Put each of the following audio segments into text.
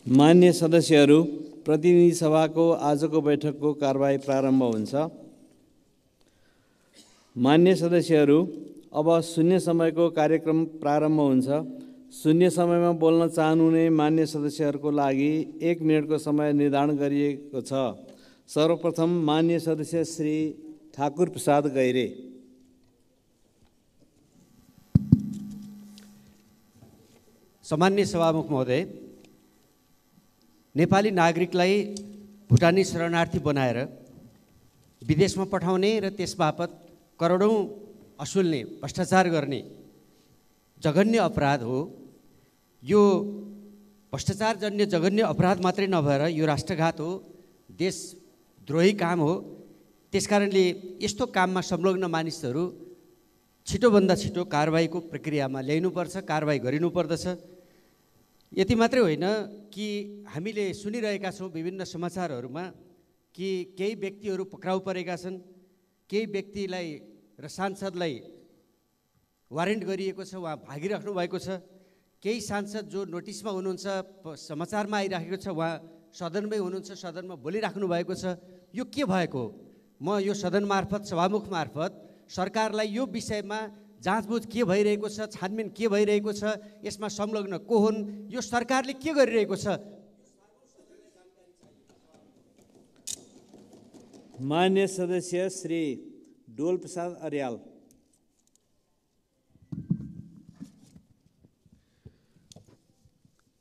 मान्य सदस्यहरू, प्रतिनिधि सभाको आजको बैठकको कारबाही प्रारम्भ हुन्छ। मान्य सदस्यहरू, अब शून्य समयको कार्यक्रम प्रारम्भ हुन्छ। शून्य समयमा बोल्न चाहनुहुने मान्य सदस्यहरूको लागि 1 मिनेटको समय निर्धारण गरिएको छ। सर्वप्रथम मान्य सदस्य श्री ठाकुर प्रसाद गैरे। सम्माननीय सभामुख महोदय, नेपाली नागरिकलाई भुटानी शरणार्थी बनाएर विदेशमा पठाउने र त्यसबापत करोडौं असुल्ने भ्रष्टाचार गर्ने जघन्य अपराध हो। यो भ्रष्टाचारजन्य जघन्य अपराध मात्रै नभएर यो राष्ट्रघात हो, देशद्रोही काम हो। त्यसकारणले यस्तो काममा संलग्न मानिसहरू छिटोभन्दा छिटो कारबाहीको प्रक्रियामा ल्याइनुपर्छ, कारबाही गरिनुपर्दछ। यति मात्रै होइन कि हामीले सुनिरहेका छौँ विभिन्न समाचारहरूमा कि केही व्यक्तिहरू पक्राउ परेका छन्, केही व्यक्तिलाई र सांसदलाई वारेन्ट गरिएको छ, उहाँ भागिराख्नु भएको छ। केही सांसद जो नोटिसमा हुनुहुन्छ, समाचारमा आइराखेको छ, उहाँ सदनमै हुनुहुन्छ, सदनमा बोलिराख्नु भएको छ। यो के भएको हो? म यो सदन मार्फत, सभामुख मार्फत सरकारलाई यो विषयमा जाँचबुझ के भइरहेको छ, छानबिन के भइरहेको छ, यसमा संलग्न को हुन्, यो सरकारले के गरिरहेको छ? मान्य सदस्य श्री डोल प्रसाद अर्याल।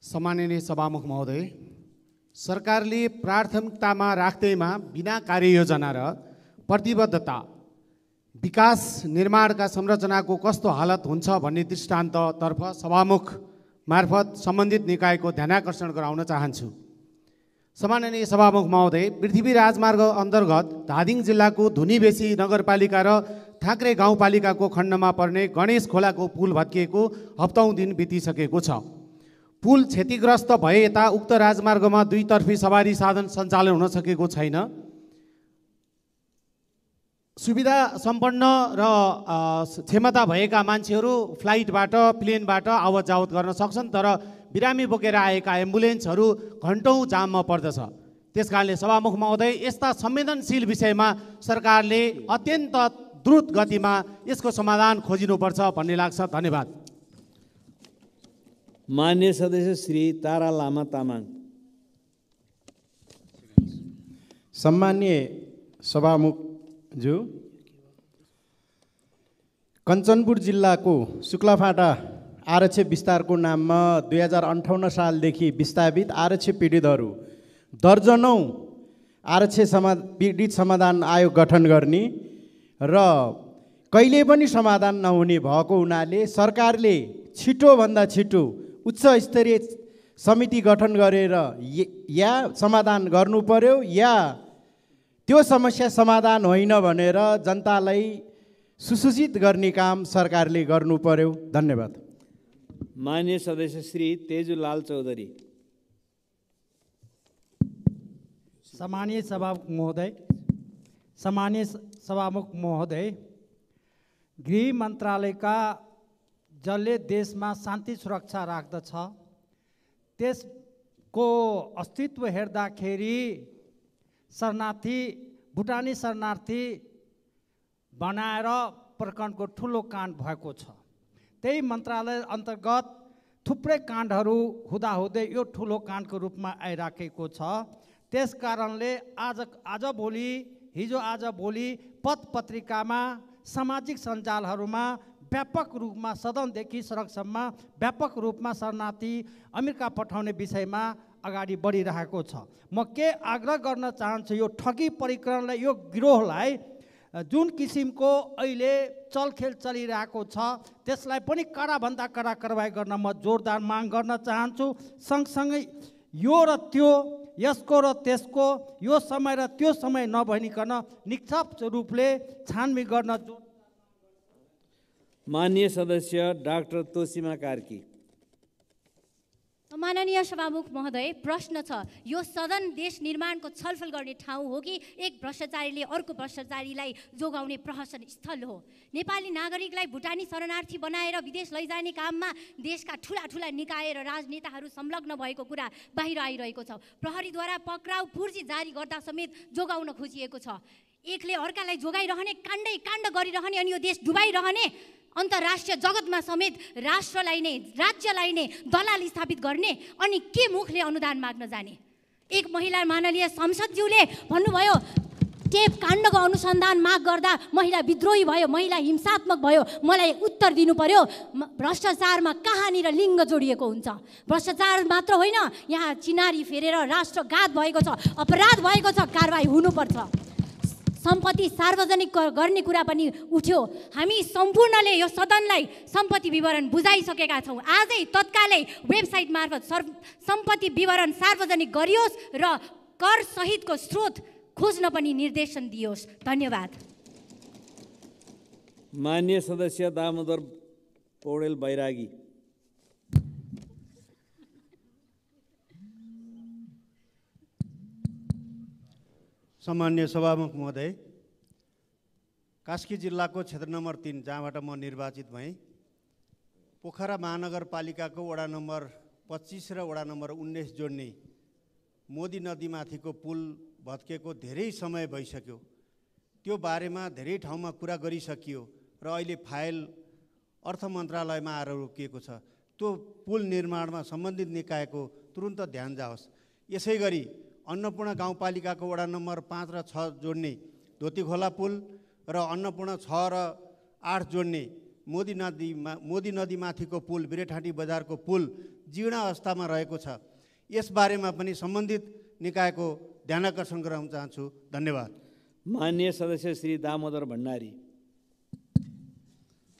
सम्माननीय सभामुख महोदय, सरकारले प्राथमिकतामा राख्दैमा बिना कार्ययोजना र प्रतिबद्धता विकास निर्माणका संरचनाको कस्तो हालत हुन्छ भन्ने दृष्टान्ततर्फ सभामुख मार्फत सम्बन्धित निकायको ध्यानाकर्षण गराउन चाहन्छु। सम्माननीय सभामुख महोदय, पृथ्वी राजमार्ग अन्तर्गत धादिङ जिल्लाको धुनीबेसी नगरपालिका र थाक्रे गाउँपालिकाको खण्डमा पर्ने गणेश खोलाको पुल भत्किएको हप्तौं दिन बितिसकेको छ। पुल क्षतिग्रस्त भए यता उक्त राजमार्गमा दुईतर्फी सवारी साधन सञ्चालन हुन सकेको छैन। सुविधा सम्पन्न र क्षमता भएका मान्छेहरू फ्लाइटबाट, प्लेनबाट आवत जावत गर्न सक्छन्, तर बिरामी बोकेर आएका एम्बुलेन्सहरू घन्टौँ जाममा पर्दछ। त्यसकारणले सभामुख महोदय, यस्ता संवेदनशील विषयमा सरकारले अत्यन्त द्रुत गतिमा यसको समाधान खोजिनुपर्छ भन्ने लाग्छ। धन्यवाद। मान्य सदस्य श्री तारा लामा तामाङ। सम्मान्य सभामुखज्यू, कञ्चनपुर जिल्लाको शुक्लाफाटा आरक्षी विस्तारको नाममा 2058 सालदेखि विस्थापित आरक्षी पीडितहरू दर्जनौं आरक्षी पीडित समाधान आयोग गठन गर्ने र कहिले पनि समाधान नहुने भएको हुनाले सरकारले छिटोभन्दा छिटो उच्च स्तरीय समिति गठन गरेर या समाधान गर्नु पर्यो, या त्यो समस्या समाधान होइन भनेर जनतालाई सुसूचित गर्ने काम सरकारले गर्नु पर्यो। धन्यवाद। मान्य सदस्य श्री तेजुलाल चौधरी। सम्मानीय सभामुख महोदय, गृह मन्त्रालयका जसले देशमा शान्ति सुरक्षा राख्दछ त्यसको अस्तित्व हेर्दाखेरि शरणार्थी, भुटानी शरणार्थी बनाएर प्रकरणको ठुलो काण्ड भएको छ। त्यही मन्त्रालय अन्तर्गत थुप्रै काण्डहरू हुँदाहुँदै यो ठुलो काण्डको रूपमा आइराखेको छ। त्यस कारणले हिजो आज भोलि पत्र पत्रिकामा, सामाजिक सञ्जालहरूमा व्यापक रूपमा सदनदेखि सडकसम्म व्यापक रूपमा शरणार्थी अमेरिका पठाउने विषयमा अगाडि बढिरहेको छ। म के आग्रह गर्न चाहन्छु, यो ठगी प्रकरणलाई, यो गिरोहलाई जुन किसिमको अहिले चलखेल चलिरहेको छ त्यसलाई पनि कडाभन्दा कडा कारबाही गर्न म जोरदार माग गर्न चाहन्छु। सँगसँगै यो र त्यो, यसको र त्यसको, यो समय र त्यो समय नभनिकन निष्पक्ष रूपले छानबिन गर्न। माननीय सदस्य डाक्टर तोसीमा कार्की। माननीय सभामुख महोदय, प्रश्न छ, यो सदन देश निर्माणको छलफल गर्ने ठाउँ हो कि एक भ्रष्टाचारीले अर्को भ्रष्टाचारीलाई जोगाउने प्रहसन स्थल हो? नेपाली नागरिकलाई भुटानी शरणार्थी बनाएर विदेश लैजाने काममा देशका ठुला ठुला निकाय र राजनेताहरू संलग्न भएको कुरा बाहिर आइरहेको छ। प्रहरीद्वारा पक्राउ पूर्जी जारी गर्दा समेत जोगाउन खोजिएको छ। एकले अर्कालाई जोगाइरहने, काण्ड गरिरहने अनि यो देश डुबाइरहने, अन्तर्राष्ट्रिय जगतमा समेत राष्ट्रलाई नै, राज्यलाई नै दलाल स्थापित गर्ने, अनि के मुखले अनुदान माग्न जाने? एक महिला माननीय संसदज्यूले भन्नुभयो टेप काण्डको अनुसन्धान माग गर्दा महिला विद्रोही भयो, महिला हिंसात्मक भयो, मलाई उत्तर दिनु पर्यो। भ्रष्टाचारमा कहाँनिर लिङ्ग जोडिएको हुन्छ? भ्रष्टाचार मात्र होइन, यहाँ चिनारी फेरेर राष्ट्रघात भएको छ, अपराध भएको छ, कारबाही हुनुपर्छ। सम्पत्ति सार्वजनिक गर्ने कुरा पनि उठ्यो। हामी सम्पूर्णले यो सदनलाई सम्पत्ति विवरण बुझाइसकेका छौँ। आजै तत्कालै वेबसाइट मार्फत सम्पत्ति विवरण सार्वजनिक गरियोस् र कर सहितको स्रोत खोज्न पनि निर्देशन दियोस्। धन्यवाद। माननीय सदस्य दामोदर पौडेल बैरागी। सम्मान्य सभामुख महोदय, कास्की जिल्लाको क्षेत्र नम्बर 3 जहाँबाट म निर्वाचित भएँ, पोखरा महानगरपालिकाको वडा नम्बर 25 र वडा नम्बर 19 जोड्ने मोदी नदीमाथिको पुल भत्केको धेरै समय भइसक्यो। त्यो बारेमा धेरै ठाउँमा कुरा गरिसकियो र अहिले फाइल अर्थ मन्त्रालयमा आएर रोकिएको छ। त्यो पुल निर्माणमा सम्बन्धित निकायको तुरुन्त ध्यान जाओस्। यसै गरी अन्नपूर्ण गाउँपालिकाको वडा नम्बर 5 र 6 जोड्ने धोतीखोला पुल र अन्नपूर्ण 6 र 8 जोड्ने मोदी नदीमाथिको पुल, बिरेठाँटी बजारको पुल जीर्ण अवस्थामा रहेको छ। यसबारेमा पनि सम्बन्धित निकायको ध्यानाकर्षण गराउन चाहन्छु। धन्यवाद। माननीय सदस्य श्री दामोदर भण्डारी।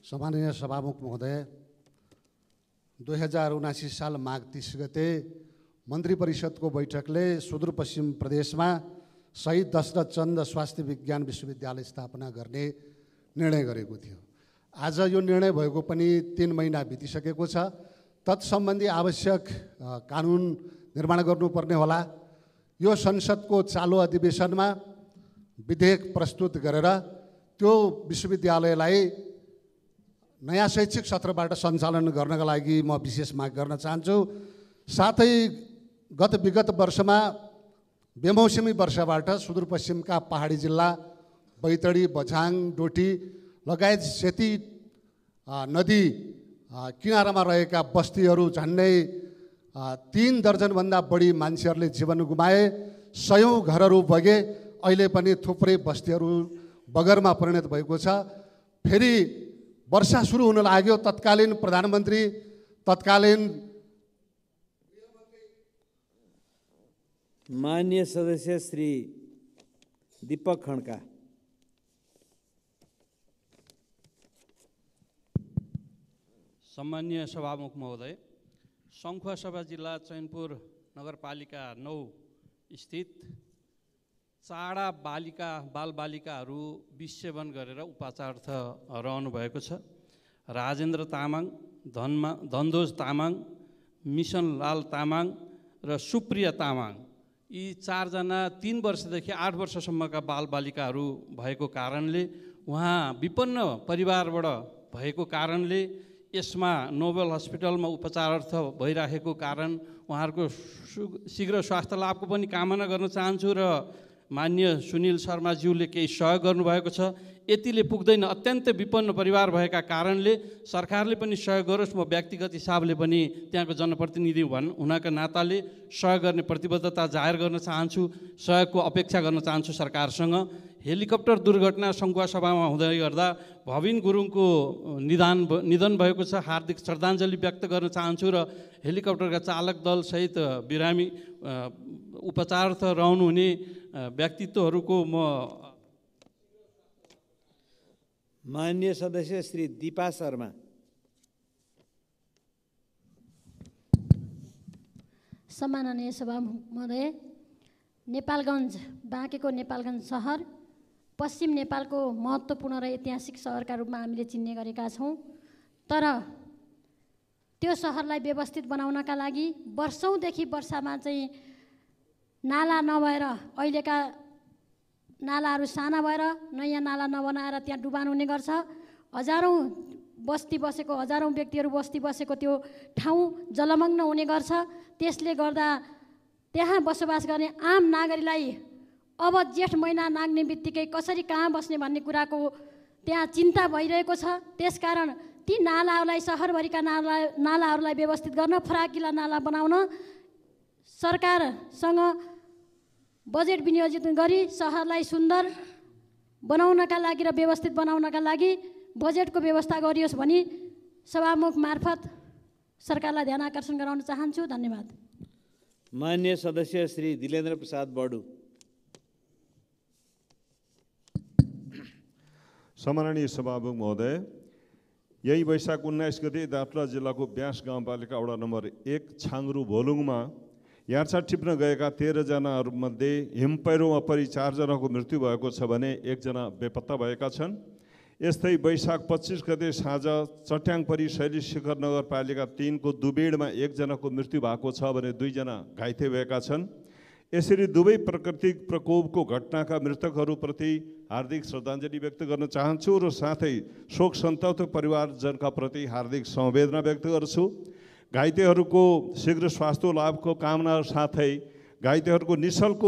सम्माननीय सभामुख महोदय, 2079 साल माघ 30 गते मन्त्री परिषदको बैठकले सुदूरपश्चिम प्रदेशमा शहीद दशरथ चन्द स्वास्थ्य विज्ञान विश्वविद्यालय स्थापना गर्ने निर्णय गरेको थियो। आज यो निर्णय भएको पनि 3 महिना बितिसकेको छ। तत्सम्बन्धी आवश्यक कानुन निर्माण गर्नुपर्ने होला। यो संसदको चालु अधिवेशनमा विधेयक प्रस्तुत गरेर त्यो विश्वविद्यालयलाई नयाँ शैक्षिक सत्रबाट सञ्चालन गर्नका लागि म विशेष माग गर्न चाहन्छु। साथै विगत वर्षमा बेमौसमी वर्षाबाट सुदूरपश्चिमका पहाडी जिल्ला बैतडी, बझाङ, डोटी लगायत सेती नदी किनारामा रहेका बस्तीहरू झन्डै 3 दर्जनभन्दा बढी मान्छेहरूले जीवन गुमाए, 100औं घरहरू बगे। अहिले पनि थुप्रै बस्तीहरू बगरमा परिणत भएको छ। फेरि वर्षा सुरु हुन लाग्यो। तत्कालीन प्रधानमन्त्री, तत्कालीन माननीय सदस्य श्री दीपक खड्का। सम्मान्य सभामुख महोदय, सङ्खुवासभा जिल्ला चैनपुर नगरपालिका 9 स्थित चाडा बालबालिकाहरू विषसेवन गरेर उपाचारार्थ रहनु भएको छ। राजेन्द्र तामाङ, धनदोज तामाङ, मिसनलाल तामाङ र सुप्रिया तामाङ, यी 4 जना 3 वर्षदेखि 8 वर्षसम्मका बालबालिकाहरू भएको कारणले, उहाँ विपन्न परिवारबाट भएको कारणले यसमा नोबेल हस्पिटलमा उपचारार्थ भइराखेको कारण उहाँहरूको शीघ्र स्वास्थ्य लाभको पनि कामना गर्न चाहन्छु र माननीय सुनिल शर्माज्यूले केही सहयोग गर्नुभएको छ। यतिले पुग्दैन, अत्यन्त विपन्न परिवार भएका कारणले सरकारले पनि सहयोग गरोस्। म व्यक्तिगत हिसाबले पनि त्यहाँको जनप्रतिनिधि हुनाका नाताले सहयोग गर्ने प्रतिबद्धता जाहेर गर्न चाहन्छु, सहयोगको अपेक्षा गर्न चाहन्छु सरकारसँग। हेलिकप्टर दुर्घटना सङ्खुवासभामा हुँदै गर्दा भविन गुरुङको निधन भएको छ। हार्दिक श्रद्धाञ्जली व्यक्त गर्न चाहन्छु र हेलिकप्टरका चालक दलसहित बिरामी उपचारार्थ रहनुहुने व्यक्तित्वहरूको म माननीय सदस्य श्री दीपा शर्मा। सम्माननीय सभामुख महोदय, नेपालगञ्ज, बाँकेको नेपालगञ्ज सहर पश्चिम नेपालको महत्त्वपूर्ण र ऐतिहासिक सहरका रूपमा हामीले चिन्ने गरेका छौँ। तर त्यो सहरलाई व्यवस्थित बनाउनका लागि वर्षौँदेखि वर्षामा चाहिँ नाला नभएर अहिलेका नालाहरू साना भएर नयाँ नाला नबनाएर त्यहाँ डुबान हुने गर्छ। हजारौँ बस्ती बसेको हजारौँ व्यक्तिहरू बस्ती बसेको त्यो ठाउँ जलमग्न हुने गर्छ। त्यसले गर्दा त्यहाँ बसोबास गर्ने आम नागरिकलाई अब जेठ महिना नाग्ने बित्तिकै कसरी कहाँ बस्ने भन्ने कुराको त्यहाँ चिन्ता भइरहेको छ। त्यसकारण ती नालाहरूलाई सहरभरिका नालाहरूलाई व्यवस्थित गर्न, फराकिला नाला बनाउन सरकारसँग बजेट विनियोजित गरी सहरलाई सुन्दर बनाउनका लागि र व्यवस्थित बनाउनका लागि बजेटको व्यवस्था गरियोस् भनी सभामुख मार्फत सरकारलाई ध्यान आकर्षण गराउन चाहन्छु। धन्यवाद। मान्य सदस्य श्री दिलेन्द्र प्रसाद बडु। सम्माननीय सभामुख महोदय, यही वैशाख 19 गते दार्चुला जिल्लाको ब्यास गाउँपालिका वडा नम्बर 1 छाङ्रु भोलुङमा यार्छा टिप्न गएका 13 जनाहरूमध्ये हिमपैह्रोमा परि 4 जनाको मृत्यु भएको छ भने 1 जना बेपत्ता भएका छन्। यस्तै वैशाख 25 गते साँझ चट्याङ परि शैली शिखर नगरपालिका 3 को दुबेडमा 1 जनाको मृत्यु भएको छ भने 2 जना घाइते भएका छन्। यसरी दुवै प्राकृतिक प्रकोपको घटनाका मृतकहरूप्रति हार्दिक श्रद्धाञ्जली व्यक्त गर्न चाहन्छु र साथै शोक सन्तप्त परिवारजनका प्रति हार्दिक समवेदना व्यक्त गर्छु। घाइतेहरूको शीघ्र स्वास्थ्य लाभको कामना साथै घाइतेहरूको निशुल्क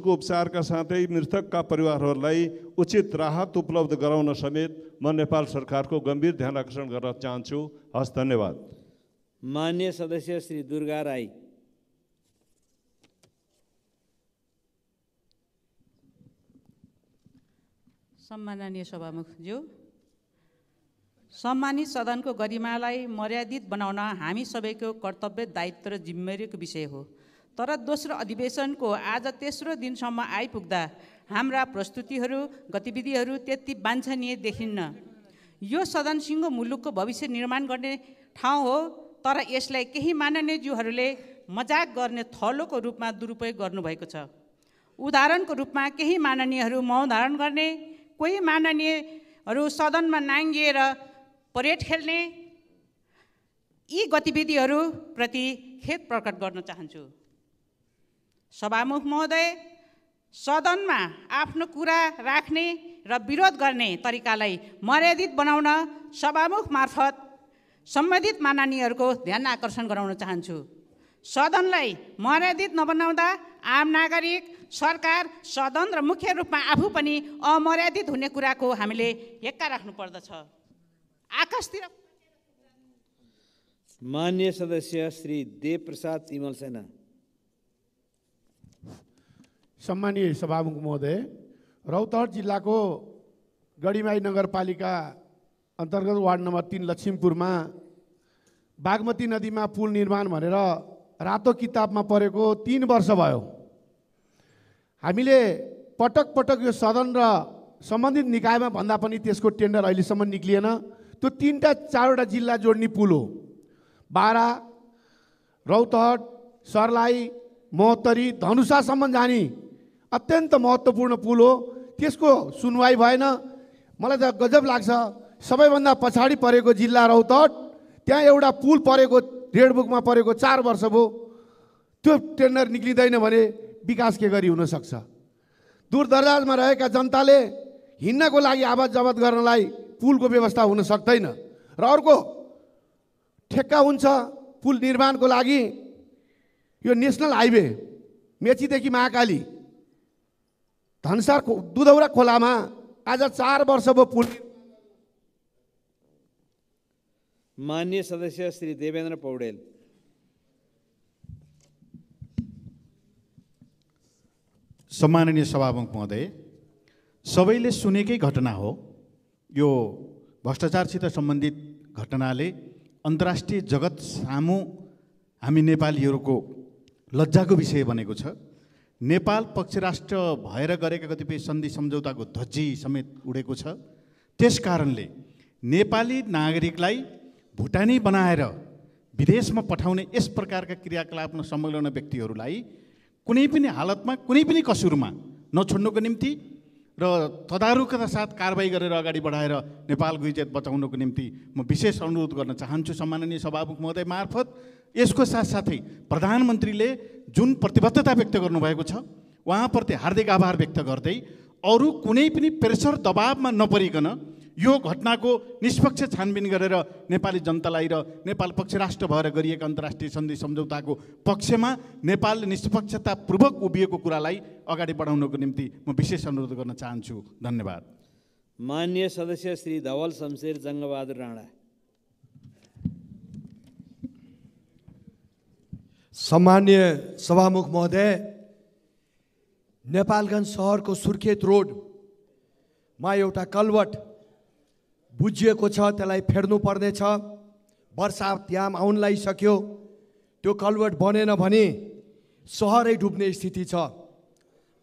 उपचारका साथै मृतकका परिवारहरूलाई उचित राहत उपलब्ध गराउन समेत म नेपाल सरकारको गम्भीर ध्यान आकर्षण गर्न चाहन्छु। हस्, धन्यवाद। मान्य सदस्य श्री दुर्गा राई। सम्माननीय सभामुखज्यू, सम्मानित सदनको गरिमालाई मर्यादित बनाउन हामी सबैको कर्तव्य, दायित्व र जिम्मेवारीको विषय हो। तर दोस्रो अधिवेशनको आज तेस्रो दिनसम्म आइपुग्दा हाम्रा प्रस्तुतिहरू, गतिविधिहरू त्यति वाञ्छनीय देखिन्न। यो सदन सिङ्गो मुलुकको भविष्य निर्माण गर्ने ठाउँ हो, तर यसलाई केही माननीयज्यूहरूले मजाक गर्ने थलोको रूपमा दुरुपयोग गर्नुभएको छ। उदाहरणको रूपमा केही माननीयहरू मौन धारण गर्ने, कोही माननीयहरू सदनमा नाङ्गिएर परेड खेल्ने, यी गतिविधिहरू प्रति खेद प्रकट गर्न चाहन्छु। सभामुख महोदय, सदनमा आफ्नो कुरा राख्ने र विरोध गर्ने तरिकालाई मर्यादित बनाउन सभामुख मार्फत सम्बन्धित माननीयहरूको ध्यान आकर्षण गराउन चाहन्छु। सदनलाई मर्यादित नबनाउँदा आम नागरिक, सरकार, सदन र मुख्य रूपमा आफू पनि अमर्यादित हुने कुराको हामीले हेक्का राख्नु पर्दछ। आकाशतिर मान्य सदस्य श्री देव प्रसाद तिमल सेना। सम्मानीय सभामुख महोदय, रौतहट जिल्लाको गढीमाई नगरपालिका अन्तर्गत वार्ड नम्बर 3 लक्ष्मीपुरमा बागमती नदीमा पुल निर्माण भनेर रातो किताबमा परेको 3 वर्ष भयो। हामीले पटक पटक यो सदन र सम्बन्धित निकायमा भन्दा पनि त्यसको टेन्डर अहिलेसम्म निक्लिएन। त्यो 3-4वटा जिल्ला जोड्ने पुल हो। बारा, रौतहट, सर्लाही, महोत्तरी, धनुषासम्म जाने अत्यन्त महत्त्वपूर्ण पुल हो। त्यसको सुनवाई भएन। मलाई त गजब लाग्छ। सबैभन्दा पछाडि परेको जिल्ला रौतहट, त्यहाँ एउटा पुल परेको रेड बुकमा परेको 4 वर्ष भयो। त्यो टेन्डर निक्लिँदैन भने विकास के गरी हुन सक्छ? दूर दराजमा रहेका जनताले हिँड्नको लागि आवाज जवात गर्नलाई पुलको व्यवस्था हुन सक्दैन र अर्को ठेक्का हुन्छ पुल निर्माणको लागि। यो नेसनल हाइवे मेचीदेखि महाकाली धनसार दुधौरा खोलामा आज 4 वर्ष भयो पुल। मान्य सदस्य श्री देवेन्द्र पौडेल। सम्माननीय सभामुख महोदय, सबैले सुनेकै घटना हो। यो भ्रष्टाचारसित सम्बन्धित घटनाले अन्तर्राष्ट्रिय जगत सामु हामी नेपालीहरूको लज्जाको विषय बनेको छ। नेपाल पक्ष राष्ट्र भएर गरेका कतिपय सन्धि सम्झौताको धज्जी समेत उडेको छ। त्यस कारणले नेपाली नागरिकलाई भुटानी बनाएर विदेशमा पठाउने यस प्रकारका क्रियाकलापमा संलग्न व्यक्तिहरूलाई कुनै पनि हालतमा, कुनै पनि कसुरमा नछोड्नुको निम्ति र तदारुकता साथ कारबाही गरेर अगाडि बढाएर नेपालको इज्जत बचाउनको निम्ति म विशेष अनुरोध गर्न चाहन्छु सम्माननीय सभामुख महोदय मार्फत। यसको साथसाथै प्रधानमन्त्रीले जुन प्रतिबद्धता व्यक्त गर्नुभएको छ उहाँप्रति हार्दिक आभार व्यक्त गर्दै अरू कुनै पनि प्रेसर दबावमा नपरिकन यो घटनाको निष्पक्ष छानबिन गरेर नेपाली जनतालाई र नेपाल पक्ष राष्ट्र भएर गरिएका अन्तर्राष्ट्रिय सन्धि सम्झौताको पक्षमा नेपालले निष्पक्षतापूर्वक उभिएको कुरालाई अगाडि बढाउनको निम्ति म विशेष अनुरोध गर्न चाहन्छु। धन्यवाद। माननीय सदस्य श्री धवल शमशेर जङ्गबहादुर राणा। सम्मान्य सभामुख महोदय, नेपालगञ्ज सहरको सुर्खेत रोडमा एउटा कलवट बुझिएको छ, त्यसलाई फेर्नु पर्नेछ। वर्षा याम आउन लागिसक्यो, त्यो कलवट बनेन भने सहरै डुब्ने स्थिति छ।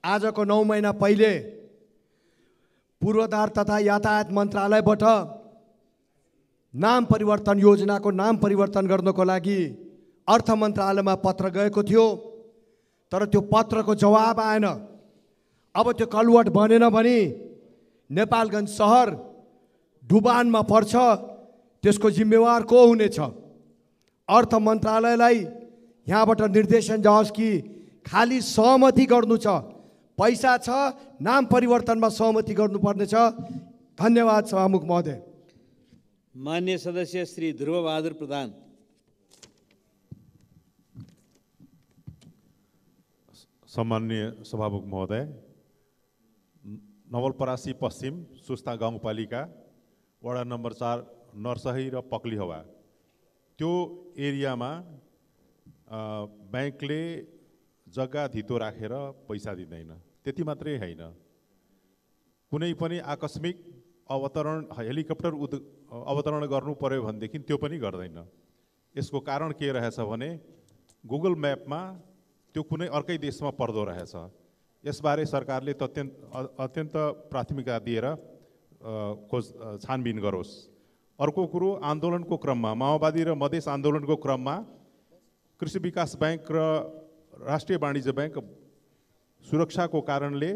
आजको 9 महिना पहिले पूर्वाधार तथा यातायात मन्त्रालयबाट नाम परिवर्तन योजनाको नाम परिवर्तन गर्नको लागि अर्थ मन्त्रालयमा पत्र गएको थियो, तर त्यो पत्रको जवाब आएन। अब त्यो कलवट बनेन भने नेपालगञ्ज सहर डुबानमा पर्छ, त्यसको जिम्मेवार को हुनेछ? अर्थ मन्त्रालयलाई यहाँबाट निर्देशन जाओस् कि खाली सहमति गर्नु छ, पैसा छ, नाम परिवर्तनमा सहमति गर्नुपर्नेछ। धन्यवाद सभामुख महोदय। मान्य सदस्य श्री ध्रुवबहादुर प्रधान। सम्माननीय सभामुख महोदय, नवलपरासी पश्चिम सुस्ता गाउँपालिका वडा नम्बर 4 नरसही र पक्लिहवा त्यो एरियामा ब्याङ्कले जग्गा धितो राखेर पैसा दिँदैन। त्यति मात्रै होइन, कुनै पनि आकस्मिक अवतरण हेलिकप्टर अवतरण गर्नु पर्यो भनेदेखि त्यो पनि गर्दैन। यसको कारण के रहेछ भने गुगल म्यापमा त्यो कुनै अर्कै देशमा पर्दो रहेछ। यसबारे सरकारले अत्यन्त प्राथमिकता दिएर छानबिन गरोस्। अर्को कुरो, आन्दोलनको क्रममा माओवादी र मधेस आन्दोलनको क्रममा कृषि विकास ब्याङ्क र राष्ट्रिय वाणिज्य ब्याङ्क सुरक्षाको कारणले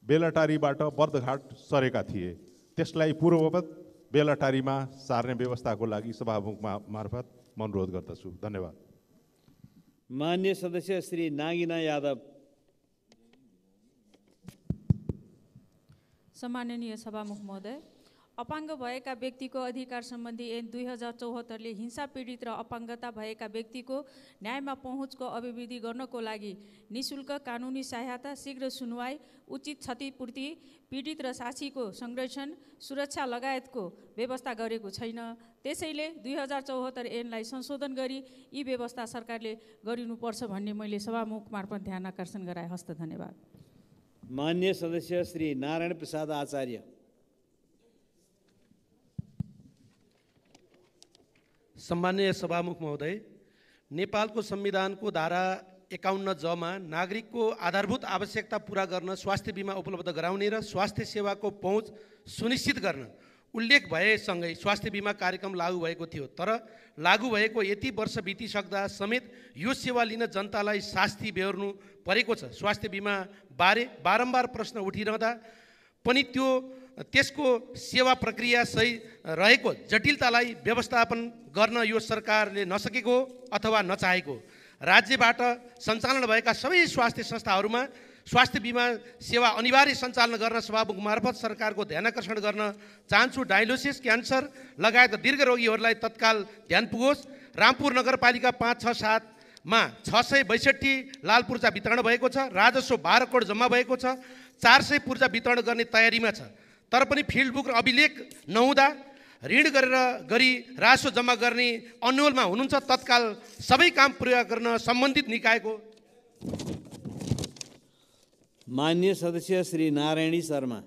बेलाटारीबाट बर्दघाट सरेका थिए। त्यसलाई पूर्ववत बेलाटारीमा सार्ने व्यवस्थाको लागि सभामुख मार्फत म अनुरोध गर्दछु। धन्यवाद। मान्य सदस्य श्री नागिना यादव। सम्माननीय सभामुख महोदय, अपाङ्ग भएका व्यक्तिको अधिकार सम्बन्धी ऐन 2074ले हिंसा पीडित र अपाङ्गता भएका व्यक्तिको न्यायमा पहुँचको अभिवृद्धि गर्नको लागि निशुल्क कानुनी सहायता, शीघ्र सुनवाई, उचित क्षतिपूर्ति, पीडित र साक्षीको संरक्षण, सुरक्षा लगायतको व्यवस्था गरेको छैन। त्यसैले 2074 ऐनलाई संशोधन गरी यी व्यवस्था सरकारले गरिनुपर्छ भन्ने मैले सभामुख मार्फत ध्यान आकर्षण गराए। हस्त। धन्यवाद। मान्य सदस्य श्री नारायण प्रसाद आचार्य। सम्माननीय सभामुख महोदय, नेपालको संविधानको धारा 51J मा नागरिकको आधारभूत आवश्यकता पूरा गर्न स्वास्थ्य बिमा उपलब्ध गराउने र स्वास्थ्य सेवाको पहुँच सुनिश्चित गर्न उल्लेख भएसँगै स्वास्थ्य बिमा कार्यक्रम लागू भएको थियो। तर लागू भएको यति वर्ष बितिसक्दा समेत यो सेवा लिन जनतालाई शास्ति बेहोर्नु परेको छ। स्वास्थ्य बिमा बारे बारम्बार प्रश्न उठिरहँदा पनि त्यसको सेवा प्रक्रिया सही रहेको जटिलतालाई व्यवस्थापन गर्न यो सरकारले नसकेको अथवा नचाहेको। राज्यबाट सञ्चालन भएका सबै स्वास्थ्य संस्थाहरूमा स्वास्थ्य बिमा सेवा अनिवार्य सञ्चालन गर्न सभामुख मार्फत सरकारको ध्यानाकर्षण गर्न चाहन्छु। डायलिसिस, क्यान्सर लगायत दीर्घ रोगीहरूलाई तत्काल ध्यान पुगोस्। रामपुर नगरपालिका 5, 6, 7 मा 662 लाल पूर्जा वितरण भएको छ। राजस्व 12 करोड जम्मा भएको छ। 400 पूर्जा वितरण गर्ने तयारीमा छ। तर पनि फिल्ड बुक अभिलेख नहुँदा ऋण गरी राजस्व जम्मा गर्ने अन्यलमा हुनुहुन्छ। तत्काल सबै काम पूरा गर्न सम्बन्धित निकायको। मान्य सदस्य श्री नारायणी शर्मा।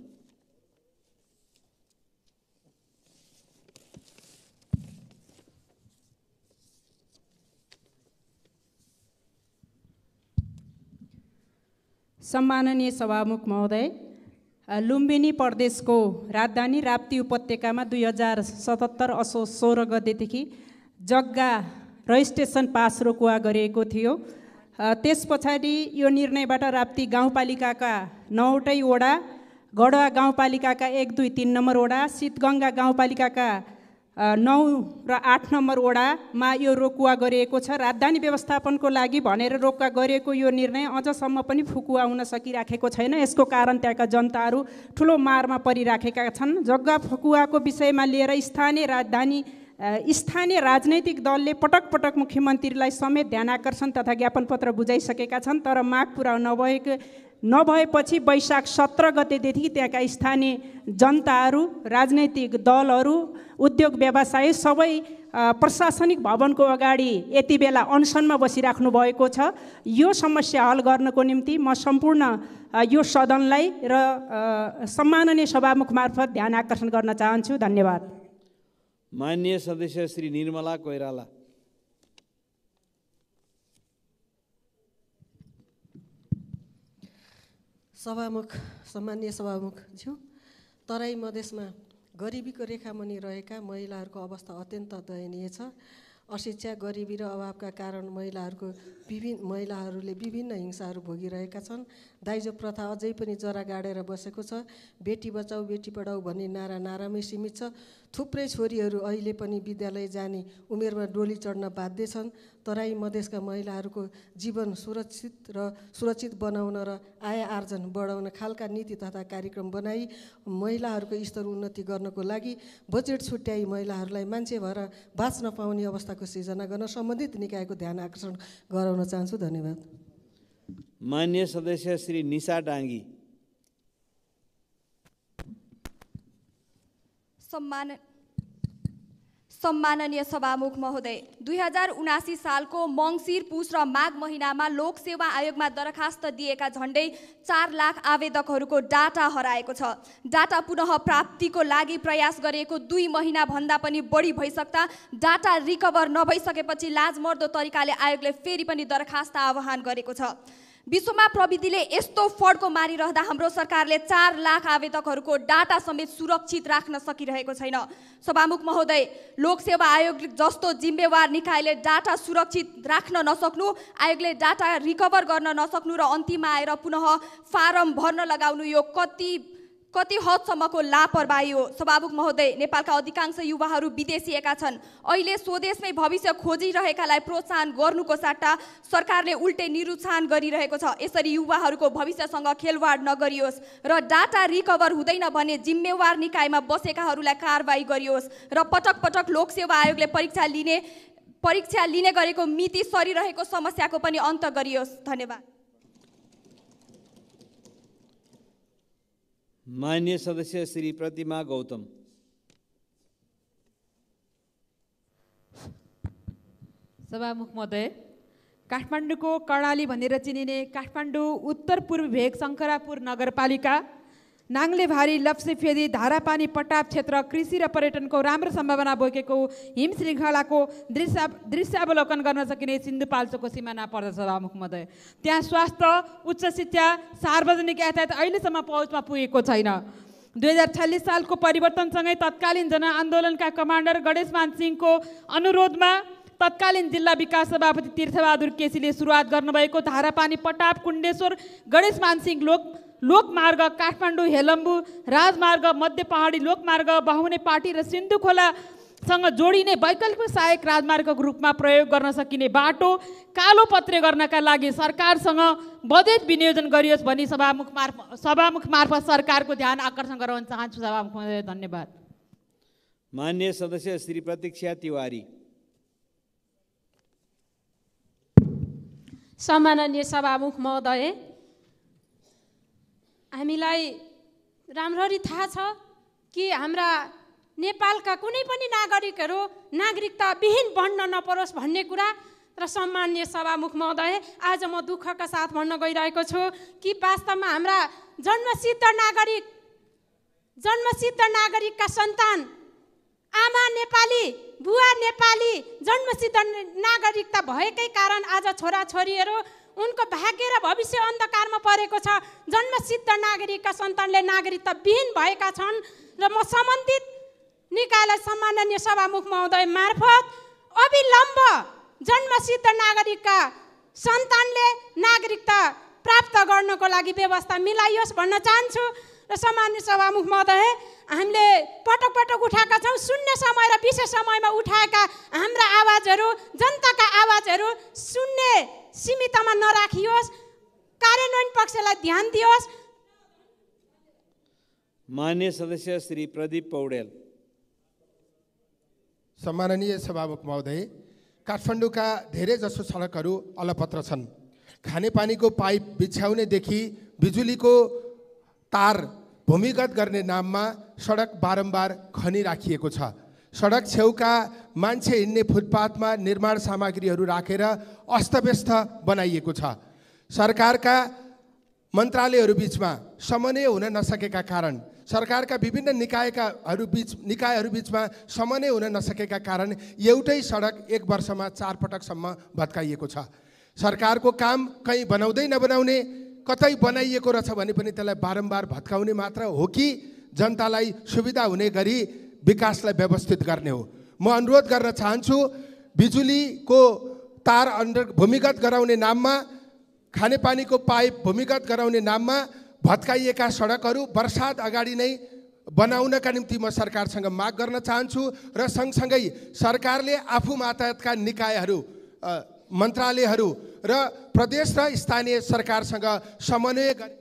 सम्माननीय सभामुख महोदय, लुम्बिनी प्रदेशको राजधानी राप्ती उपत्यकामा 2077 असोज 16 गतेदेखि जग्गा रजिस्ट्रेसन पास रोकुवा गरिएको थियो त्यस पछाडि यो निर्णयबाट राप्ती गाउँपालिकाका 9वटै वडा, गढवा गाउँपालिकाका 1, 2, 3 नम्बर वडा, शीतगङ्गा गाउँपालिकाका 9 र 8 नम्बर वडामा यो रोकुवा गरिएको छ। राजधानी व्यवस्थापनको लागि भनेर रोकुवा गरिएको यो निर्णय अझसम्म पनि फुकुवा हुन सकिराखेको छैन। यसको कारण त्यहाँका जनताहरू ठुलो मारमा परिराखेका छन्। जग्गा फुकुवाको विषयमा लिएर स्थानीय राजनैतिक दलले पटक पटक मुख्यमन्त्रीलाई समेत ध्यान आकर्षण तथा ज्ञापन पत्र बुझाइसकेका छन्, तर माग पुरा नभएपछि वैशाख 17 गतेदेखि त्यहाँका स्थानीय जनताहरू, राजनैतिक दलहरू, उद्योग व्यवसाय सबै प्रशासनिक भवनको अगाडि यति बेला अनसनमा बसिराख्नु भएको छ। यो समस्या हल गर्नको निम्ति म सम्पूर्ण यो सदनलाई र सम्माननीय सभामुख मार्फत ध्यान आकर्षण गर्न चाहन्छु। धन्यवाद। माननीय सदस्य श्री निर्मला कोइराला। सम्मानीय सभामुखज्यू, तराई मधेसमा गरिबीको रेखामुनि रहेका महिलाहरूको अवस्था अत्यन्त दयनीय छ। अशिक्षा, गरिबी र अभावका कारण महिलाहरूले विभिन्न हिंसाहरू भोगिरहेका छन्। दाइजो प्रथा अझै पनि जरा गाडेर बसेको छ। बेटी बचाऊ बेटी पढाऊ भन्ने नारामै सीमित छ। थुप्रै छोरीहरू अहिले पनि विद्यालय जाने उमेरमा डोली चढ्न बाध्य छन्। तराई मधेसका महिलाहरूको जीवन सुरक्षित बनाउन र आय आर्जन बढाउन खालका नीति तथा कार्यक्रम बनाई महिलाहरूको स्तर उन्नति गर्नको लागि बजेट छुट्याई महिलाहरूलाई मान्छे भएर बाँच्न पाउने अवस्थाको सिर्जना गर्न सम्बन्धित निकायको ध्यान आकर्षण गराउन चाहन्छु। धन्यवाद। माननीय सदस्य श्री निशा डाङ्गी। सम्माननीय सभामुख महोदय, 2079 सालको मङ्सिर, पुस र माघ महिनामा लोक सेवा आयोगमा दरखास्त दिएका झन्डै 4 लाख आवेदकहरूको डाटा हराएको छ। डाटा पुनः प्राप्तिको लागि प्रयास गरेको 2 महिना भन्दा पनि बढी भइसक्दा डाटा रिकभर नभइसकेपछि लाजमर्दो तरिकाले आयोगले फेरि पनि दरखास्त आह्वान गरेको छ। विश्वमा प्रविधिले यस्तो फड्को मारिरहँदा हाम्रो सरकारले 4 लाख आवेदकहरूको डाटा समेत सुरक्षित राख्न सकिरहेको छैन। सभामुख महोदय, लोकसेवा आयोग जस्तो जिम्मेवार निकायले डाटा सुरक्षित राख्न नसक्नु, आयोगले डाटा रिकभर गर्न नसक्नु र अन्तिममा आएर पुनः फारम भर्न लगाउनु यो कति हदसम्मको लापरवाही हो। सभामुख महोदय, नेपालका अधिकांश युवाहरू विदेशिएका छन्। अहिले स्वदेशमै भविष्य खोजिरहेकालाई प्रोत्साहन गर्नुको सट्टा सरकारले उल्टे निरुत्साहन गरिरहेको छ। यसरी युवाहरूको भविष्यसँग खेलवाड नगरियोस् र डाटा रिकभर हुँदैन भने जिम्मेवार निकायमा बसेकाहरूलाई कारबाही गरियोस् र पटक पटक लोकसेवा आयोगले परीक्षा लिने गरेको मिति सरिरहेको समस्याको पनि अन्त गरियोस्। धन्यवाद। माननीय सदस्य श्री प्रतिमा गौतम। सभामुख महोदय, काठमाडौँको कर्णाली भनेर चिनिने काठमाडौँ उत्तर पूर्व भेग शङ्करापुर नगरपालिका, नाङ्लेभारी, लप्सेफेदी, धारापानी, पटाप क्षेत्र कृषि र पर्यटनको राम्रो सम्भावना बोकेको हिम श्रृङ्खलाको दृश्यावलोकन गर्न सकिने सिन्धुपाल्चोकको सिमाना पर्दछ। सभामुख महोदय, त्यहाँ स्वास्थ्य, उच्च शिक्षा, सार्वजनिक यातायात अहिलेसम्म पहुँचमा पुगेको छैन। 2046 सालको परिवर्तनसँगै तत्कालीन जनआन्दोलनका कमान्डर गणेशमान सिंहको अनुरोधमा तत्कालीन जिल्ला विकास सभापति तीर्थबहादुर केसीले सुरुवात गर्नुभएको धारापानी, पटाप, कुण्डेश्वर, गणेशमान सिंह लोकमार्ग, काठमाडौँ हेलम्बु राजमार्ग, मध्य पहाडी लोकमार्ग, बाहुने पाटी र सिन्धु खोलासँग जोडिने वैकल्पिक सहायक राजमार्गको रूपमा प्रयोग गर्न सकिने बाटो कालोपत्रे गर्नका लागि सरकारसँग बजेट विनियोजन गरियोस् भनी सभामुख मार्फत सरकारको ध्यान आकर्षण गराउन चाहन्छु। सभामुख महोदय, धन्यवाद। माननीय सदस्य श्री प्रतीक्षा तिवारी। सम्माननीय सभामुख महोदय, हामीलाई राम्ररी थाहा छ कि हाम्रा नेपालका कुनै पनि नागरिकता विहीन बन्न नपरोस् भन्ने कुरा। र सम्माननीय सभामुख महोदय, आज म दुःखका साथ भन्न गइरहेको छु कि वास्तवमा हाम्रा जन्मसिद्ध नागरिकका सन्तान, आमा नेपाली, बुवा नेपाली, जन्मसिद्ध नागरिकता भएकै कारण आज छोराछोरीहरू उनको भाग्य र भविष्य अन्धकारमा परेको छ। जन्मसिद्ध नागरिकका सन्तानले नागरिकता विहीन भएका छन् र म सम्बन्धित निकायलाई सम्माननीय सभामुख महोदय मार्फत अविलम्ब जन्मसिद्ध नागरिकका सन्तानले नागरिकता प्राप्त गर्नको लागि व्यवस्था मिलाइयोस् भन्न चाहन्छु। र सामान्य सभामुख महोदय, हामीले पटक पटक उठाएका छौँ, शून्य समय र विशेष समयमा उठाएका हाम्रा आवाजहरू, जनताका आवाजहरू शून्य सीमितमा नराखियोस्, कार्यान्वयन पक्षलाई ध्यान दियोस्। मान्य सदस्य श्री प्रदीप पौडेल। सम्माननीय सभामुख महोदय, काठमाडौँका धेरैजसो सडकहरू अलपत्र छन्। खानेपानीको पाइप बिछ्याउनेदेखि बिजुलीको तार भूमिगत गर्ने नाममा सडक बारम्बार खनिराखिएको छ। सडक छेउका मान्छे हिँड्ने फुटपाथमा निर्माण सामग्रीहरू राखेर अस्तव्यस्त बनाइएको छ। सरकारका मन्त्रालयहरू बिचमा समन्वय हुन नसकेका कारण, सरकारका विभिन्न निकायहरू बिचमा समन्वय हुन नसकेका कारण एउटै सडक एक वर्षमा 4 पटकसम्म भत्काइएको छ। सरकारको काम कहीँ बनाउँदै नबनाउने, कतै बनाइएको रहेछ भने पनि त्यसलाई बारम्बार भत्काउने मात्र हो कि जनतालाई सुविधा हुने गरी विकासलाई व्यवस्थित गर्ने हो। म अनुरोध गर्न चाहन्छु, बिजुलीको तार भूमिगत गराउने नाममा, खानेपानीको पाइप भूमिगत गराउने नाममा भत्काइएका सडकहरू वर्षात अगाडि नै बनाउनका निम्ति म सरकारसँग माग गर्न चाहन्छु। र सँगसँगै सरकारले आफू मातहतका निकायहरू, मन्त्रालयहरू र प्रदेश र स्थानीय सरकारसँग समन्वय गरी।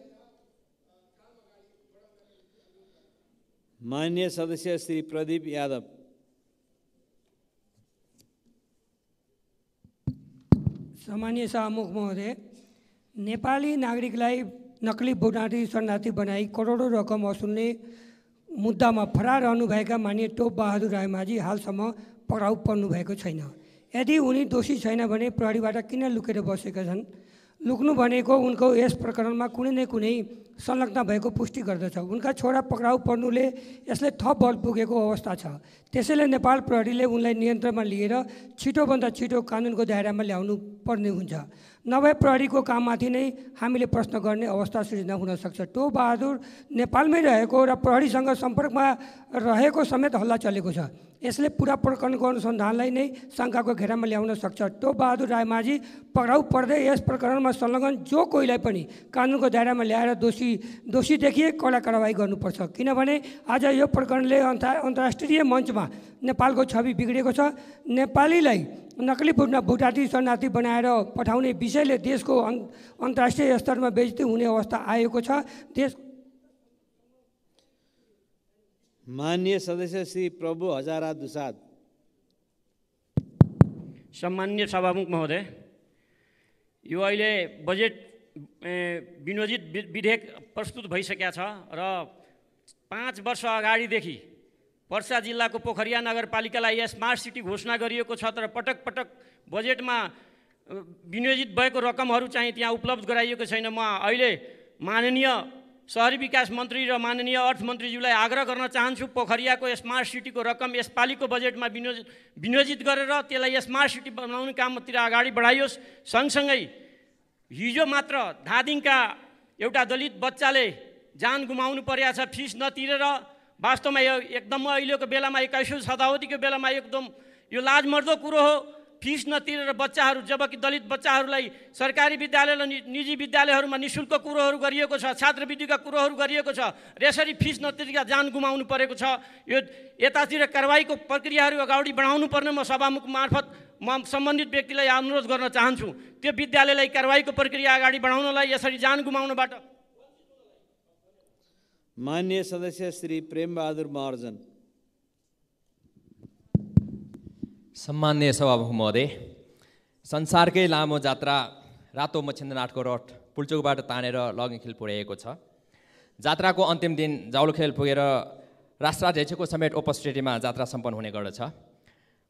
मान्य सदस्य श्री प्रदीप यादव। सम्मानीय सभामुख महोदय, नेपाली नागरिकलाई नक्कली भोटाटी शरणार्थी बनाई करोडौँ रकम वसुल्ने मुद्दामा फरार रहनुभएका माननीय टोप बहादुर रायमाझी हालसम्म पक्राउ पर्नुभएको छैन। यदि उनी दोषी छैन भने प्रहरीबाट किन लुकेर बसेका छन्? लुक्नु भनेको उनको यस प्रकरणमा कुनै न कुनै संलग्न भएको पुष्टि गर्दछ। उनका छोरा पक्राउ पर्नुले यसले थप बल पुगेको अवस्था छ। त्यसैले नेपाल प्रहरीले उनलाई नियन्त्रणमा लिएर छिटोभन्दा छिटो कानुनको दायरामा ल्याउनु पर्ने हुन्छ। नभए प्रहरीको काममाथि नै हामीले प्रश्न गर्ने अवस्था सृजना हुन सक्छ। टोप बहादुर नेपालमै रहेको र प्रहरीसँग सम्पर्कमा रहेको समेत हल्ला चलेको छ। यसले पुरा प्रकरणको अनुसन्धानलाई नै शङ्काको घेरामा ल्याउन सक्छ। टोप बहादुर रायमाझी पक्राउ पर्दै यस प्रकरणमा संलग्न जो कोहीलाई पनि कानुनको दायरामा ल्याएर दोषी देखिए कडा कारवाही गर्नुपर्छ। किनभने आज यो प्रकरणले अन्तर्राष्ट्रिय मञ्चमा नेपालको छवि बिग्रेको छ। नेपालीलाई नक्कली भोटाटी शरणार्थी बनाएर पठाउने विषयले देशको अन्तर्राष्ट्रिय स्तरमा बेइज्जती हुने अवस्था आएको छ। देश माननीय सदस्य श्री प्रभु हजारा दुसाद। सम्माननीय सभामुख महोदय, यो अहिले बजेट विनियोजित विधेयक प्रस्तुत भइसकेका छ र 5 वर्ष अगाडिदेखि पर्सा जिल्लाको पोखरिया नगरपालिकालाई स्मार्ट सिटी घोषणा गरिएको छ। तर पटक पटक बजेटमा विनियोजित भएको रकमहरू चाहिँ त्यहाँ उपलब्ध गराइएको छैन। म अहिले माननीय शहरी विकास मन्त्री र माननीय अर्थमन्त्रीज्यूलाई आग्रह गर्न चाहन्छु, पोखरियाको स्मार्ट सिटीको रकम यसपालिको बजेटमा विनियोजित गरेर त्यसलाई स्मार्ट सिटी बनाउने कामतिर अगाडि बढाइयोस्। सँगसँगै हिजो मात्र धादिङका एउटा दलित बच्चाले जान गुमाउनु परेको छ फिस नतिरेर। वास्तवमा यो एकदम अहिलेको बेलामा 21औं शताब्दीको बेलामा एकदम यो लाजमर्दो कुरो हो। फिस नतिरेर बच्चाहरू, जबकि दलित बच्चाहरूलाई सरकारी विद्यालय र निजी विद्यालयहरूमा निःशुल्क कुरोहरू गरिएको छ, छात्रवृत्तिका कुरोहरू गरिएको छ, र यसरी फिस नतिरेर जान गुमाउनु परेको छ। यो यतातिर कारवाहीको प्रक्रियाहरू अगाडि बढाउनु पर्ने म सभामुख मार्फत म सम्बन्धित व्यक्तिलाई अनुरोध गर्न चाहन्छु। त्यो विद्यालयलाई कारवाहीको प्रक्रिया अगाडि बढाउनलाई, यसरी जान गुमाउनबाट। माननीय सदस्य श्री प्रेमबहादुर महर्जन। सम्माननीय सभामुख महोदय, संसारकै लामो जात्रा रातो मच्छिन्द्रनाथको रथ पुल्चोकबाट तानेर लगिखेल पुर्याएको छ। जात्राको अन्तिम दिन जाउलखेल पुगेर राष्ट्राध्यक्षको समेत उपस्थितिमा जात्रा सम्पन्न हुने गर्दछ।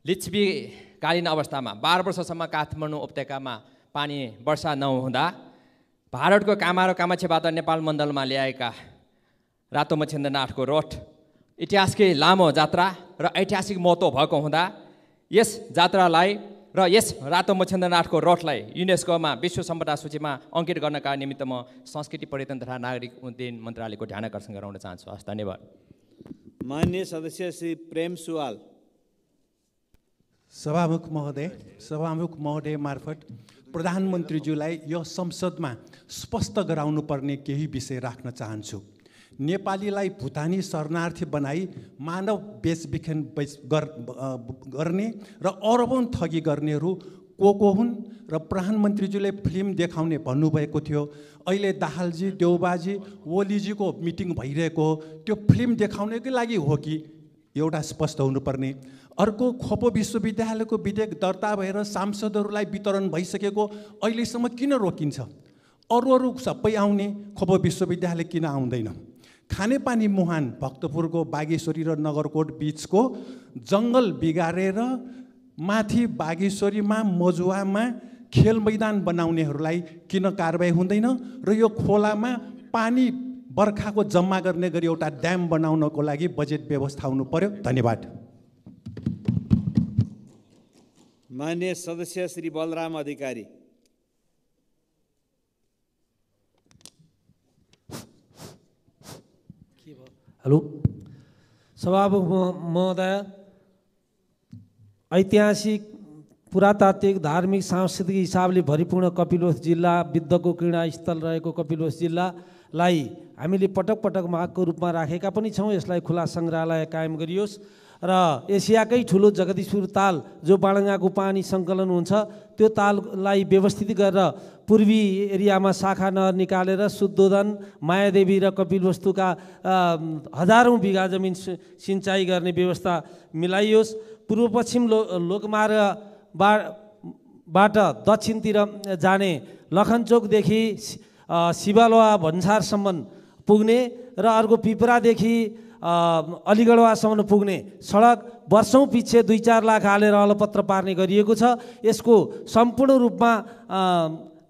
लिच्छवीकालीन अवस्थामा 12 वर्षसम्म काठमाडौँ उपत्यकामा पानी वर्षा नहुँदा भारतको कामा र कामाक्षीबाट नेपाल मण्डलमा ल्याएका रातो मच्छिन्द्रनाथको रथ इतिहासकै लामो जात्रा र ऐतिहासिक महत्त्व भएको हुँदा यस जात्रालाई र यस रातो मच्छिन्द्रनाथको रथलाई युनेस्कोमा विश्व सम्पदा सूचीमा अङ्कित गर्नका निमित्त म संस्कृति पर्यटन तथा नागरिक उड्डयन मन्त्रालयको ध्यान आकर्षण गराउन चाहन्छु। हस्, धन्यवाद। माननीय सदस्य श्री प्रेम सुवाल। सभामुख महोदय मार्फत प्रधानमन्त्रीज्यूलाई यो संसदमा स्पष्ट गराउनु पर्ने केही विषय राख्न चाहन्छु। नेपालीलाई भुटानी शरणार्थी बनाई मानव बेचबिखन गर्ने र अरबौं ठगी गर्नेहरू को हुन् र प्रधानमन्त्रीज्यूले फिल्म देखाउने भन्नुभएको थियो। अहिले दाहालजी, देउबाजी, ओलीजीको मिटिङ भइरहेको हो, त्यो फिल्म देखाउनकै लागि हो कि एउटा स्पष्ट हुनुपर्ने। अर्को, खोपो विश्वविद्यालयको विधेयक दर्ता भएर सांसदहरूलाई वितरण भइसकेको अहिलेसम्म किन रोकिन्छ? अरू सबै आउने, खोपो विश्वविद्यालय किन आउँदैन? खानेपानी मुहान भक्तपुरको बागेश्वरी र नगरकोट बिचको जङ्गल बिगारेर माथि बागेश्वरीमा मजुवामा खेल मैदान बनाउनेहरूलाई किन कारबाही हुँदैन र यो खोलामा पानी बर्खाको जम्मा गर्ने गरी एउटा ड्याम बनाउनको लागि बजेट व्यवस्था हुनु पर्यो। धन्यवाद। माननीय सदस्य श्री बलराम अधिकारी। हेलो सभामुख महोदय, ऐतिहासिक पुरातात्विक धार्मिक सांस्कृतिक हिसाबले भरिपूर्ण कपिलवस्तु जिल्ला विद्धको क्रीडास्थल रहेको कपिलवस्तु जिल्लालाई हामीले पटक पटक मागको रूपमा राखेका पनि छौँ। यसलाई खुला सङ्ग्रहालय कायम गरियोस् र एसियाकै ठुलो जगदीशपुर ताल जो बाणगाको पानी सङ्कलन हुन्छ त्यो ताललाई व्यवस्थित गरेर पूर्वी एरियामा शाखा नहर निकालेर शुद्धोधन, मायादेवी र कपिलवस्तुका हजारौँ बिघा जमिन सिँचाइ गर्ने व्यवस्था मिलाइयोस्। पूर्व पश्चिम लोकमार्गबाट दक्षिणतिर जाने लखनचोकदेखि शिवालवा भन्सारसम्म पुग्ने र अर्को पिपरादेखि अलिगढवासम्म पुग्ने सडक वर्षौँ पछि 2-4 लाख हालेर अलपत्र पार्ने गरिएको छ। यसको सम्पूर्ण रूपमा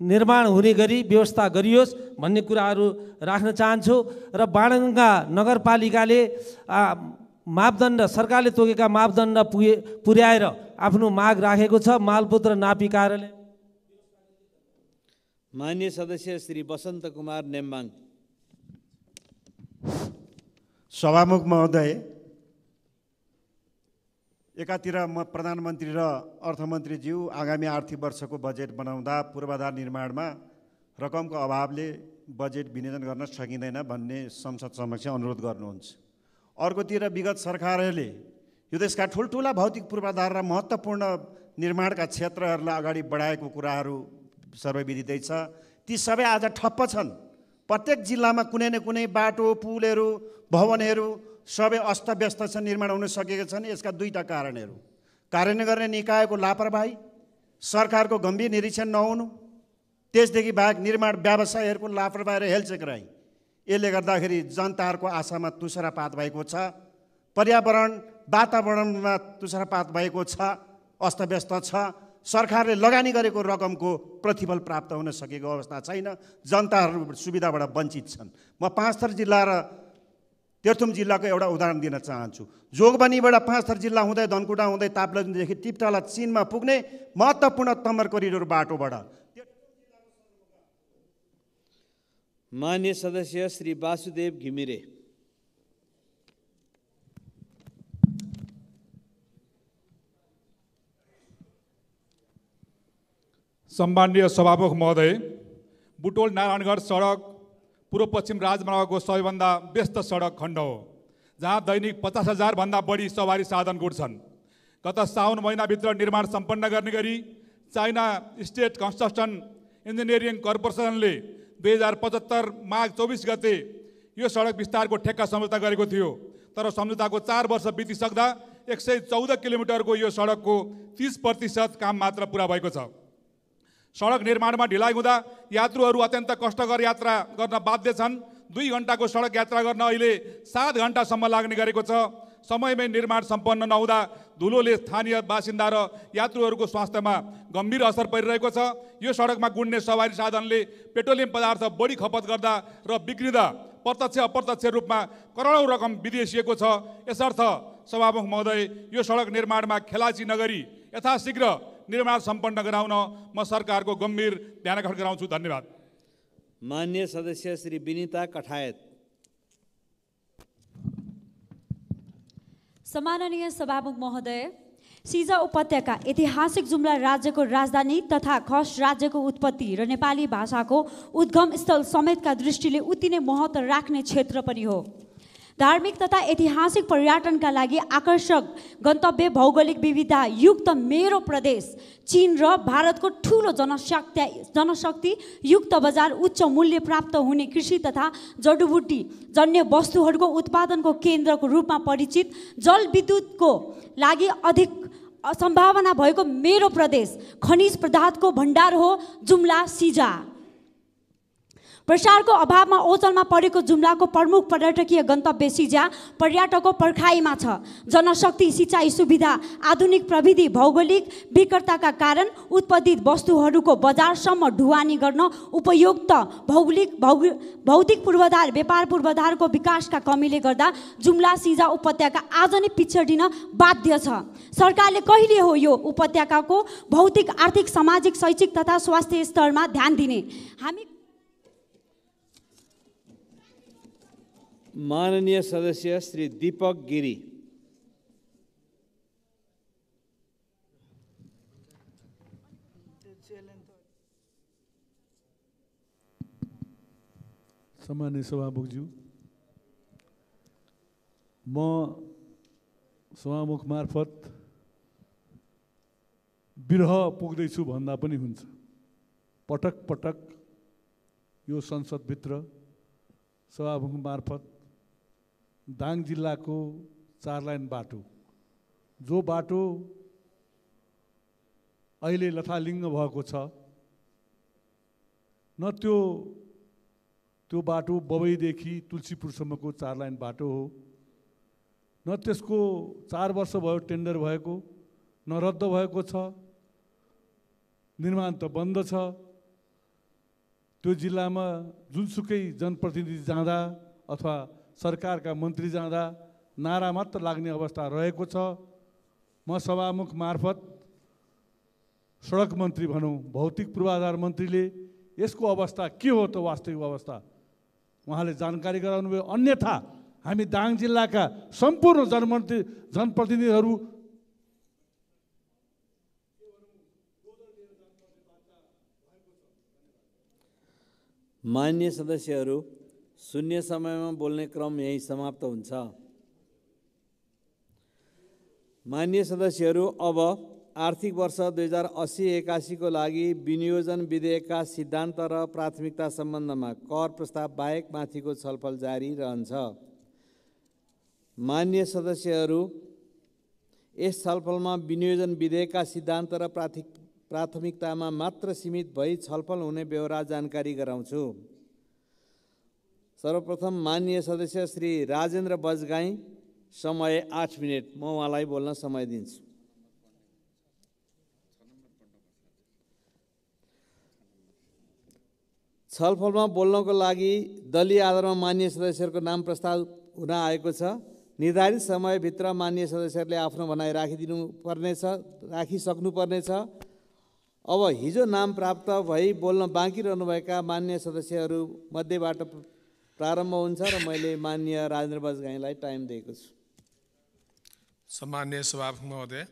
निर्माण हुने गरी व्यवस्था गरियोस् भन्ने कुराहरू राख्न चाहन्छु। र बाणगङ्गा नगरपालिकाले मापदण्ड, सरकारले तोकेका मापदण्ड पुर्याएर आफ्नो माग राखेको छ। मालपोत र नापी कार्यालय। माननीय सदस्य श्री वसन्त कुमार नेम्बाङ। सभामुख महोदय, एकातिर म प्रधानमन्त्री र अर्थमन्त्रीज्यू आगामी आर्थिक वर्षको बजेट बनाउँदा पूर्वाधार निर्माणमा रकमको अभावले बजेट विनियोजन गर्न सकिँदैन भन्ने संसद समक्ष अनुरोध गर्नुहुन्छ। अर्कोतिर विगत सरकारहरूले यो देशका ठुल्ठुला भौतिक पूर्वाधार र महत्त्वपूर्ण निर्माणका क्षेत्रहरूलाई अगाडि बढाएको कुराहरू सर्वविदितै छ। ती सबै आज ठप्प छन्। प्रत्येक जिल्लामा कुनै न कुनै बाटो, पुलहरू, भवनहरू सबै अस्तव्यस्त छन्, निर्माण हुन सकेका छन्। यसका दुईटा कारणहरू: कार्यान्वयन गर्ने निकायको लापरवाही, सरकारको गम्भीर निरीक्षण नहुनु, त्यसदेखि बाहेक निर्माण व्यवसायीहरूको लापरवाही र हेलचेक्राइ। यसले गर्दाखेरि जनताहरूको आशामा तुषारपात भएको छ, पर्यावरण वातावरणमा तुषारपात भएको छ, अस्तव्यस्त छ। सरकारले लगानी गरेको रकमको प्रतिफल प्राप्त हुन सकेको अवस्था छैन। जनताहरू सुविधाबाट वञ्चित छन्। म पाँचथर जिल्ला र तेह्रथुम जिल्लाको एउटा उदाहरण दिन चाहन्छु। जोगबनीबाट पाँचथर जिल्ला हुँदै धनकुटा हुँदै ताप्लेजुङदेखि टिपटाला चीनमा पुग्ने महत्त्वपूर्ण तम्बर करिडोर बाटोबाट। माननीय सदस्य श्री वासुदेव घिमिरे। सम्माननीय सभामुख महोदय, बुटोल नारायणगढ सडक पूर्व पश्चिम राजमार्गको सबैभन्दा व्यस्त सडक खण्ड हो, जहाँ दैनिक 50,000 भन्दा बढी सवारी साधन गुड्छन्। गत साउन महिनाभित्र निर्माण सम्पन्न गर्ने गरी चाइना स्टेट कन्स्ट्रक्सन इन्जिनियरिङ कर्पोरेसनले 2075 माघ 24 गते यो सडक विस्तारको ठेक्का सम्झौता गरेको थियो। तर सम्झौताको 4 वर्ष बितिसक्दा 114 किलोमिटरको यो सडकको 30% काम मात्र पुरा भएको छ। सडक निर्माणमा ढिलाइ हुँदा यात्रुहरू अत्यन्त कष्टकर यात्रा गर्न बाध्य छन्। 2 घण्टाको सडक यात्रा गर्न अहिले 7 घण्टासम्म लाग्ने गरेको छ। समयमै निर्माण सम्पन्न नहुँदा धुलोले स्थानीय बासिन्दा र यात्रुहरूको स्वास्थ्यमा गम्भीर असर परिरहेको छ। यो सडकमा गुड्ने सवारी साधनले पेट्रोलियम पदार्थ बढी खपत गर्दा र बिग्रिँदा प्रत्यक्ष अप्रत्यक्ष रूपमा करोडौँ रकम विदेशिएको छ। यसर्थ सभामुख महोदय, यो सडक निर्माणमा खेलाची नगरी यथाशीघ्र निर्माण सम्पन्न गराउन म सरकारको गम्भीर ध्यान आकर्षण गराउँछु। धन्यवाद। माननीय सदस्य श्री विनिता कठायत। सम्माननीय सभामुख महोदय, सिजा उपत्यका ऐतिहासिक जुम्ला राज्यको राजधानी तथा खस राज्यको उत्पत्ति र नेपाली भाषाको उद्गम स्थल समेतका दृष्टिले उति नै महत्त्व राख्ने क्षेत्र पनि हो। धार्मिक तथा ऐतिहासिक पर्यटनका लागि आकर्षक गन्तव्य भौगोलिक विविधता युक्त मेरो प्रदेश चीन र भारतको ठुलो जनशक्ति युक्त बजार उच्च मूल्य प्राप्त हुने कृषि तथा जडीबुटी जन्य वस्तुहरूको उत्पादनको केन्द्रको रूपमा परिचित जलविद्युतको लागि अधिक सम्भावना भएको मेरो प्रदेश खनिज पदार्थको भण्डार हो जुम्ला सिजा। प्रसारको अभावमा ओझलमा परेको जुम्लाको प्रमुख पर्यटकीय गन्तव्य सिजा पर्यटकको पर्खाइमा छ। जनशक्ति सिँचाइ सुविधा आधुनिक प्रविधि भौगोलिक विकटताका कारण उत्पादित वस्तुहरूको बजारसम्म ढुवानी गर्न उपयुक्त भौतिक पूर्वाधार व्यापार पूर्वाधारको विकासका कमीले गर्दा जुम्ला सिजा उपत्यका आज नै पिछडिन बाध्य छ। सरकारले कहिले हो यो उपत्यकाको भौतिक आर्थिक सामाजिक शैक्षिक तथा स्वास्थ्य स्तरमा ध्यान दिने? हामी माननीय सदस्य श्री दीपक गिरी। सम्माननीय सभामुखज्यू, म सभामुख मार्फत बिरह पुग्दैछु भन्दा पनि हुन्छ। पटक पटक यो संसदभित्र सभामुख मार्फत दाङ जिल्लाको 4 लाइन बाटो, जो बाटो अहिले लथालिङ्ग भएको छ, न त्यो बाटो बबईदेखि तुलसीपुरसम्मको 4 लाइन बाटो हो, न त्यसको 4 वर्ष भयो टेन्डर भएको, न रद्द भएको छ, निर्माण त बन्द छ। त्यो जिल्लामा जुनसुकै जनप्रतिनिधि जाँदा अथवा सरकारका मन्त्री जाँदा नारा मात्र लाग्ने अवस्था रहेको छ। म सभामुख मार्फत सडक मन्त्री भनौँ, भौतिक पूर्वाधार मन्त्रीले यसको अवस्था के हो त वास्तविक अवस्था उहाँले जानकारी गराउनुभयो। अन्यथा हामी दाङ जिल्लाका सम्पूर्ण जनप्रतिनिधिहरू मान्य सदस्यहरू, शून्य समयमा बोल्ने क्रम यही समाप्त हुन्छ। मान्य सदस्यहरू, अब आर्थिक वर्ष 2080-81 को लागि विनियोजन विधेयकका सिद्धान्त र प्राथमिकता सम्बन्धमा कर प्रस्ताव बाहेक माथिको छलफल जारी रहन्छ। मान्य सदस्यहरू, यस छलफलमा विनियोजन विधेयकका सिद्धान्त र प्राथमिकतामा मात्र सीमित भई छलफल हुने बेहोरा जानकारी गराउँछु। सर्वप्रथम माननीय सदस्य श्री राजेन्द्र बजगाई, समय 8 मिनट। म उहाँलाई बोल्न समय दिन्छु। छलफलमा बोल्नको लागि दलीय आधारमा माननीय सदस्यहरूको नाम प्रस्ताव हुन आएको छ। निर्धारित समयभित्र माननीय सदस्यहरूले आफ्नो भनाइ राखिसक्नुपर्नेछ। अब हिजो नाम प्राप्त भई बोल्न बाँकी रहनुभएका मान्य सदस्यहरू मध्येबाट प्रारम्भ हुन्छ र मैले माननीय राजेन्द्र बजगाईलाई टाइम दिएको छु। सम्माननीय सभामुख महोदय,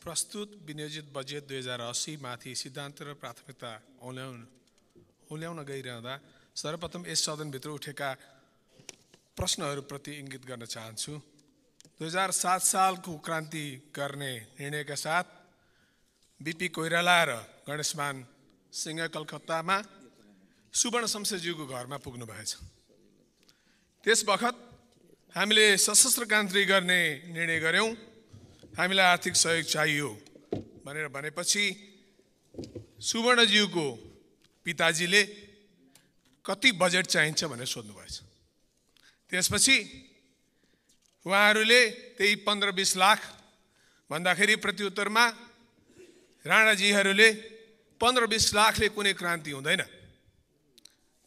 प्रस्तुत विनियोजित बजेट 2080 माथि सिद्धान्त र प्राथमिकता औल्याउन गइरहँदा सर्वप्रथम यस सदनभित्र उठेका प्रश्नहरूप्रति इङ्गित गर्न चाहन्छु। 2007 सालको क्रान्ति गर्ने निर्णयका साथ बीपी कोइराला र गणेशमान सिंह कलकत्तामा सुवर्ण शमशेरज्यूको घरमा पुग्नु भएछ। त्यस बखत हामीले सशस्त्र क्रान्ति गर्ने निर्णय गऱ्यौँ, हामीलाई आर्थिक सहयोग चाहियो भनेर भनेपछि सुवर्णज्यूको पिताजीले कति बजेट चाहिन्छ भनेर सोध्नुभएछ। त्यसपछि उहाँहरूले त्यही 15-20 लाख भन्दाखेरि प्रत्युत्तरमा राणाजीहरूले 15-20 लाखले कुनै क्रान्ति हुँदैन,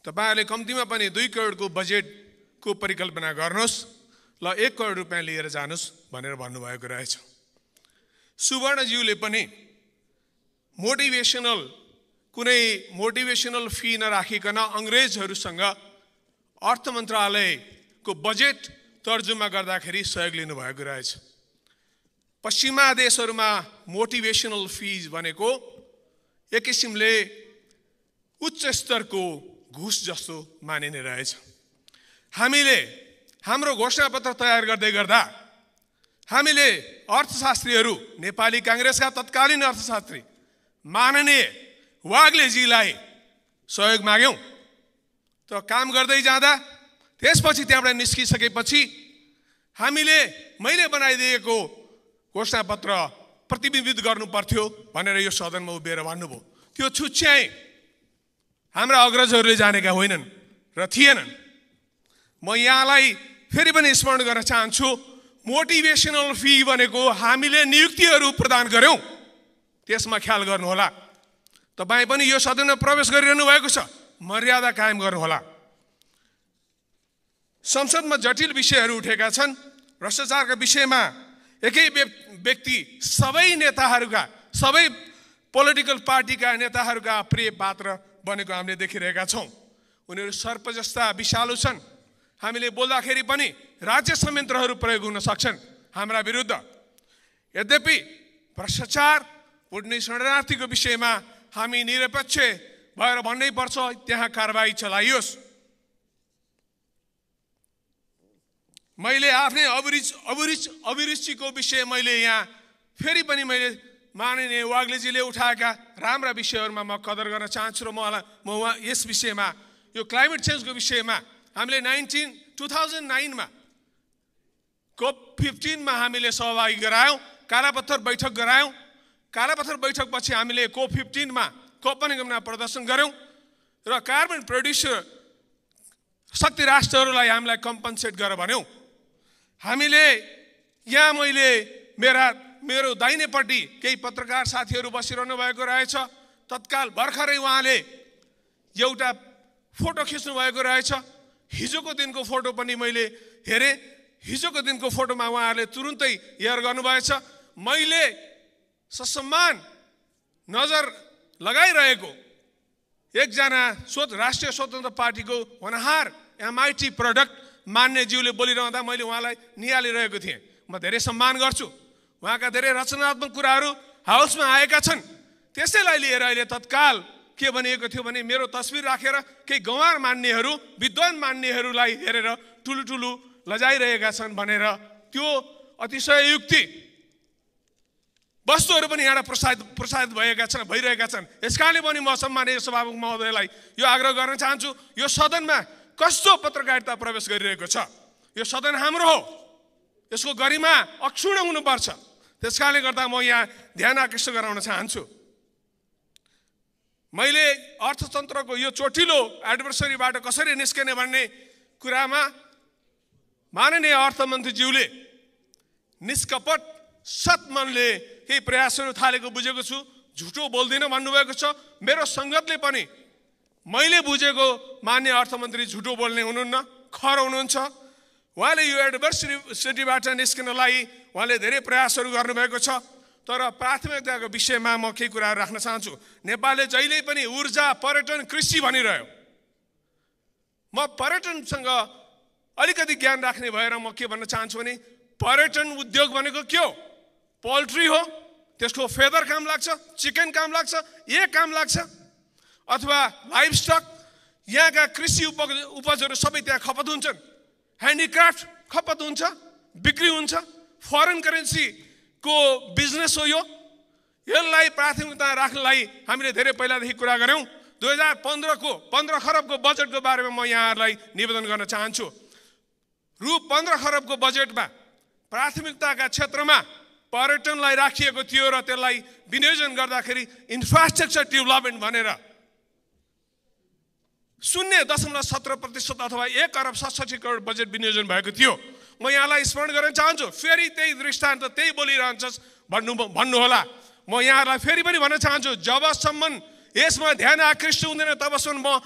तपाईँहरूले कम्तीमा पनि 2 करोडको बजेटको परिकल्पना गर्नुहोस्, ल 1 करोड रुपियाँ लिएर जानुहोस् भनेर भन्नुभएको रहेछ। सुवर्णज्यूले पनि कुनै मोटिभेसनल फी नराखिकन अङ्ग्रेजहरूसँग अर्थ मन्त्रालयको बजेट तर्जुमा गर्दाखेरि सहयोग लिनुभएको रहेछ। पश्चिमा देशहरूमा मोटिभेसनल फिज भनेको एक किसिमले उच्च स्तरको घुस जस्तो मानिने रहेछ। हामीले हाम्रो घोषणापत्र तयार गर्दै गर्दा हामीले अर्थशास्त्रीहरू, नेपाली काङ्ग्रेसका तत्कालीन अर्थशास्त्री माननीय वाग्लेजीलाई सहयोग माग्यौँ। त काम गर्दै जाँदा त्यसपछि त्यहाँबाट निस्किसकेपछि मैले बनाइदिएको घोषणापत्र प्रतिबिम्बित गर्नु पर्थ्यो भनेर यो सदनमा उभिएर भन्नुभयो। त्यो छुट्याइ हाम्रा अग्रजहरूले जानेका होइनन् र थिएनन्। म यहाँलाई फेरि पनि स्मरण गर्न चाहन्छु, मोटिभेसनल फी भनेको हामीले नियुक्तिहरू प्रदान गर्यौँ, त्यसमा ख्याल गर्नुहोला। तपाईँ पनि यो सदनमा प्रवेश गरिरहनु भएको छ, मर्यादा कायम गर्नुहोला। संसदमा जटिल विषयहरू उठेका छन्। भ्रष्टाचारका विषयमा एकै व्यक्ति सबै नेताहरूका, सबै पोलिटिकल पार्टीका नेताहरूका प्रिय पात्र बनेको हामीले देखिरहेका छौँ। उनीहरू सर्प जस्ता विषालु छन्। हामीले बोल्दाखेरि पनि राज्य संयन्त्रहरू प्रयोग हुन सक्छन् हाम्रा विरुद्ध। यद्यपि भ्रष्टाचार उड्ने शरणार्थीको विषयमा हामी निरपेक्ष भएर भन्नै पर्छ, त्यहाँ कारबाही चलाइयोस्। मैले आफ्नै अभिरुचिको विषय मैले यहाँ फेरि पनि मैले माननीय वाग्लेजीले उठाएका राम्रा विषयहरूमा म कदर गर्न चाहन्छु र म यस विषयमा, यो क्लाइमेट चेन्जको विषयमा हामीले 2009 COP15 हामीले सहभागी गरायौँ, कालापत्थर बैठक गरायौँ। कालापत्थर बैठकपछि हामीले COP15 कोपनहेगनमा प्रदर्शन गऱ्यौँ र कार्बन प्रड्युसर शक्ति राष्ट्रहरूलाई हामीलाई कम्पन्सेट गर भन्यौँ। हामीले यहाँ मेरो दाहिनेपट्टि केही पत्रकार साथीहरू बसिरहनु भएको रहेछ। तत्काल भर्खरै उहाँले एउटा फोटो खिच्नु भएको रहेछ। हिजोको दिनको फोटो पनि मैले हेरेँ। हिजोको दिनको फोटोमा उहाँहरूले तुरुन्तै एयर गर्नुभएछ। मैले ससम्मान नजर लगाइरहेको एकजना राष्ट्रिय स्वतन्त्र पार्टीको होनहार MIT प्रडक्ट मान्यज्यूले बोलिरहँदा मैले उहाँलाई निहालिरहेको थिएँ। म धेरै सम्मान गर्छु। उहाँका धेरै रचनात्मक कुराहरू हाउसमा आएका छन्। त्यसैलाई लिएर अहिले तत्काल के भनिएको थियो भने मेरो तस्बिर राखेर केही गँवार मान्नेहरू, विद्वान मान्नेहरूलाई हेरेर ठुलो लजाइरहेका छन् भनेर त्यो अतिशय युक्ति वस्तुहरू पनि यहाँ प्रसारित भइरहेका छन्। यसकारणले पनि म सम्माननीय सभामुख महोदयलाई यो आग्रह गर्न चाहन्छु, यो सदनमा कस्तो पत्रकारिता प्रवेश गरिरहेको छ? यो सदन हाम्रो हो, यसको गरिमा अक्षुण्ण हुनुपर्छ। त्यसकारणले गर्दा म यहाँ ध्यान आकृष्ट गराउन चाहन्छु। मैले अर्थतन्त्रको यो चोटिलो एडभर्सरीबाट कसरी निस्कने भन्ने कुरामा माननीय अर्थमन्त्रीज्यूले निष्कपट सत्मनले केही प्रयासहरू थालेको बुझेको छु। झुटो बोल्दिनँ भन्नुभएको छ। मेरो सङ्गतले पनि मैले बुझेको मान्य अर्थमन्त्री झुटो बोल्ने हुनुहुन्न, खर हुनुहुन्छ। उहाँले यो एडभर्सिटीबाट निस्किनलाई उहाँले धेरै प्रयासहरू गर्नुभएको छ। तर प्राथमिकताको विषयमा म केही कुराहरू राख्न चाहन्छु। नेपालले जहिले पनि ऊर्जा, पर्यटन, कृषि भनिरह्यो। म पर्यटनसँग अलिकति ज्ञान राख्ने भएर म के भन्न चाहन्छु भने पर्यटन उद्योग भनेको के हो? पोल्ट्री हो, त्यसको फेदर काम लाग्छ, चिकन काम लाग्छ, काम लाग्छ, अथवा लाइफ स्टक। यहाँका कृषि उपजहरू सबै त्यहाँ खपत हुन्छन्। ह्यान्डिक्राफ्ट खपत हुन्छ, बिक्री हुन्छ। फरेन करेन्सीको बिजनेस हो यो। यसलाई प्राथमिकता राख्नलाई हामीले धेरै पहिलादेखि कुरा गऱ्यौँ। 2015 खरबको बजेटको बारेमा म यहाँहरूलाई निवेदन गर्न चाहन्छु। रु 15 खरबको बजेटमा प्राथमिकताका क्षेत्रमा पर्यटनलाई राखिएको थियो र त्यसलाई विनियोजन गर्दाखेरि इन्फ्रास्ट्रक्चर डेभलपमेन्ट भनेर 0.17% अथवा 1 अरब 67 करोड बजेट विनियोजन भएको थियो। म यहाँलाई स्मरण गर्न चाहन्छु, फेरि त्यही दृष्टान्त त्यही बोलिरहन्छस् भन्नुहोला। म यहाँहरूलाई फेरि पनि भन्न चाहन्छु, जबसम्म यसमा ध्यान आकृष्ट हुँदैन तबसम्म म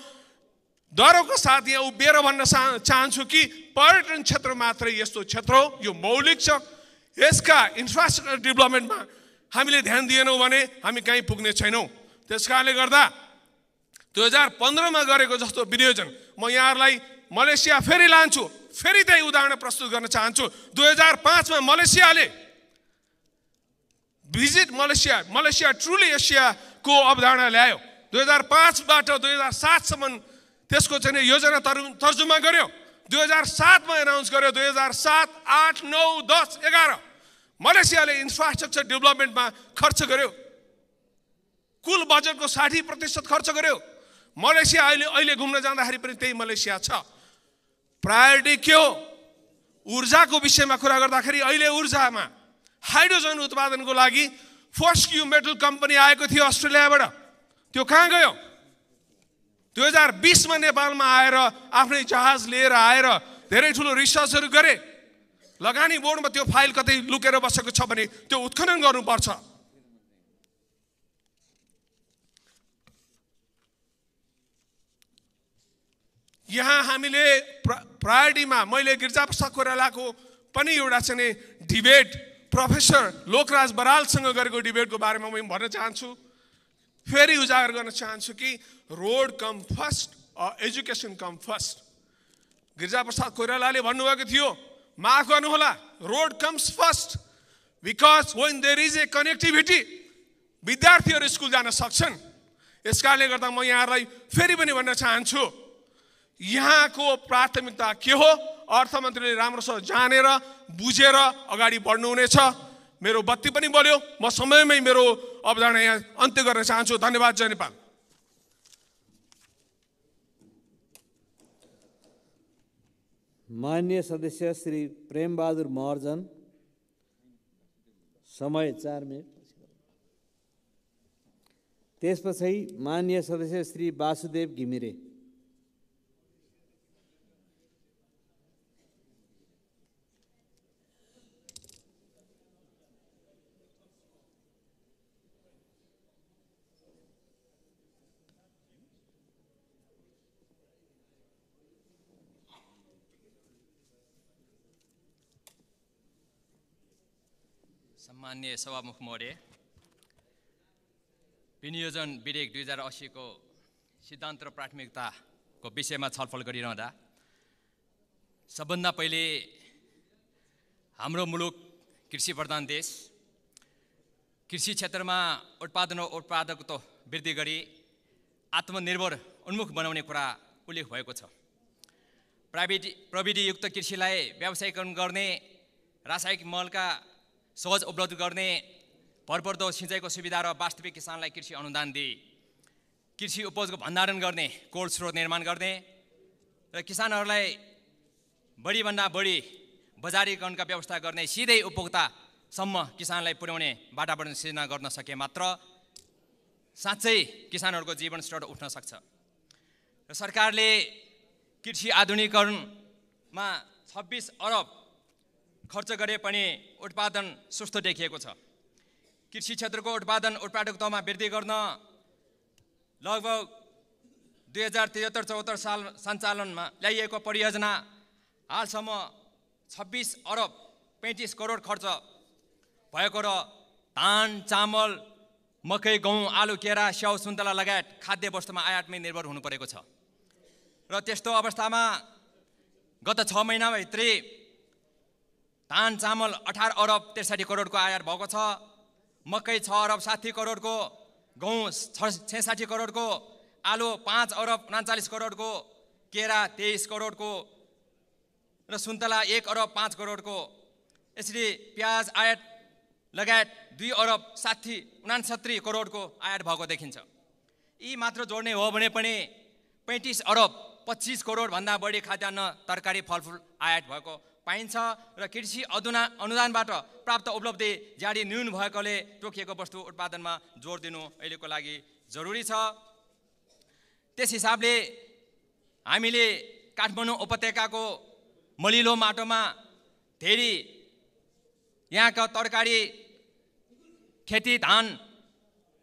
डरको साथ यहाँ उभिएर भन्न चाहन्छु कि पर्यटन क्षेत्र मात्रै यस्तो क्षेत्र हो, यो मौलिक छ। यसका इन्फ्रास्ट्रक्चर डेभलपमेन्टमा हामीले ध्यान दिएनौँ भने हामी कहीँ पुग्ने छैनौँ। त्यसकारणले गर्दा 2015 गरेको जस्तो विनियोजन म यहाँहरूलाई मलेसिया फेरि लान्छु, फेरि त्यही उदाहरण प्रस्तुत गर्न चाहन्छु। 2005 मलेसियाले भिजिट मलेसिया, मलेसिया ट्रुली एसियाको अवधारणा ल्यायो। 2005बाट 2007सम्म त्यसको चाहिँ योजना तर्जुमा गर्यो। 2007मा एनाउन्स गर्यो। 2007, 8, 9, 10, 11 मलेसियाले इन्फ्रास्ट्रक्चर डेभलपमेन्टमा खर्च गर्यो। कुल बजेटको 60% खर्च गर्यो। मलेसिया अहिले घुम्न जाँदाखेरि पनि त्यही मलेसिया छ। प्रायोरिटी के हो? ऊर्जाको विषयमा कुरा गर्दाखेरि अहिले ऊर्जामा हाइड्रोजन उत्पादनको लागि फोर्स्क्यू मेटल कम्पनी आएको थियो अस्ट्रेलियाबाट। त्यो कहाँ गयो? 2020मा नेपालमा आएर आफ्नै जहाज लिएर आएर धेरै ठुलो रिसर्चहरू गरे। लगानी बोर्डमा त्यो फाइल कतै लुकेर बसेको छ भने त्यो उत्खनन गर्नुपर्छ। यहाँ हामीले प्रायोरिटीमा मैले गिरिजाप्रसाद कोइरालाको पनि एउटा चाहिँ डिबेट प्रोफेसर लोकराज बरालसँग गरेको डिबेटको बारेमा म भन्न चाहन्छु, फेरि उजागर गर्न चाहन्छु कि road come first, education come first. Girija Prasad कोइरालाले भन्नुभएको थियो, माफ गर्नुहोला, road comes first because when there is a connectivity विद्यार्थीहरू स्कुल जान सक्छन्। यसकारणले गर्दा म यहाँलाई फेरि पनि भन्न चाहन्छु, यहाँको प्राथमिकता के हो? अर्थमन्त्रीले राम्रोसँग जानेर बुझेर अगाडि बढ्नुहुनेछ। मेरो बत्ती पनि बल्यो। म समयमै मेरो अवधारणा यहाँ अन्त्य गर्न चाहन्छु। धन्यवाद। जय नेपाल। माननीय सदस्य श्री प्रेमबहादुर महर्जन, समय 4 मिनट। त्यसपछि माननीय सदस्य श्री वासुदेव घिमिरे। सम्माननीय सभामुख महोदय, विनियोजन विधेयक 2080 को सिद्धान्त र प्राथमिकताको विषयमा छलफल गरिरहँदा सबभन्दा पहिले हाम्रो मुलुक कृषि प्रधान देश, कृषि क्षेत्रमा उत्पादन र उत्पादकता वृद्धि गरी आत्मनिर्भर उन्मुख बनाउने कुरा उल्लेख भएको छ। प्रविधियुक्त कृषिलाई व्यावसायीकरण गर्ने, रासायनिक मलका सहज उपलब्ध गर्ने, भरपर्दो सिँचाइको सुविधा र वास्तविक किसानलाई कृषि अनुदान दिए, कृषि उपजको भण्डारण गर्ने, कोल्ड स्टोर निर्माण गर्ने र किसानहरूलाई बढीभन्दा बढी बजारीकरणका व्यवस्था गर्ने, सिधै उपभोक्तासम्म किसानलाई पुर्याउने वातावरण सिर्जना गर्न सके मात्र साँच्चै किसानहरूको जीवन स्तर उठ्न सक्छ। र सरकारले कृषि आधुनिकीकरणमा 26 अरब खर्च गरे पनि उत्पादन सुस्त देखिएको छ। कृषि क्षेत्रको उत्पादकतामा वृद्धि गर्न लगभग 2073-74 साल सञ्चालनमा ल्याइएको परियोजना हालसम्म 26 अरब 35 करोड खर्च भएको र धान, चामल, मकै, गहुँ, आलु, केरा, स्याउ, सुन्तला लगायत खाद्य वस्तुमा आयातमै निर्भर हुनु परेको छ। र त्यस्तो अवस्थामा गत 6 महिनाभित्रै धान, चामल 18 अरब 63 करोडको आयात भएको छ, मकै 6 अरब 60 करोडको, गहुँ 66 करोडको, आलु 5 अरब 39 करोडको, केरा 23 करोडको र सुन्तला 1 अरब 5 करोडको, यसरी प्याज आयात लगायत 2 अरब 69 करोडको आयात भएको देखिन्छ। यी मात्र जोड्ने हो भने पनि 35 अरब 25 करोडभन्दा बढी खाद्यान्न, तरकारी, फलफुल आयात भएको पाइन्छ र कृषि अनुदानबाट प्राप्त उपलब्धि ज्यादै न्यून भएकोले तोकिएको वस्तु उत्पादनमा जोड दिनु अहिलेको लागि जरुरी छ। त्यस हिसाबले हामीले काठमाडौँ उपत्यकाको मलिलो माटोमा धेरै यहाँका तरकारी, खेती, धान,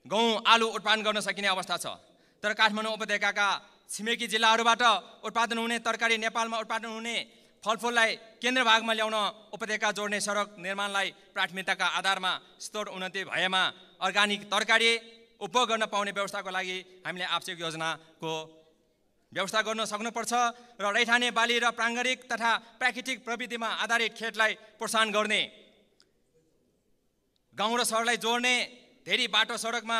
गहुँ, आलु उत्पादन गर्न सकिने अवस्था छ। तर काठमाडौँ उपत्यकाका छिमेकी जिल्लाहरूबाट उत्पादन हुने तरकारी, नेपालमा उत्पादन हुने फलफुललाई केन्द्र भागमा ल्याउन उपत्यका जोड्ने सडक निर्माणलाई प्राथमिकताका आधारमा स्तर उन्नति भएमा अर्ग्यानिक तरकारी उपभोग गर्न पाउने व्यवस्थाको लागि हामीले आवश्यक योजनाको व्यवस्था गर्न सक्नुपर्छ र रैथाने बाली र प्राङ्गारिक तथा प्राकृतिक प्रविधिमा आधारित खेतलाई प्रोत्साहन गर्ने गाउँ र सहरलाई जोड्ने धेरै बाटो सडकमा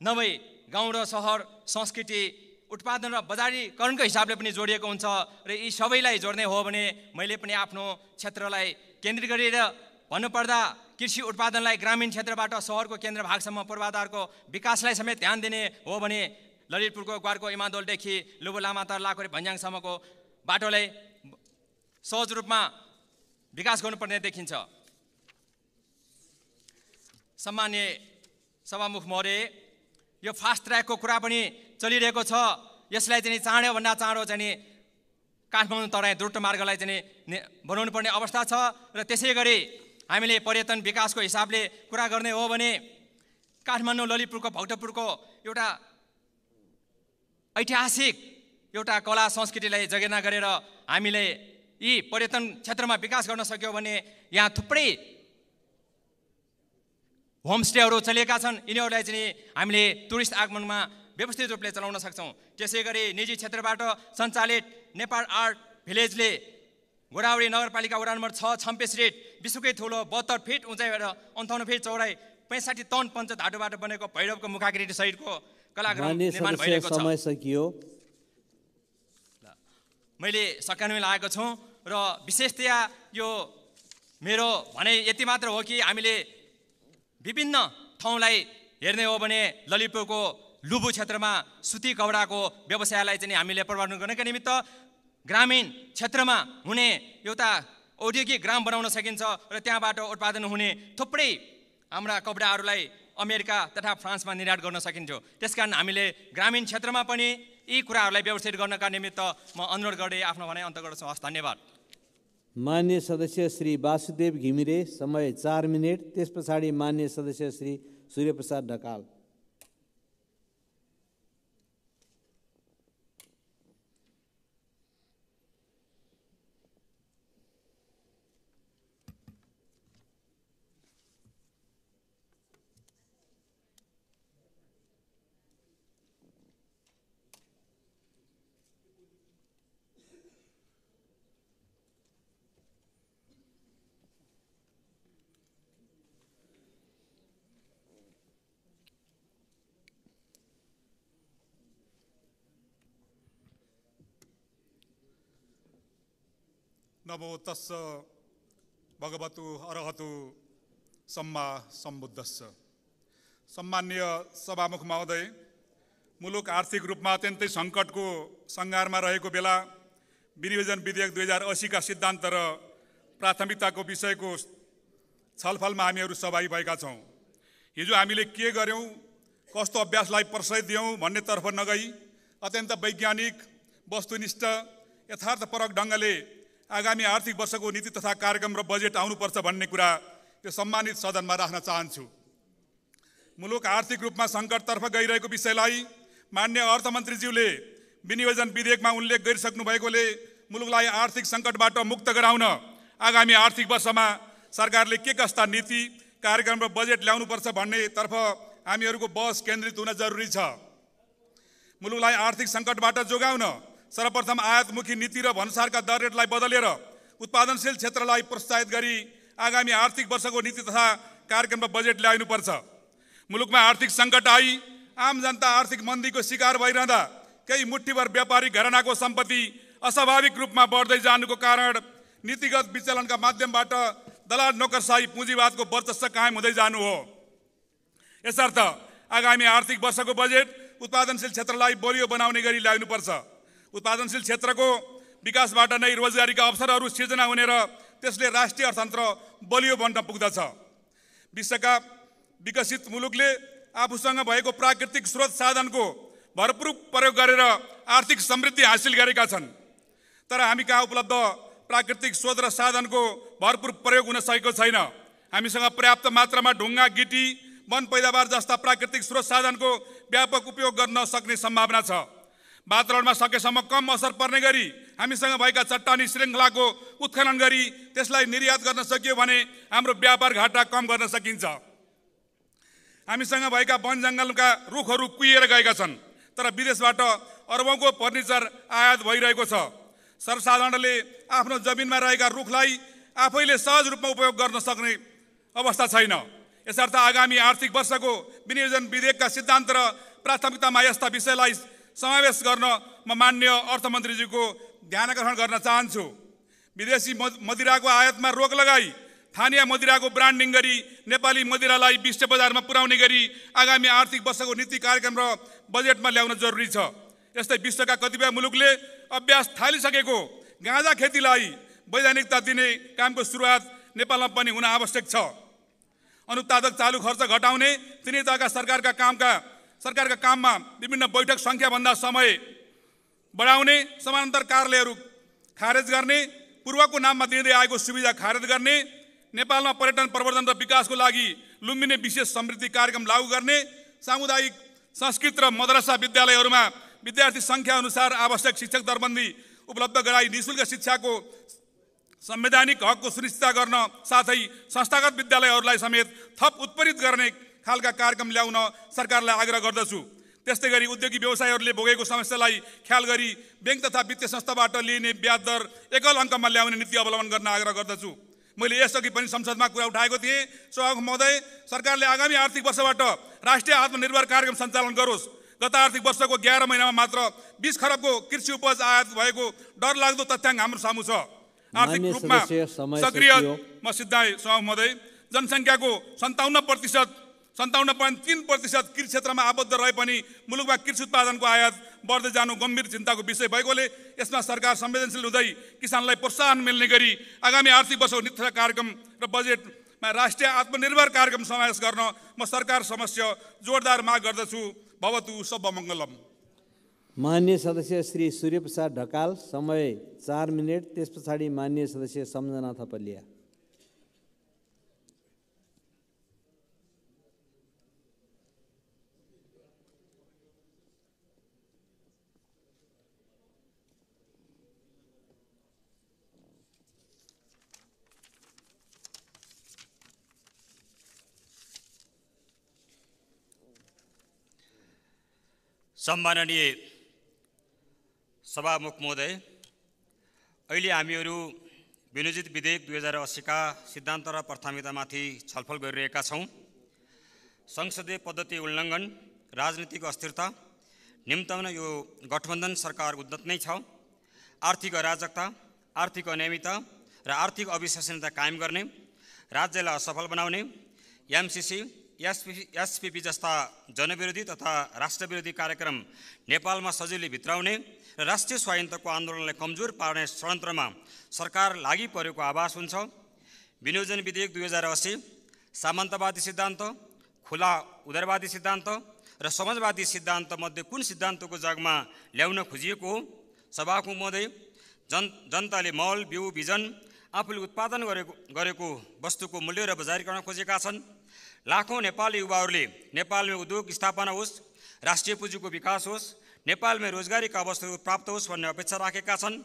नभई गाउँ र सहर संस्कृति उत्पादन र बजारीकरणको हिसाबले पनि जोडिएको हुन्छ र यी सबैलाई जोड्ने हो भने मैले पनि आफ्नो क्षेत्रलाई केन्द्रित गरेर भन्नुपर्दा कृषि उत्पादनलाई ग्रामीण क्षेत्रबाट सहरको केन्द्र भागसम्म पूर्वाधारको विकासलाई समेत ध्यान दिने हो भने ललितपुरको ग्वारको इमादोलदेखि लुबो लामातर लाकोरे भन्ज्याङसम्मको बाटोलाई सहज रूपमा विकास गर्नुपर्ने देखिन्छ। सम्माननीय सभामुख महोदय, यो फास्ट ट्र्याकको कुरा पनि चलिरहेको छ। यसलाई चाहिँ चाँडोभन्दा चाँडो चाहिँ काठमाडौँ तराई द्रुत मार्गलाई चाहिँ बनाउनु पर्ने अवस्था छ र त्यसै गरी हामीले पर्यटन विकासको हिसाबले कुरा गर्ने हो भने काठमाडौँ ललितपुरको भक्तपुरको एउटा ऐतिहासिक एउटा कला संस्कृतिलाई जगेर्ना गरेर हामीले यी पर्यटन क्षेत्रमा विकास गर्न सक्यौँ भने यहाँ थुप्रै होमस्टेहरू चलेका छन्। यिनीहरूलाई चाहिँ हामीले टुरिस्ट आगमनमा व्यवस्थित रूपले चलाउन सक्छौँ। त्यसै गरी निजी क्षेत्रबाट सञ्चालित नेपाल आर्ट भिलेजले गोदावरी नगरपालिका वडा नम्बर 6 छम्पे स्ट्रिट विश्वकै ठुलो 72 फिट उचाइ र 58 फिट चौडाइ 65 टन पञ्चधातुबाट बनेको भैरवको मुखाकृति सहितको कलाग्राम निर्माण भइरहेको छ। समय सकियो। मैले सकाउन लागेको छु र विशेषतया यो मेरो भनाइ यति मात्र हो कि हामीले विभिन्न ठाउँलाई हेर्ने हो भने ललितपुरको लुबु क्षेत्रमा सुती कपडाको व्यवसायलाई चाहिँ हामीले प्रवर्धन गर्नका निमित्त ग्रामीण क्षेत्रमा हुने एउटा औद्योगिक ग्राम बनाउन सकिन्छ र त्यहाँबाट उत्पादन हुने थुप्रै हाम्रा कपडाहरूलाई अमेरिका तथा फ्रान्समा निर्यात गर्न सकिन्थ्यो। त्यसकारण हामीले ग्रामीण क्षेत्रमा पनि यी कुराहरूलाई व्यवस्थित गर्नका निमित्त म अनुरोध गर्दै आफ्नो भनाइ अन्त गर्छु। हस्, धन्यवाद। मान्य सदस्य श्री वासुदेव घिमिरे, समय 4 मिनेट। त्यस पछाडि मान्य सदस्य श्री सूर्यप्रसाद ढकाल। नमो तस्स भगवतु अरहतु सम्मा सम्बुद्धस्स। सम्माननीय सभामुख महोदय, मुलुक आर्थिक रूपमा अत्यन्तै सङ्कटको सङ्घारमा रहेको बेला विनियोजन विधेयक 2080 का सिद्धान्त र प्राथमिकताको विषयको छलफलमा हामीहरू सहभागी भएका छौँ। हिजो हामीले के गर्यौँ, कस्तो अभ्यासलाई प्रशय दियौँ भन्नेतर्फ नगई अत्यन्त वैज्ञानिक, वस्तुनिष्ठ, यथार्थपरक ढङ्गले आगामी आर्थिक वर्षको नीति तथा कार्यक्रम र बजेट आउनुपर्छ भन्ने कुरा यो सम्मानित सदनमा राख्न चाहन्छु। मुलुक आर्थिक रूपमा सङ्कटतर्फ गइरहेको विषयलाई मान्य अर्थमन्त्रीज्यूले विनियोजन विधेयकमा उल्लेख गरिसक्नु भएकोले मुलुकलाई आर्थिक सङ्कटबाट मुक्त गराउन आगामी आर्थिक वर्षमा सरकारले के कस्ता नीति, कार्यक्रम र बजेट ल्याउनुपर्छ भन्नेतर्फ हामीहरूको बहस केन्द्रित हुन जरुरी छ। मुलुकलाई आर्थिक सङ्कटबाट जोगाउन सर्वप्रथम आयातमुखी नीति र भन्सारका दर रेटलाई बदलेर उत्पादनशील क्षेत्रलाई प्रोत्साहित गरी आगामी आर्थिक वर्षको नीति तथा कार्यक्रम र बजेट ल्याउनुपर्छ। मुलुकमा आर्थिक सङ्कट आई आम जनता आर्थिक मन्दीको शिकार भइरहँदा केही मुठ्ठीभर व्यापारिक घरानाको सम्पत्ति अस्वाभाविक रूपमा बढ्दै जानुको कारण नीतिगत विचलनका माध्यमबाट दलाल नोकरशाही पुँजीवादको वर्चस्व कायम हुँदै जानु हो। यसर्थ आगामी आर्थिक वर्षको बजेट उत्पादनशील क्षेत्रलाई बलियो बनाउने गरी ल्याउनुपर्छ। उत्पादनशील क्षेत्रको विकासबाट नै रोजगारीका अवसरहरू सृजना हुने र त्यसले राष्ट्रिय अर्थतन्त्र बलियो बन्न पुग्दछ। विश्वका विकसित मुलुकले आफूसँग भएको प्राकृतिक स्रोत साधनको भरपूर प्रयोग गरेर आर्थिक समृद्धि हासिल गरेका छन्, तर हामी कहाँ उपलब्ध प्राकृतिक स्रोत र साधनको भरपूर प्रयोग हुन सकेको छैन। हामीसँग पर्याप्त मात्रामा ढुङ्गा, गिटी, वन पैदावार जस्ता प्राकृतिक स्रोत साधनको व्यापक उपयोग गर्न सक्ने सम्भावना छ। वातावरणमा सकेसम्म कम असर पर्ने गरी हामीसँग भएका चट्टानी श्रृङ्खलाको उत्खनन गरी त्यसलाई निर्यात गर्न सकियो भने हाम्रो व्यापार घाटा कम गर्न सकिन्छ। हामीसँग भएका वन जङ्गलका रुखहरू कुहिएर गएका छन्, तर विदेशबाट अरबौँको फर्निचर आयात भइरहेको छ। सर्वसाधारणले आफ्नो जमिनमा रहेका रुखलाई आफैले सहज रूपमा उपयोग गर्न सक्ने अवस्था छैन। यसर्थ आगामी आर्थिक वर्षको विनियोजन विधेयकका सिद्धान्त र प्राथमिकतामा यस्ता विषयलाई समावेश गर्न म माननीय अर्थमन्त्रीज्यूको ध्यान आकर्षण गर्न चाहन्छु। विदेशी मदिराको आयातमा रोक लगाई स्थानीय मदिराको ब्रान्डिङ गरी नेपाली मदिरालाई विश्व बजारमा पुर्याउने गरी आगामी आर्थिक वर्षको नीति कार्यक्रम र बजेटमा ल्याउन जरुरी छ। यस्तै विश्वका कतिपय मुलुकले अभ्यास थालिसकेको गाँजा खेतीलाई वैधानिकता दिने कामको सुरुवात नेपालमा पनि हुन आवश्यक छ। अनुत्पादक चालु खर्च घटाउने, तिनै तहका सरकारका काममा विभिन्न बैठक सङ्ख्याभन्दा समय बढाउने, समानान्तर कार्यालयहरू खारेज गर्ने, पूर्वको नाममा दिँदै आएको सुविधा खारेज गर्ने, नेपालमा पर्यटन प्रवर्धन र विकासको लागि लुम्बिनी विशेष समृद्धि कार्यक्रम लागू गर्ने, सामुदायिक संस्कृत र मद्रसा विद्यालयहरूमा विद्यार्थी सङ्ख्या अनुसार आवश्यक शिक्षक दरबन्दी उपलब्ध गराई निःशुल्क शिक्षाको संवैधानिक हकको सुनिश्चित गर्न साथै संस्थागत विद्यालयहरूलाई समेत थप उत्प्रेरित गर्ने खालका कार्यक्रम ल्याउन सरकारलाई आग्रह गर्दछु। त्यस्तै गरी उद्योगी व्यवसायीहरूले भोगेको समस्यालाई ख्याल गरी ब्याङ्क तथा वित्तीय संस्थाबाट लिइने ब्याज दर एकल अङ्कमा ल्याउने नीति अवलम्बन गर्न आग्रह गर्दछु। मैले यसअघि पनि संसदमा कुरा उठाएको थिएँ। सभामुख महोदय, सरकारले आगामी आर्थिक वर्षबाट राष्ट्रिय आत्मनिर्भर कार्यक्रम सञ्चालन गरोस्। गत आर्थिक वर्षको 11 महिनामा मात्र 20 खरबको कृषि उपज आयात भएको डरलाग्दो तथ्याङ्क हाम्रो सामु छ। आर्थिक रूपमा सक्रिय म सिद्धाएँ सभामुख महोदय, जनसङ्ख्याको 57.3% कृषि क्षेत्रमा आबद्ध रहे पनि मुलुकमा कृषि उत्पादनको आयात बढ्दै जानु गम्भीर चिन्ताको विषय भएकोले यसमा सरकार संवेदनशील हुँदै किसानलाई प्रोत्साहन मिल्ने गरी आगामी आर्थिक वर्षको नीति कार्यक्रम र बजेटमा राष्ट्रिय आत्मनिर्भर कार्यक्रम समावेश गर्न म सरकार समक्ष जोरदार माग गर्दछु। भवतु सर्वमङ्गलम। माननीय सदस्य श्री सूर्यप्रसाद ढकाल, समय 4 मिनेट। त्यस पछाडि माननीय सदस्य सम्झना थपलिया। सम्माननीय सभामुख महोदय, अहिले हामीहरू विनियोजित विधेयक 2080 का सिद्धान्त र प्राथमिकतामाथि छलफल गरिरहेका छौँ। संसदीय पद्धति उल्लङ्घन, राजनीतिक अस्थिरता निम्ताउन यो गठबन्धन सरकार उद्यत नै छ। आर्थिक अराजकता, आर्थिक अनियमितता र आर्थिक अविश्वसनीयता कायम गर्ने, राज्यलाई असफल बनाउने, एमसिसी, एसपिपी जस्ता जनविरोधी तथा राष्ट्रविरोधी कार्यक्रम नेपालमा सजिलै भित्राउने र राष्ट्रिय स्वायत्तको आन्दोलनलाई कमजोर पार्ने षड्यन्त्रमा सरकार लागि परेको आभास हुन्छ। विनियोजन विधेयक 2080 सामन्तवादी सिद्धान्त, खुला उदारवादी सिद्धान्त र समाजवादी सिद्धान्त मध्ये कुन सिद्धान्तको जगमा ल्याउन खोजिएको हो? सभामुख महोदय, जनताले मल, बिउ, बिजन आफूले उत्पादन गरेको वस्तुको मूल्य र बजारीकरण खोजेका छन्। लाखौँ नेपाली युवाहरूले नेपालमा उद्योग स्थापना होस्, राष्ट्रिय पुँजीको विकास होस्, नेपालमा रोजगारीका अवसरहरू प्राप्त होस् भन्ने अपेक्षा राखेका छन्।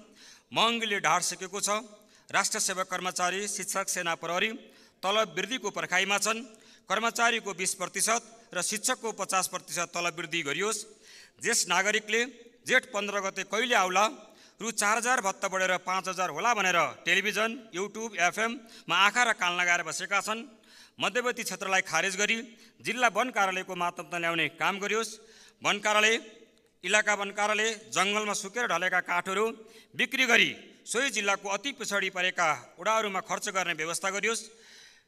महँगीले ढाड सकेको छ। राष्ट्र सेवक कर्मचारी, शिक्षक, सेना, प्रहरी तलब वृद्धिको पर्खाइमा छन्। कर्मचारीको 20% र शिक्षकको 50% तलब वृद्धि गरियोस्। ज्येष्ठ नागरिकले जेठ 15 गते कहिले आउला, रु 4000 भत्ता बढेर 5000 होला भनेर टेलिभिजन, युट्युब, एफएममा आँखा र कान लगाएर बसेका छन्। मध्यवर्ती क्षेत्रलाई खारेज गरी जिल्ला वन कार्यालयको मातहतमा ल्याउने काम गरियोस्। वन कार्यालय, इलाका वन कार्यालय जङ्गलमा सुकेर ढलेका काठहरू बिक्री गरी सोही जिल्लाको अति पछाडि परेका वडाहरूमा खर्च गर्ने व्यवस्था गरियोस्।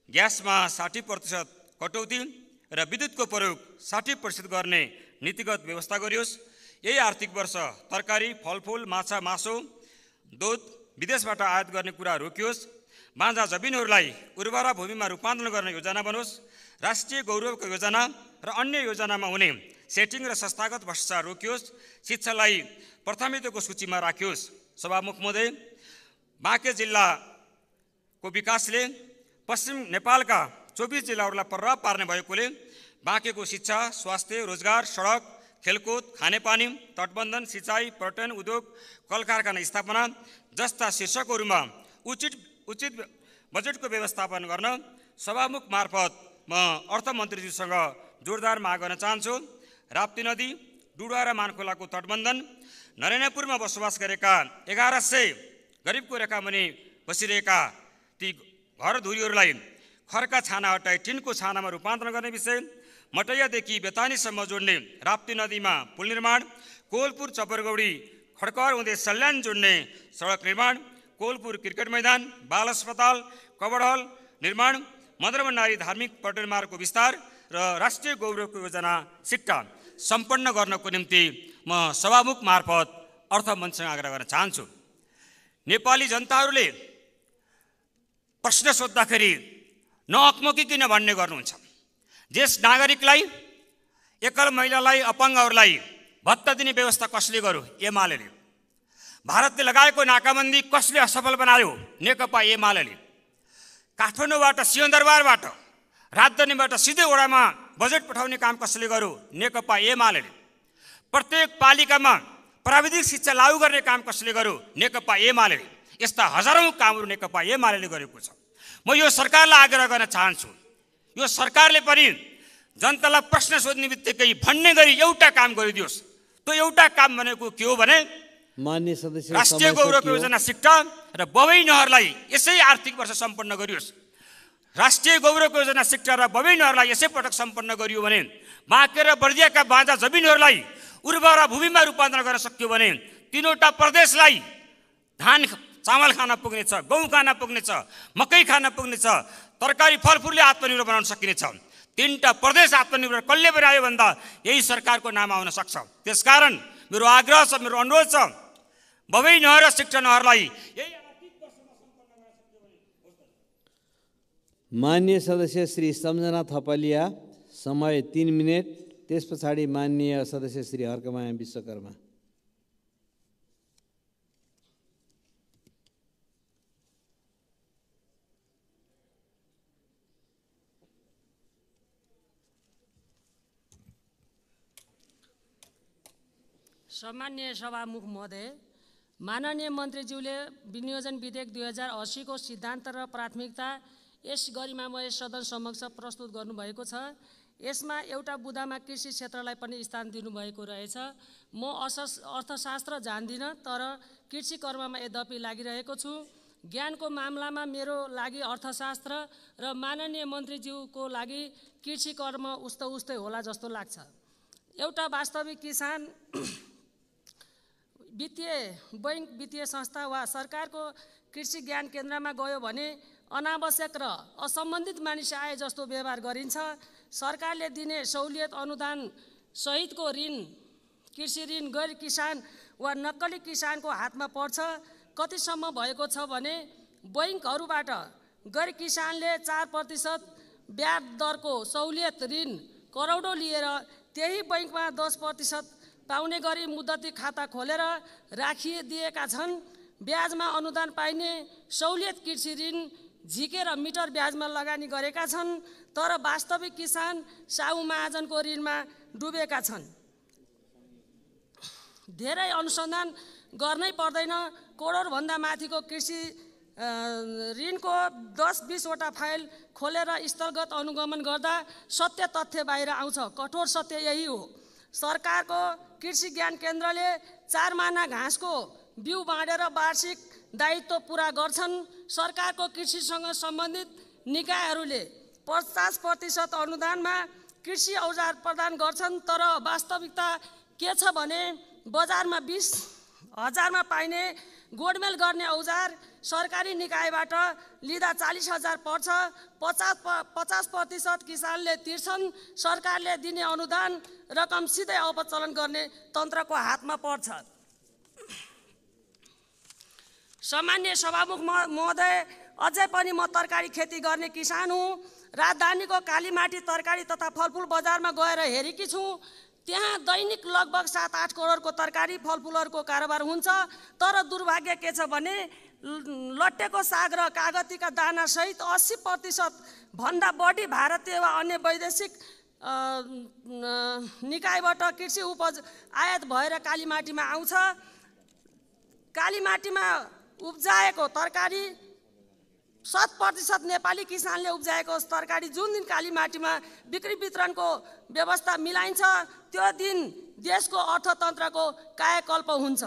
ग्यासमा 60% कटौती र विद्युतको प्रयोग 60% गर्ने नीतिगत व्यवस्था गरियोस्। यही आर्थिक वर्ष तरकारी, फलफुल, माछा, मासु, दुध विदेशबाट आयात गर्ने कुरा रोकियोस्। बाँझा जमिनहरूलाई उर्वरा भूमिमा रूपान्तरण गर्ने योजना बनोस्। राष्ट्रिय गौरवको योजना र अन्य योजनामा हुने सेटिङ र संस्थागत भ्रष्टाचार रोकियोस्। शिक्षालाई प्राथमिकताको सूचीमा राखियोस्। सभामुख महोदय, बाँके जिल्लाको विकासले पश्चिम नेपालका 24 जिल्लाहरूलाई प्रभाव पार्ने भएकोले बाँकेको शिक्षा, स्वास्थ्य, रोजगार, सडक, खेलकुद, खानेपानी, तटबन्धन, सिँचाइ, पर्यटन, उद्योग, कल कारखाना स्थापना जस्ता शीर्षकहरूमा उचित बजेटको व्यवस्थापन गर्न सभामुख मार्फत म अर्थमन्त्रीज्यूसँग जोरदार माग गर्न चाहन्छु। राप्ती नदी, डुडुवा र मानखोलाको तटबन्धन, नरेन्द्रपुरमा बसोबास गरेका 1100 गरिबको रेखामुनि बसिरहेका ती घरधुरीहरूलाई खरका छाना हटाई टिनको छानामा रूपान्तरण गर्ने विषय, मटैयादेखि बेतानीसम्म जोड्ने राप्ती नदीमा पुल निर्माण, कोलपुर चपरगौडी खड्कर हुँदै सल्यान जोड्ने सडक निर्माण, कोलपुर क्रिकेट मैदान, बाल अस्पताल, कबड हल निर्माण, मदर भण्डारी धार्मिक पर्यटन मार्गको विस्तार र राष्ट्रिय गौरवको योजना सिक्का सम्पन्न गर्नको निम्ति म सभामुख मार्फत अर्थमन्त्रीसँग आग्रह गर्न चाहन्छु। नेपाली जनताहरूले प्रश्न सोद्धाखेरि नअकमकिकन भन्ने गर्नुहुन्छ। देश नागरिकलाई, एकल महिलालाई, अपाङ्गहरूलाई भत्ता दिने व्यवस्था कसले गर्यो? एमाले। भारतले लगाएको नाकाबन्दी कसले असफल बनायो? नेकपा एमाले। काठमाडौँबाट सिंहदरबारबाट राजधानीबाट सिधै वडामा बजेट पठाउने काम कसले गर्यो? नेकपा एमाले। प्रत्येक पालिकामा प्राविधिक शिक्षा लागू गर्ने काम कसले गर्यो? नेकपा एमाले। यस्ता हजारौँ कामहरू नेकपा एमाले गरेको छ। म यो सरकारलाई आग्रह गर्न चाहन्छु, यो सरकारले पनि जनतालाई प्रश्न सोध्ने बित्तिकै भन्ने गरी एउटा काम गरिदियोस्। त्यो एउटा काम भनेको के हो भने मान्य सदस्य राष्ट्रिय गौरवको योजना सिक्का र बबई नहरलाई यसै आर्थिक वर्ष सम्पन्न गरियोस्। राष्ट्रिय गौरवको योजना सिक्का र बबई नहरलाई यसै पटक सम्पन्न गरियो भने बाँके र बर्दियाका बाँझा जमिनहरूलाई उर्वरा भूमिमा रूपान्तरण गर्न सकियो भने तीनवटा प्रदेशलाई धान चामल खान पुग्नेछ, गहुँ खान पुग्नेछ, मकै खान पुग्नेछ, तरकारी फलफुलले आत्मनिर्भर बनाउन सकिनेछ। तीनटा प्रदेश आत्मनिर्भर कसले बनायो भन्दा यही सरकारको नाम आउन सक्छ। त्यसकारण मेरो आग्रह छ, मेरो अनुरोध छ, बबई नहर र सिक्टा नहरलाई यही मान्य सदस्य श्री सम्झना थपलिया, समय 3 मिनेट। त्यस पछाडि माननीय सदस्य श्री हर्कमाया विश्वकर्मा। सम्माननीय सभामुख महोदय, माननीय मन्त्रीज्यूले विनियोजन विधेयक 2080 को सिद्धान्त र प्राथमिकता यस गरिमामय सदन समक्ष प्रस्तुत गर्नुभएको छ। यसमा एउटा बुँदामा कृषि क्षेत्रलाई पनि स्थान दिनुभएको रहेछ। म अर्थशास्त्र जान्दिनँ, तर कृषि कर्ममा यद्यपि लागिरहेको छु। ज्ञानको मामलामा मेरो लागि अर्थशास्त्र र माननीय मन्त्रीज्यूको लागि कृषि कर्म उस्तै होला जस्तो लाग्छ। एउटा वास्तविक किसान वित्तीय बैङ्क, वित्तीय संस्था वा सरकारको कृषि ज्ञान केन्द्रमा गयो भने अनावश्यक र असम्बन्धित मानिस आए जस्तो व्यवहार गरिन्छ। सरकारले दिने सहुलियत अनुदान सहितको ऋण, कृषि ऋण गैर किसान वा नक्कली किसानको हातमा पर्छ। कतिसम्म भएको छ भने बैङ्कहरूबाट गैर किसानले 4% ब्याज दरको सहुलियत ऋण करोडौँ लिएर त्यही बैङ्कमा 10% पाउने गरी मुद्दती खाता खोलेर राखिदिएका छन्। ब्याजमा अनुदान पाइने सहुलियत कृषि ऋण झिकेर मिटर ब्याजमा लगानी गरेका छन्, तर वास्तविक किसान साहु महाजनको ऋणमा डुबेका छन्। धेरै अनुसन्धान गर्नै पर्दैन। करोडभन्दा माथिको कृषि ऋणको 10-20 वटा फाइल खोलेर स्थलगत अनुगमन गर्दा सत्य तथ्य बाहिर आउँछ। कठोर सत्य यही हो। सरकारको कृषि ज्ञान केन्द्रले 4 माना घाँसको बिउ बाँडेर वार्षिक दायित्व पुरा गर्छन्। सरकारको कृषिसँग सम्बन्धित निकायहरूले 50% अनुदानमा कृषि औजार प्रदान गर्छन्, तर वास्तविकता के छ भने बजारमा 20,000मा पाइने गोडमेल गर्ने औजार सरकारी निकायबाट लिँदा 40,000 पर्छ। 50% किसानले तिर्छन्। सरकारले दिने अनुदान रकम सिधै अपचलन गर्ने तन्त्रको हातमा पर्छ। सामान्य सभामुख महोदय, अझै पनि म तरकारी खेती गर्ने किसान हुँ। राजधानीको कालीमाटी तरकारी तथा फलफुल बजारमा गएर हेरेकी छु। त्यहाँ दैनिक लगभग 7-8 करोडको तरकारी फलफुलहरूको कारोबार हुन्छ। तर दुर्भाग्य के छ भने लट्टेको साग र कागतीका दाना सहित 80% भन्दा बढी भारतीय वा अन्य वैदेशिक निकायबाट कृषि उपज आयात भएर कालीमाटीमा आउँछ। कालीमाटीमा उब्जाएको तरकारी 100% नेपाली किसानले उब्जाएको तरकारी जुन दिन कालीमाटीमा बिक्री वितरणको व्यवस्था मिलाइन्छ त्यो दिन देशको अर्थतन्त्रको कायाकल्प हुन्छ।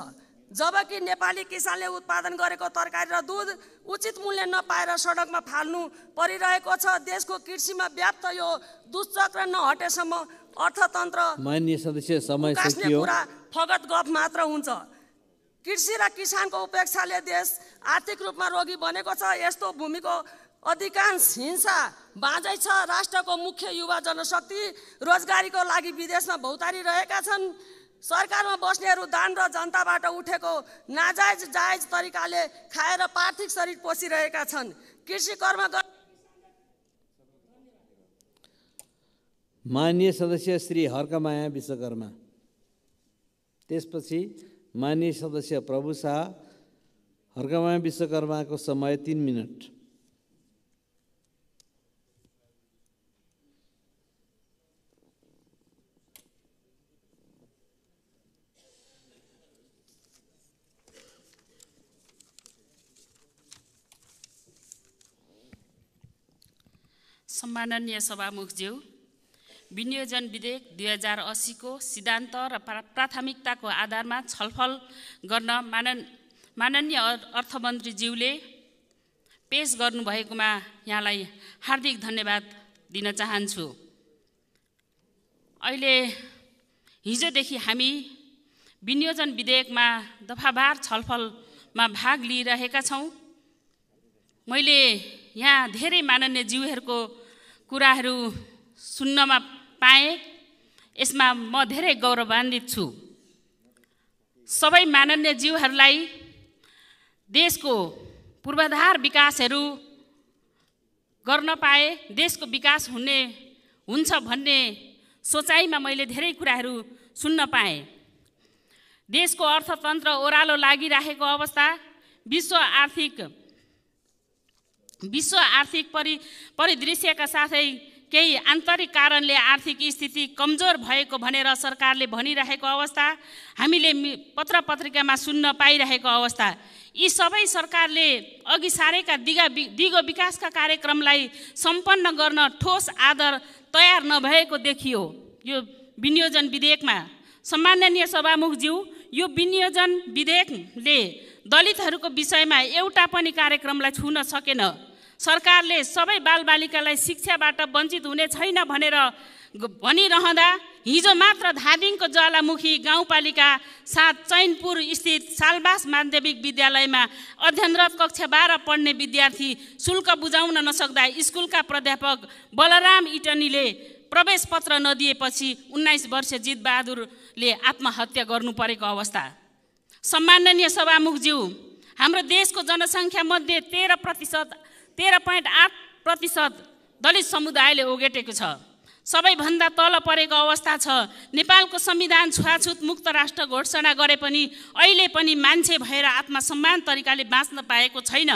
जबकि नेपाली किसानले उत्पादन गरेको तरकारी र दुध उचित मूल्य नपाएर सडकमा फाल्नु परिरहेको छ। देशको कृषिमा व्याप्त यो दुष्चक्र नहटेसम्म अर्थतन्त्र माननीय सदस्य समय उकास्ने सकियो। कुरा फगत गफ मात्र हुन्छ। कृषि र किसानको उपेक्षाले देश आर्थिक रूपमा रोगी बनेको छ। यस्तो भूमिको अधिकांश हिंसा बाँझै छ। राष्ट्रको मुख्य युवा जनशक्ति रोजगारीको लागि विदेशमा भौतारी रहेका छन्। सरकारमा बस्नेहरू दान र जनताबाट उठेको नाजायज जायज तरिकाले खाएर पार्थिव शरीर पोसिरहेका छन्। कृषि कर्म माननीय सदस्य श्री हर्कमाया विश्वकर्मा, त्यसपछि माननीय सदस्य प्रभु शाह। हर्कमाया विश्वकर्माको समय 3 मिनट। सम्माननीय सभामुखज्यू, विनियोजन विधेयक 2080 को सिद्धान्त र प्राथमिकताको आधारमा छलफल गर्न माननीय अर्थमन्त्रीज्यूले पेश गर्नुभएकोमा यहाँलाई हार्दिक धन्यवाद दिन चाहन्छु। अहिले हिजोदेखि हामी विनियोजन विधेयकमा दफावार छलफलमा भाग लिइरहेका छौँ। मैले यहाँ धेरै माननीय ज्यूहरूको कुराहरू सुन्नमा पाएँ। यसमा म धेरै गौरवान्वित छु। सबै माननीय ज्यूहरूलाई देशको पूर्वाधार विकासहरू गर्न पाए देशको विकास हुन्छ भन्ने सोचाइमा मैले धेरै कुराहरू सुन्न पाएँ। देशको अर्थतन्त्र ओह्रालो लागिरहेको अवस्था, विश्व आर्थिक परिदृश्यका साथै केही आन्तरिक कारणले आर्थिक स्थिति कमजोर भएको भनेर सरकारले भनिरहेको अवस्था, हामीले पत्र पत्रिकामा सुन्न पाइरहेको अवस्था, यी सबै सरकारले अघि सारेका दिगो विकासका कार्यक्रमलाई सम्पन्न गर्न ठोस आधार तयार नभएको देखियो यो विनियोजन विधेयकमा। सम्माननीय सभामुखज्यू, यो विनियोजन विधेयकले दलितहरूको विषयमा एउटा पनि कार्यक्रमलाई छुन सकेन। सरकारले सबै बालबालिकालाई शिक्षाबाट वञ्चित हुने छैन भनेर भनिरहँदा हिजो मात्र धादिङको ज्वालामुखी गाउँपालिका 7 चैनपुर स्थित सालबास माध्यमिक विद्यालयमा अध्ययनरत कक्षा 12 पढ्ने विद्यार्थी शुल्क बुझाउन नसक्दा स्कुलका प्राध्यापक बलराम इटनीले प्रवेश पत्र नदिएपछि 19 वर्षीय जितबहादुरले आत्महत्या गर्नु परेको अवस्था। सम्माननीय सभामुखज्यू, हाम्रो देशको जनसङ्ख्या मध्ये 13.8% दलित समुदायले ओगटेको छ। सबैभन्दा तल परेको अवस्था छ। नेपालको संविधान छुवाछुत मुक्त राष्ट्र घोषणा गरे पनि अहिले पनि मान्छे भएर आत्मसम्मान तरिकाले बाँच्न पाएको छैन।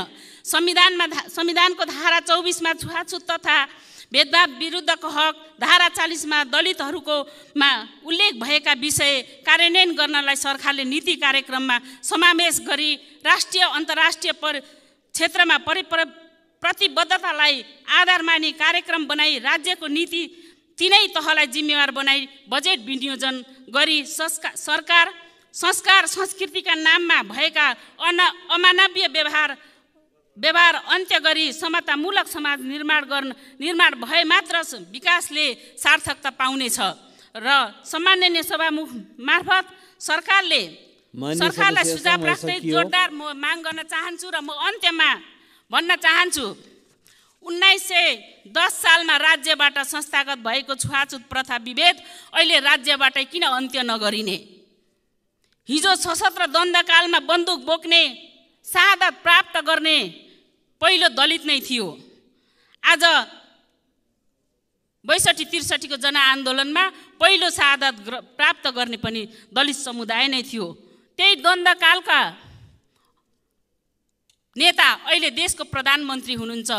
संविधानको धारा 24 मा छुवाछुत तथा भेदभाव विरुद्धको हक, धारा 40 मा दलितहरूकोमा उल्लेख भएका विषय कार्यान्वयन गर्नलाई सरकारले नीति कार्यक्रममा समावेश गरी राष्ट्रिय अन्तर्राष्ट्रिय क्षेत्रमा प्रतिबद्धतालाई आधार मानी कार्यक्रम बनाई राज्यको नीति तीनै तहलाई जिम्मेवार बनाई बजेट विनियोजन गरी संस्कार संस्कृतिका नाममा भएका अमानवीय व्यवहार अन्त्य गरी समतामूलक समाज निर्माण भए मात्र विकासले सार्थकता पाउनेछ। र सम्माननीय सभामुख मार्फत सरकारलाई सुझाव राख्दै जोरदार म माग गर्न चाहन्छु र म अन्त्यमा भन्न चाहन्छु, 1910 सालमा राज्यबाट संस्थागत भएको छुवाछुत प्रथा विभेद अहिले राज्यबाटै किन अन्त्य नगरिने? हिजो सशस्त्र द्वन्द्वकालमा बन्दुक बोक्ने, शहादत प्राप्त गर्ने पहिलो दलित नै थियो। आज 62-63 को जनआन्दोलनमा पहिलो शहादत प्राप्त गर्ने पनि दलित समुदाय नै थियो। त्यही द्वन्द्वकालका नेता अहिले देशको प्रधानमन्त्री हुनुहुन्छ।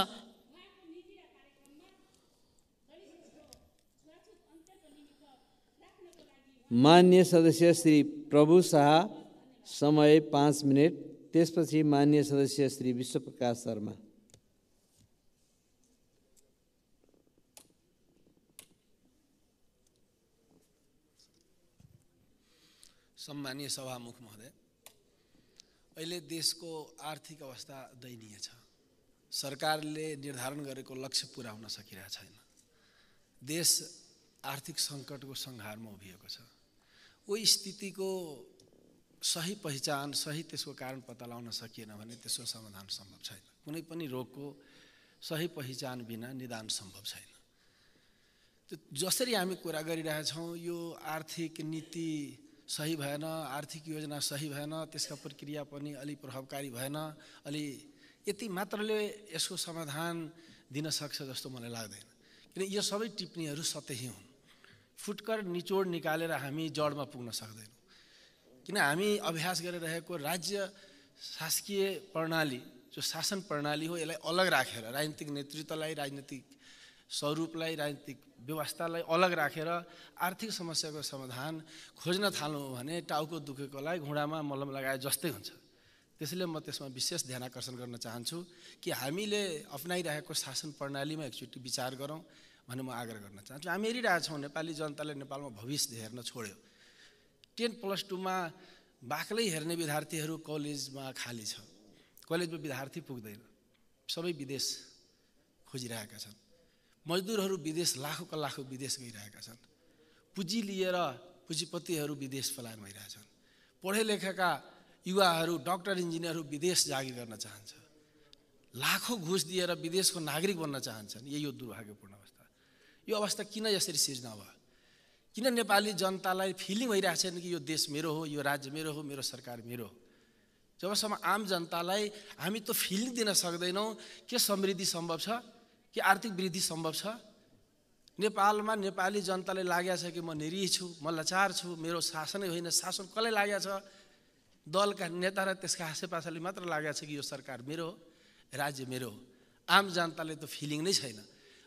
माननीय सदस्य श्री प्रभु शाह, समय 5 मिनट। त्यसपछि माननीय सदस्य श्री विश्वप्रकाश शर्मा। सम्मानीय सभामुख महोदय, अहिले देशको आर्थिक अवस्था दयनीय छ। सरकारले निर्धारण गरेको लक्ष्य पुरा हुन सकिरहेको छैन। देश आर्थिक सङ्कटको सङ्घारमा उभिएको छ। ओइ स्थितिको सही पहिचान, सही त्यसको कारण पत्ता लगाउन सकिएन भने त्यसको समाधान सम्भव छैन। कुनै पनि रोगको सही पहिचान बिना निदान सम्भव छैन। जसरी हामी कुरा गरिरहेछौँ, यो आर्थिक नीति सही भएन, आर्थिक योजना सही भएन, त्यसका प्रक्रिया पनि अलि प्रभावकारी भएन, अलि यति मात्रले यसको समाधान दिन सक्छ जस्तो मलाई लाग्दैन। किन यो सबै टिप्पणीहरू सतही हुन्। फुटकर निचोड निकालेर हामी जडमा पुग्न सक्दैनौँ। किन हामी अभ्यास गरिरहेको राज्य शासकीय प्रणाली, जो शासन प्रणाली हो, यसलाई अलग राखेर, राजनीतिक नेतृत्वलाई, राजनीतिक स्वरूपलाई, राजनीतिक व्यवस्थालाई अलग राखेर आर्थिक समस्याको समाधान खोज्न थाल्नु हो भने टाउको दुखेकोलाई घुँडामा मलम लगाए जस्तै हुन्छ। त्यसैले म त्यसमा विशेष ध्यान आकर्षण गर्न चाहन्छु कि हामीले अपनाइरहेको शासन प्रणालीमा एकचोटि विचार गरौँ भन्ने म आग्रह गर्न चाहन्छु। हामी हेरिरहेछौँ नेपाली जनताले नेपालमा भविष्य हेर्न छोड्यो। 10+2 मा बाक्लै हेर्ने विद्यार्थीहरू कलेजमा खाली छ। कलेजमा विद्यार्थी पुग्दैन, सबै विदेश खोजिरहेका छन्। मजदुरहरू विदेश, लाखौँका लाखौँ विदेश गइरहेका छन्। पुँजी लिएर पुँजीपतिहरू विदेश पलायन भइरहेछन्। पढे लेखेका युवाहरू, डक्टर इन्जिनियरहरू विदेश जागिर गर्न चाहन्छ। लाखौँ घुस दिएर विदेशको नागरिक बन्न चाहन्छन्। यही हो दुर्भाग्यपूर्ण अवस्था। यो अवस्था किन यसरी सिर्जना भयो? किन नेपाली जनतालाई फिलिङ भइरहेको छैन कि यो देश मेरो हो, यो राज्य मेरो हो, मेरो सरकार मेरो हो? जबसम्म आम जनतालाई हामी त फिलिङ दिन सक्दैनौँ के समृद्धि सम्भव छ, के आर्थिक वृद्धि सम्भव छ। नेपालमा नेपाली जनताले लागेको छ कि म निरीह छु, म लाचार छु, मेरो शासनै होइन, शासन कसलाई लागेको छ? दलका नेता र त्यसका आसेपासले मात्र लागेको छ कि यो सरकार मेरो हो, राज्य मेरो हो। आम जनताले त फिलिङ नै छैन।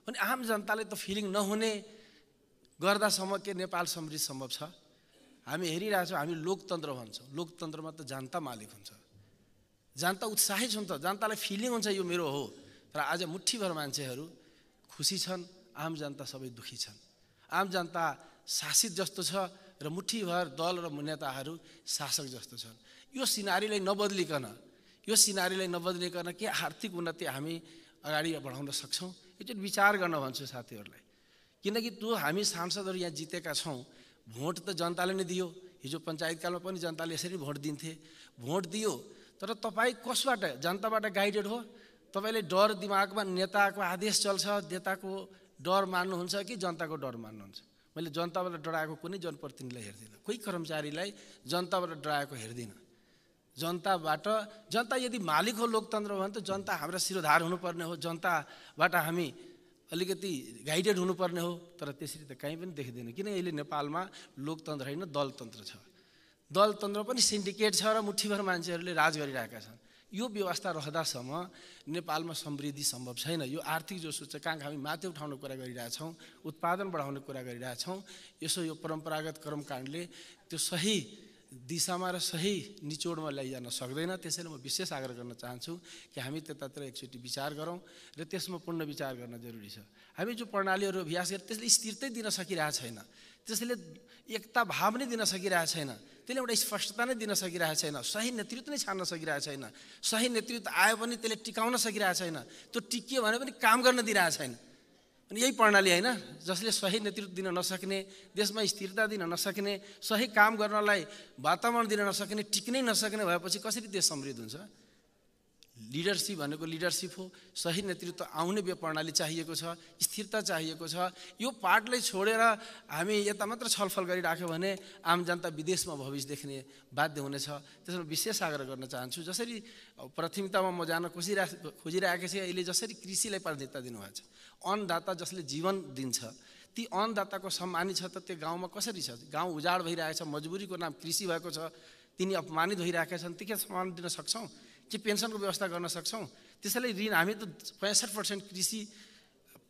अनि आम जनताले त फिलिङ नहुने गर्दासम्म के नेपाल समृद्धि सम्भव छ? हामी हेरिरहेछौँ, हामी लोकतन्त्र भन्छौँ। लोकतन्त्रमा त जनता मालिक हुन्छ, जनता उत्साहित हुन्छ, जनतालाई फिलिङ हुन्छ यो मेरो हो। तर आज मुठ्ठीभर मान्छेहरू खुसी छन्, आम जनता सबै दुखी छन्। आम जनता शासित जस्तो छ र मुठ्ठीभर दल र नेताहरू शासक जस्तो छन्। यो सिनारीलाई नबदलिकन के आर्थिक उन्नति हामी अगाडि बढाउन सक्छौँ? एकचोटि विचार गर्न भन्छु साथीहरूलाई। किनकि हामी सांसदहरू यहाँ जितेका छौँ, भोट त जनताले नै दियो। हिजो पञ्चायतकालमा पनि जनताले यसरी भोट दिन्थे। भोट दियो, तर तपाईँ कसबाट? जनताबाट गाइडेड हो? तपाईँले डर दिमागमा नेताको आदेश चल्छ, नेताको डर मान्नुहुन्छ कि जनताको डर मान्नुहुन्छ? मैले जनताबाट डराएको कुनै जनप्रतिनिधिलाई हेर्दिनँ, कोही कर्मचारीलाई जनताबाट डराएको हेर्दिनँ। जनता यदि मालिक हो लोकतन्त्र हो भने त जनता हाम्रा शिरोधार हुनुपर्ने हो, जनताबाट हामी अलिकति गाइडेड हुनुपर्ने हो। तर त्यसरी त कहीँ पनि देख्दैन। किन अहिले नेपालमा लोकतन्त्र होइन, दलतन्त्र छ। दलतन्त्र पनि सिन्डिकेट छ र मुठ्ठीभर मान्छेहरूले राज गरिरहेका छन्। यो व्यवस्था रहँदासम्म नेपालमा समृद्धि सम्भव छैन। यो आर्थिक जो सूचकाङ्क हामी माथि उठाउने कुरा गरिरहेछौँ, उत्पादन बढाउने कुरा गरिरहेछौँ, यसो यो परम्परागत कर्मकाण्डले त्यो सही दिशामा र सही निचोडमा लैजान सक्दैन। त्यसैले म विशेष आग्रह गर्न चाहन्छु कि हामी त्यतातिर एकचोटि विचार गरौँ र त्यसमा पूर्ण विचार गर्न जरुरी छ। हामी जो प्रणालीहरू अभ्यास गरेर त्यसले स्थिरतै दिन सकिरहेको छैन, त्यसले एकता भाव नै दिन सकिरहेको छैन, त्यसले एउटा स्पष्टता नै दिन सकिरहेको छैन, सही नेतृत्व नै छान्न सकिरहेको छैन। सही नेतृत्व आयो पनि त्यसले टिकाउन सकिरहेको छैन, त्यो टिकियो भने पनि काम गर्न दिइरहेको छैन। अनि यही प्रणाली होइन जसले सही नेतृत्व दिन नसक्ने, देशमा स्थिरता दिन नसक्ने, सही काम गर्नलाई वातावरण दिन नसक्ने, टिक्नै नसक्ने भएपछि कसरी देश समृद्ध हुन्छ? लिडरसिप भनेको लिडरसिप हो। सही नेतृत्व आउने प्रणाली चाहिएको छ, स्थिरता चाहिएको छ। यो पाठलाई छोडेर हामी यता मात्र छलफल गरिराख्यो भने आम जनता विदेशमा भविष्य देख्ने बाध्य हुनेछ। त्यसमा विशेष आग्रह गर्न चाहन्छु। जसरी प्राथमिकतामा म जान खोजिरहेको छु, अहिले जसरी कृषिलाई प्राथमिकता दिनुभएको छ, अन्नदाता जसले जीवन दिन्छ, ती अन्नदाताको सम्मानित छ त त्यो गाउँमा कसरी छ? गाउँ उजाड भइरहेको छ, मजबुरीको नाम कृषि भएको छ, तिनी अपमानित भइरहेका छन्। ती के सम्मान दिन सक्छौँ कि पेन्सनको व्यवस्था गर्न सक्छौँ? त्यसैले ऋण, हामी त 65% कृषि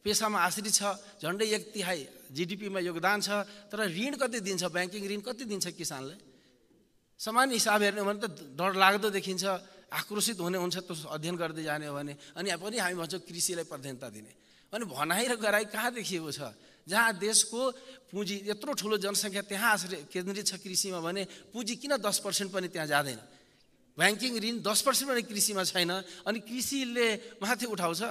पेसामा आश्रित छ, झन्डै 1/3 GDP-मा योगदान छ, तर ऋण कति दिन्छ? ब्याङ्किङ ऋण कति दिन्छ किसानलाई? सामान्य हिसाब हेर्ने हो भने त डर लाग्दो देखिन्छ, आक्रोशित हुने हुन्छ त्यो अध्ययन गर्दै जाने हो भने। अनि पनि हामी भन्छौँ कृषिलाई प्राथमिकता दिने। अनि भनाइ र गराइ कहाँ देखिएको छ? जहाँ देशको पुँजी यत्रो ठुलो जनसङ्ख्या त्यहाँ केन्द्रित छ कृषिमा भने पुँजी किन 10% पनि त्यहाँ जाँदैन? ब्याङ्किङ ऋण 10% पनि कृषिमा छैन अनि कृषिले माथि उठाउँछ।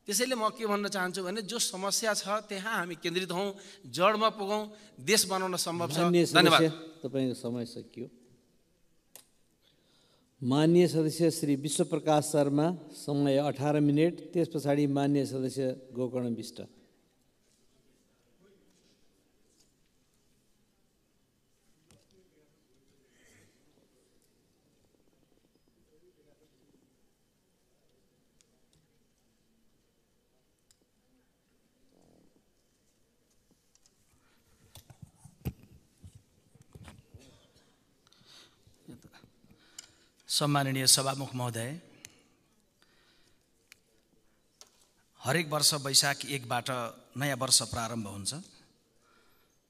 त्यसैले म के भन्न चाहन्छु भने जो समस्या छ त्यहाँ हामी केन्द्रित हौँ, जडमा पुगौँ, देश बनाउन सम्भव छ। धन्यवाद। तपाईँको समय सकियो। माननीय सदस्य श्री विश्वप्रकाश शर्मा, समय 18 मिनट। त्यस पछाडि माननीय सदस्य गोकर्ण विष्ट। सम्माननीय सभामुख महोदय, हरेक वर्ष वैशाख 1बाट नयाँ वर्ष प्रारम्भ हुन्छ,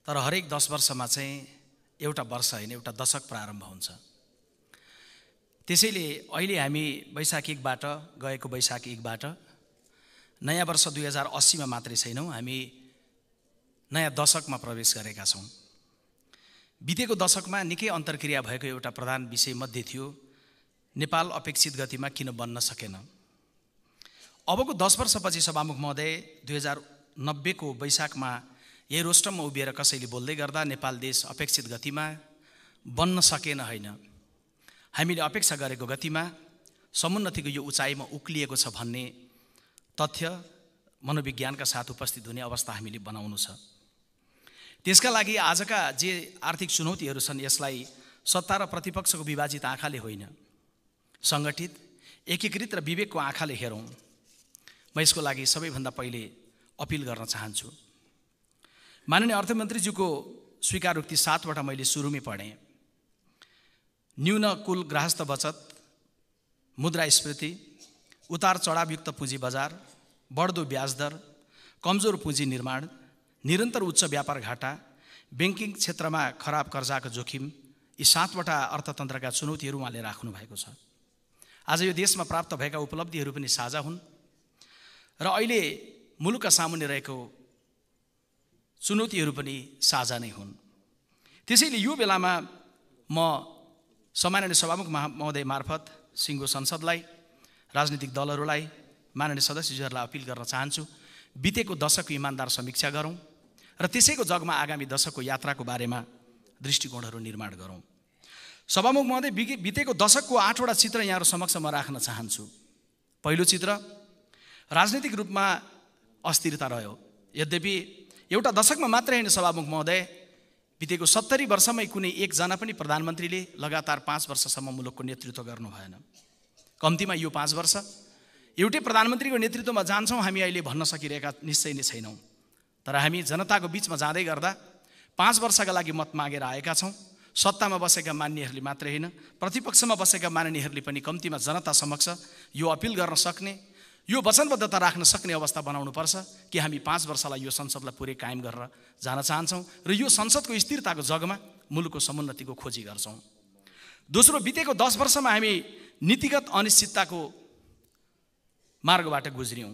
तर हरेक 10 वर्षमा चाहिँ एउटा वर्ष होइन एउटा दशक प्रारम्भ हुन्छ। त्यसैले अहिले हामी वैशाख 1बाट गएको वैशाख 1बाट नयाँ वर्ष 2080 मा मात्रै छैनौँ, हामी नयाँ दशकमा प्रवेश गरेका छौँ। बितेको दशकमा निकै अन्तर्क्रिया भएको एउटा प्रधान विषय मध्ये थियो नेपाल अपेक्षित गतिमा किन बन्न सकेन। अबको 10 वर्षपछि सभामुख महोदय 2090 को वैशाखमा यही रोस्टममा उभिएर कसैले बोल्दै गर्दा नेपाल देश अपेक्षित गतिमा बन्न सकेन होइन, हामीले अपेक्षा गरेको गतिमा समुन्नतिको यो उचाइमा उक्लिएको छ भन्ने तथ्य मनोविज्ञानका साथ उपस्थित हुने अवस्था हामीले बनाउनु छ। त्यसका लागि आजका जे आर्थिक चुनौतीहरू छन् यसलाई सत्ता र प्रतिपक्षको विभाजित आँखाले होइन, सङ्गठित एकीकृत र विवेकको आँखाले हेरौँ। म यसको लागि सबैभन्दा पहिले अपिल गर्न चाहन्छु। माननीय अर्थमन्त्रीज्यूको स्वीकारोक्ति 7 मैले सुरुमै पढेँ। न्यून कुल गृहस्थ बचत, मुद्रास्फीति, उतार चढावयुक्त पुँजी बजार, बढ्दो ब्याज दर, कमजोर पुँजी निर्माण, निरन्तर उच्च व्यापार घाटा, ब्याङ्किङ क्षेत्रमा खराब कर्जाको जोखिम, यी 7 अर्थतन्त्रका चुनौतीहरू उहाँले राख्नु भएको छ। आज यो देशमा प्राप्त भएका उपलब्धिहरू पनि साझा हुन् र अहिले मुलुकका सामुन्ने रहेको चुनौतीहरू पनि साझा नै हुन्। त्यसैले यो बेलामा म सम्माननीय सभामुख महोदय मार्फत सिङ्गो संसदलाई, राजनीतिक दलहरूलाई, माननीय सदस्यज्यूहरूलाई अपिल गर्न चाहन्छु, बितेको दशकको इमान्दार समीक्षा गरौँ र त्यसैको जगमा आगामी दशकको यात्राको बारेमा दृष्टिकोणहरू निर्माण गरौँ। सभामुख महोदय, बितेको दशकको 8 चित्र यहाँहरू समक्ष म राख्न चाहन्छु। पहिलो चित्र, राजनीतिक रूपमा अस्थिरता रह्यो। यद्यपि एउटा दशकमा मात्रै होइन सभामुख महोदय, बितेको 70 वर्षमै कुनै एकजना पनि प्रधानमन्त्रीले लगातार 5 वर्षसम्म मुलुकको नेतृत्व गर्नु भएन। कम्तीमा यो 5 वर्ष एउटै प्रधानमन्त्रीको नेतृत्वमा जान्छौँ हामी अहिले भन्न सकिरहेका निश्चय नै छैनौँ। तर हामी जनताको बिचमा जाँदै गर्दा 5 वर्षका लागि मत मागेर आएका छौँ। सत्तामा बसेका मान्यहरूले मात्रै होइन, प्रतिपक्षमा बसेका माननीयहरूले पनि कम्तीमा जनता समक्ष यो अपिल गर्न सक्ने, यो वचनबद्धता राख्न सक्ने अवस्था बनाउनुपर्छ कि हामी 5 वर्षलाई यो संसदलाई पुरै कायम गरेर जान चाहन्छौँ र यो संसदको स्थिरताको जगमा मुलुकको समुन्नतिको खोजी गर्छौँ। दोस्रो, बितेको 10 वर्षमा हामी नीतिगत अनिश्चितताको मार्गबाट गुज्रियौँ।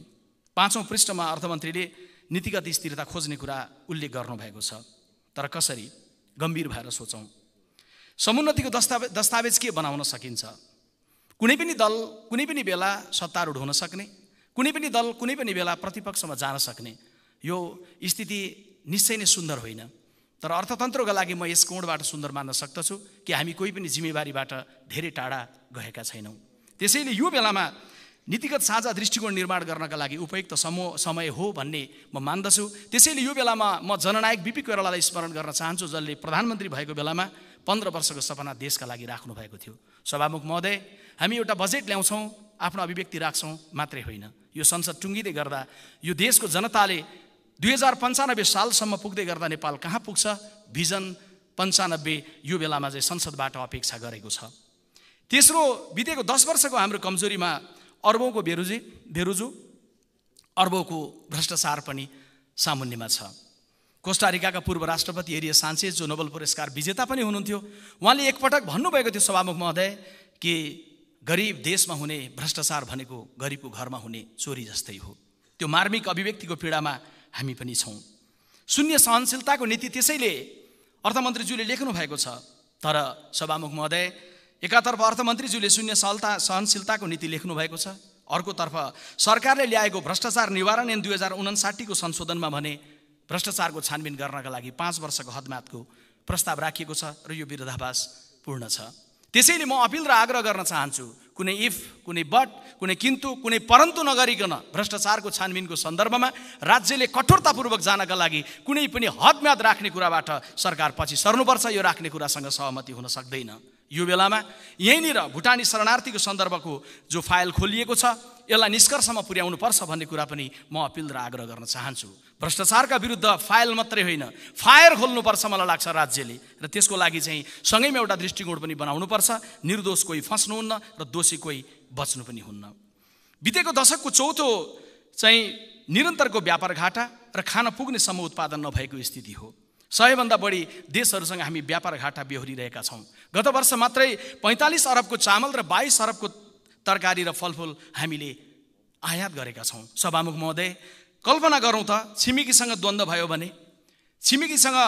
5औं पृष्ठमा अर्थमन्त्रीले नीतिगत स्थिरता खोज्ने कुरा उल्लेख गर्नुभएको छ। तर कसरी? गम्भीर भएर सोचौँ। समुन्नतिको दस्तावेज के बनाउन सकिन्छ? कुनै पनि दल कुनै पनि बेला सत्तारूढ हुन सक्ने, कुनै पनि दल कुनै पनि बेला प्रतिपक्षमा जान सक्ने, यो स्थिति निश्चय नै सुन्दर होइन। तर अर्थतन्त्रका लागि म यस कोणबाट सुन्दर मान्न सक्दछु कि हामी कोही पनि जिम्मेवारीबाट धेरै टाढा गएका छैनौँ। त्यसैले यो बेलामा नीतिगत साझा दृष्टिकोण निर्माण गर्नका लागि उपयुक्त समय हो भन्ने म मान्दछु। त्यसैले यो बेलामा म जननायक बीपी कोइरालालाई स्मरण गर्न चाहन्छु, जसले प्रधानमन्त्री भएको बेलामा 15 वर्षको सपना देशका लागि राख्नु भएको थियो। सभामुख महोदय, हामी एउटा बजेट ल्याउँछौँ, आफ्नो अभिव्यक्ति राख्छौँ मात्रै होइन, यो संसद टुङ्गिँदै गर्दा यो देशको जनताले 2095 सालसम्म पुग्दै गर्दा नेपाल कहाँ पुग्छ, भिजन 95 यो बेलामा चाहिँ संसदबाट अपेक्षा गरेको छ। तेस्रो, बितेको 10 वर्षको हाम्रो कमजोरीमा अर्बौंको बेरोजु, अर्बौंको भ्रष्टाचार पनि सामुन्नेमा छ। कोस्टारिकाका पूर्व राष्ट्रपति एरिया सान्चेज, जो नोबेल पुरस्कार विजेता पनि हुनुहुन्थ्यो, उहाँले एकपटक भन्नुभएको थियो सभामुख महोदय कि गरिब देशमा हुने भ्रष्टाचार भनेको गरिबको घरमा हुने चोरी जस्तै हो। त्यो मार्मिक अभिव्यक्तिको पीडामा हामी पनि छौँ। शून्य सहनशीलताको नीति त्यसैले अर्थमन्त्रीज्यूले लेख्नु भएको छ। तर सभामुख महोदय, एकातर्फ अर्थमन्त्रीज्यूले शून्य सहनशीलताको नीति लेख्नु भएको छ, अर्कोतर्फ सरकारले ल्याएको भ्रष्टाचार निवारण ऐन 2059 को संशोधनमा भने भ्रष्टाचारको छानबिन गर्नका लागि 5 वर्षको हदम्यादको प्रस्ताव राखिएको छ र यो विरोधाभासपूर्ण छ। त्यसैले म अपिल र आग्रह गर्न चाहन्छु, कुनै इफ, कुनै बट, कुनै किन्तु, कुनै परन्तु नगरिकन भ्रष्टाचारको छानबिनको सन्दर्भमा राज्यले कठोरतापूर्वक जानका लागि कुनै पनि हदम्याद राख्ने कुराबाट सरकार पछि सर्नुपर्छ। यो राख्ने कुरासँग सहमति हुन सक्दैन। यो बेलामा यहीँनिर भुटानी शरणार्थीको सन्दर्भको जो फाइल खोलिएको छ यसलाई निष्कर्षमा पुर्याउनु पर्छ भन्ने कुरा पनि म अपिल र आग्रह गर्न चाहन्छु। भ्रष्टाचारका विरुद्ध फाइल मात्रै होइन, फायर खोल्नुपर्छ मलाई लाग्छ राज्यले, र त्यसको लागि चाहिँ सँगैमा एउटा दृष्टिकोण पनि बनाउनुपर्छ। निर्दोष कोही फस्नुहुन्न र दोषी कोही बच्नु पनि हुन्न। बितेको दशकको चौथो चाहिँ निरन्तरको व्यापार घाटा र खान पुग्ने सम्म उत्पादन नभएको स्थिति हो। 100 भन्दा बढी देशहरूसँग हामी व्यापार घाटा बेहोरिरहेका छौँ। गत वर्ष मात्रै 45 अरबको चामल र 22 अरबको तरकारी र फलफुल हामीले आयात गरेका छौँ। सभामुख महोदय, कल्पना गरौँ त छिमेकीसँग द्वन्द्व भयो भने, छिमेकीसँग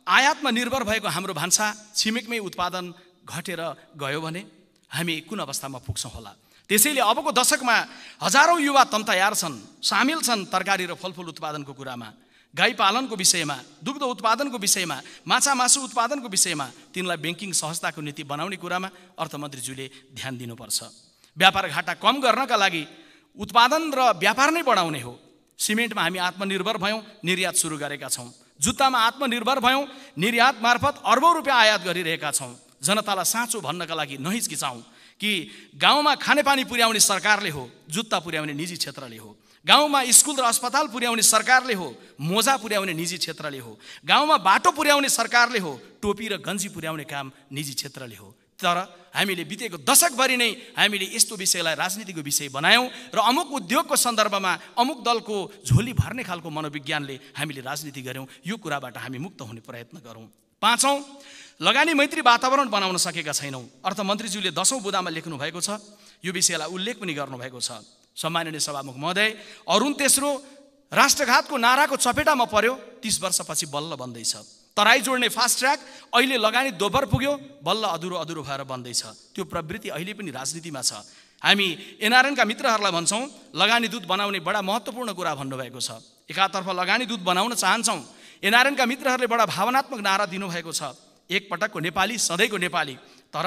आयातमा निर्भर भएको हाम्रो भान्सा छिमेकमै उत्पादन घटेर गयो भने हामी कुन अवस्थामा पुग्छौँ होला। त्यसैले अबको दशकमा हजारौँ युवा तम तयार छन्, सामेल छन् तरकारी र फलफुल उत्पादनको कुरामा, गाई पालनको विषयमा, दुग्ध उत्पादनको विषयमा, माछा मासु उत्पादनको विषयमा। तिनलाई ब्याङ्किङ सहजताको नीति बनाउने कुरामा अर्थमन्त्रीज्यूले ध्यान दिनुपर्छ। व्यापार घाटा कम गर्नका लागि उत्पादन र व्यापार नै बढाउने हो। सिमेन्टमा हामी आत्मनिर्भर भयौँ, निर्यात सुरु गरेका छौँ। जुत्तामा आत्मनिर्भर भयौँ, निर्यात मार्फत अर्बौं रुपियाँ आयात गरिरहेका छौँ। जनतालाई साँचो भन्नका लागि नहिचकिचाउँ कि गाउँमा खानेपानी पुर्याउने सरकारले हो, जुत्ता पुर्याउने निजी क्षेत्रले हो। गाउँमा स्कुल र अस्पताल पुर्याउने सरकारले हो, मोजा पुर्याउने निजी क्षेत्रले हो। गाउँमा बाटो पुर्याउने सरकारले हो, टोपी र गन्जी पुर्याउने काम निजी क्षेत्रले हो। तर हामीले बितेको दशकभरि नै हामीले यस्तो विषयलाई राजनीतिको विषय बनायौँ र अमुक उद्योगको सन्दर्भमा अमुक दलको झोली भर्ने खालको मनोविज्ञानले हामीले राजनीति गऱ्यौँ। यो कुराबाट हामी मुक्त हुने प्रयत्न गरौँ। 5औं, लगानी मैत्री वातावरण बनाउन सकेका छैनौँ। अर्थमन्त्रीज्यूले 10औं बुँदामा लेख्नु भएको छ, यो विषयलाई उल्लेख पनि गर्नुभएको छ। सम्माननीय सभामुख महोदय, अरुण तेस्रो राष्ट्रघातको नाराको चपेटामा पर्यो, 30 वर्षपछि बल्ल बन्दैछ। तराई जोड्ने फास्ट ट्र्याक अहिले लगानी दोब्बर पुग्यो, बल्ल अधुरो भएर बन्दैछ। त्यो प्रवृत्ति अहिले पनि राजनीतिमा छ। हामी एनआरएनका मित्रहरूलाई भन्छौँ, लगानी दूत बनाउने बडा महत्त्वपूर्ण कुरा भन्नुभएको छ। एकातर्फ लगानी दूत बनाउन चाहन्छौँ, एनआरएनका मित्रहरूले बडा भावनात्मक नारा दिनुभएको छ, एक पटकको नेपाली सधैँको नेपाली, तर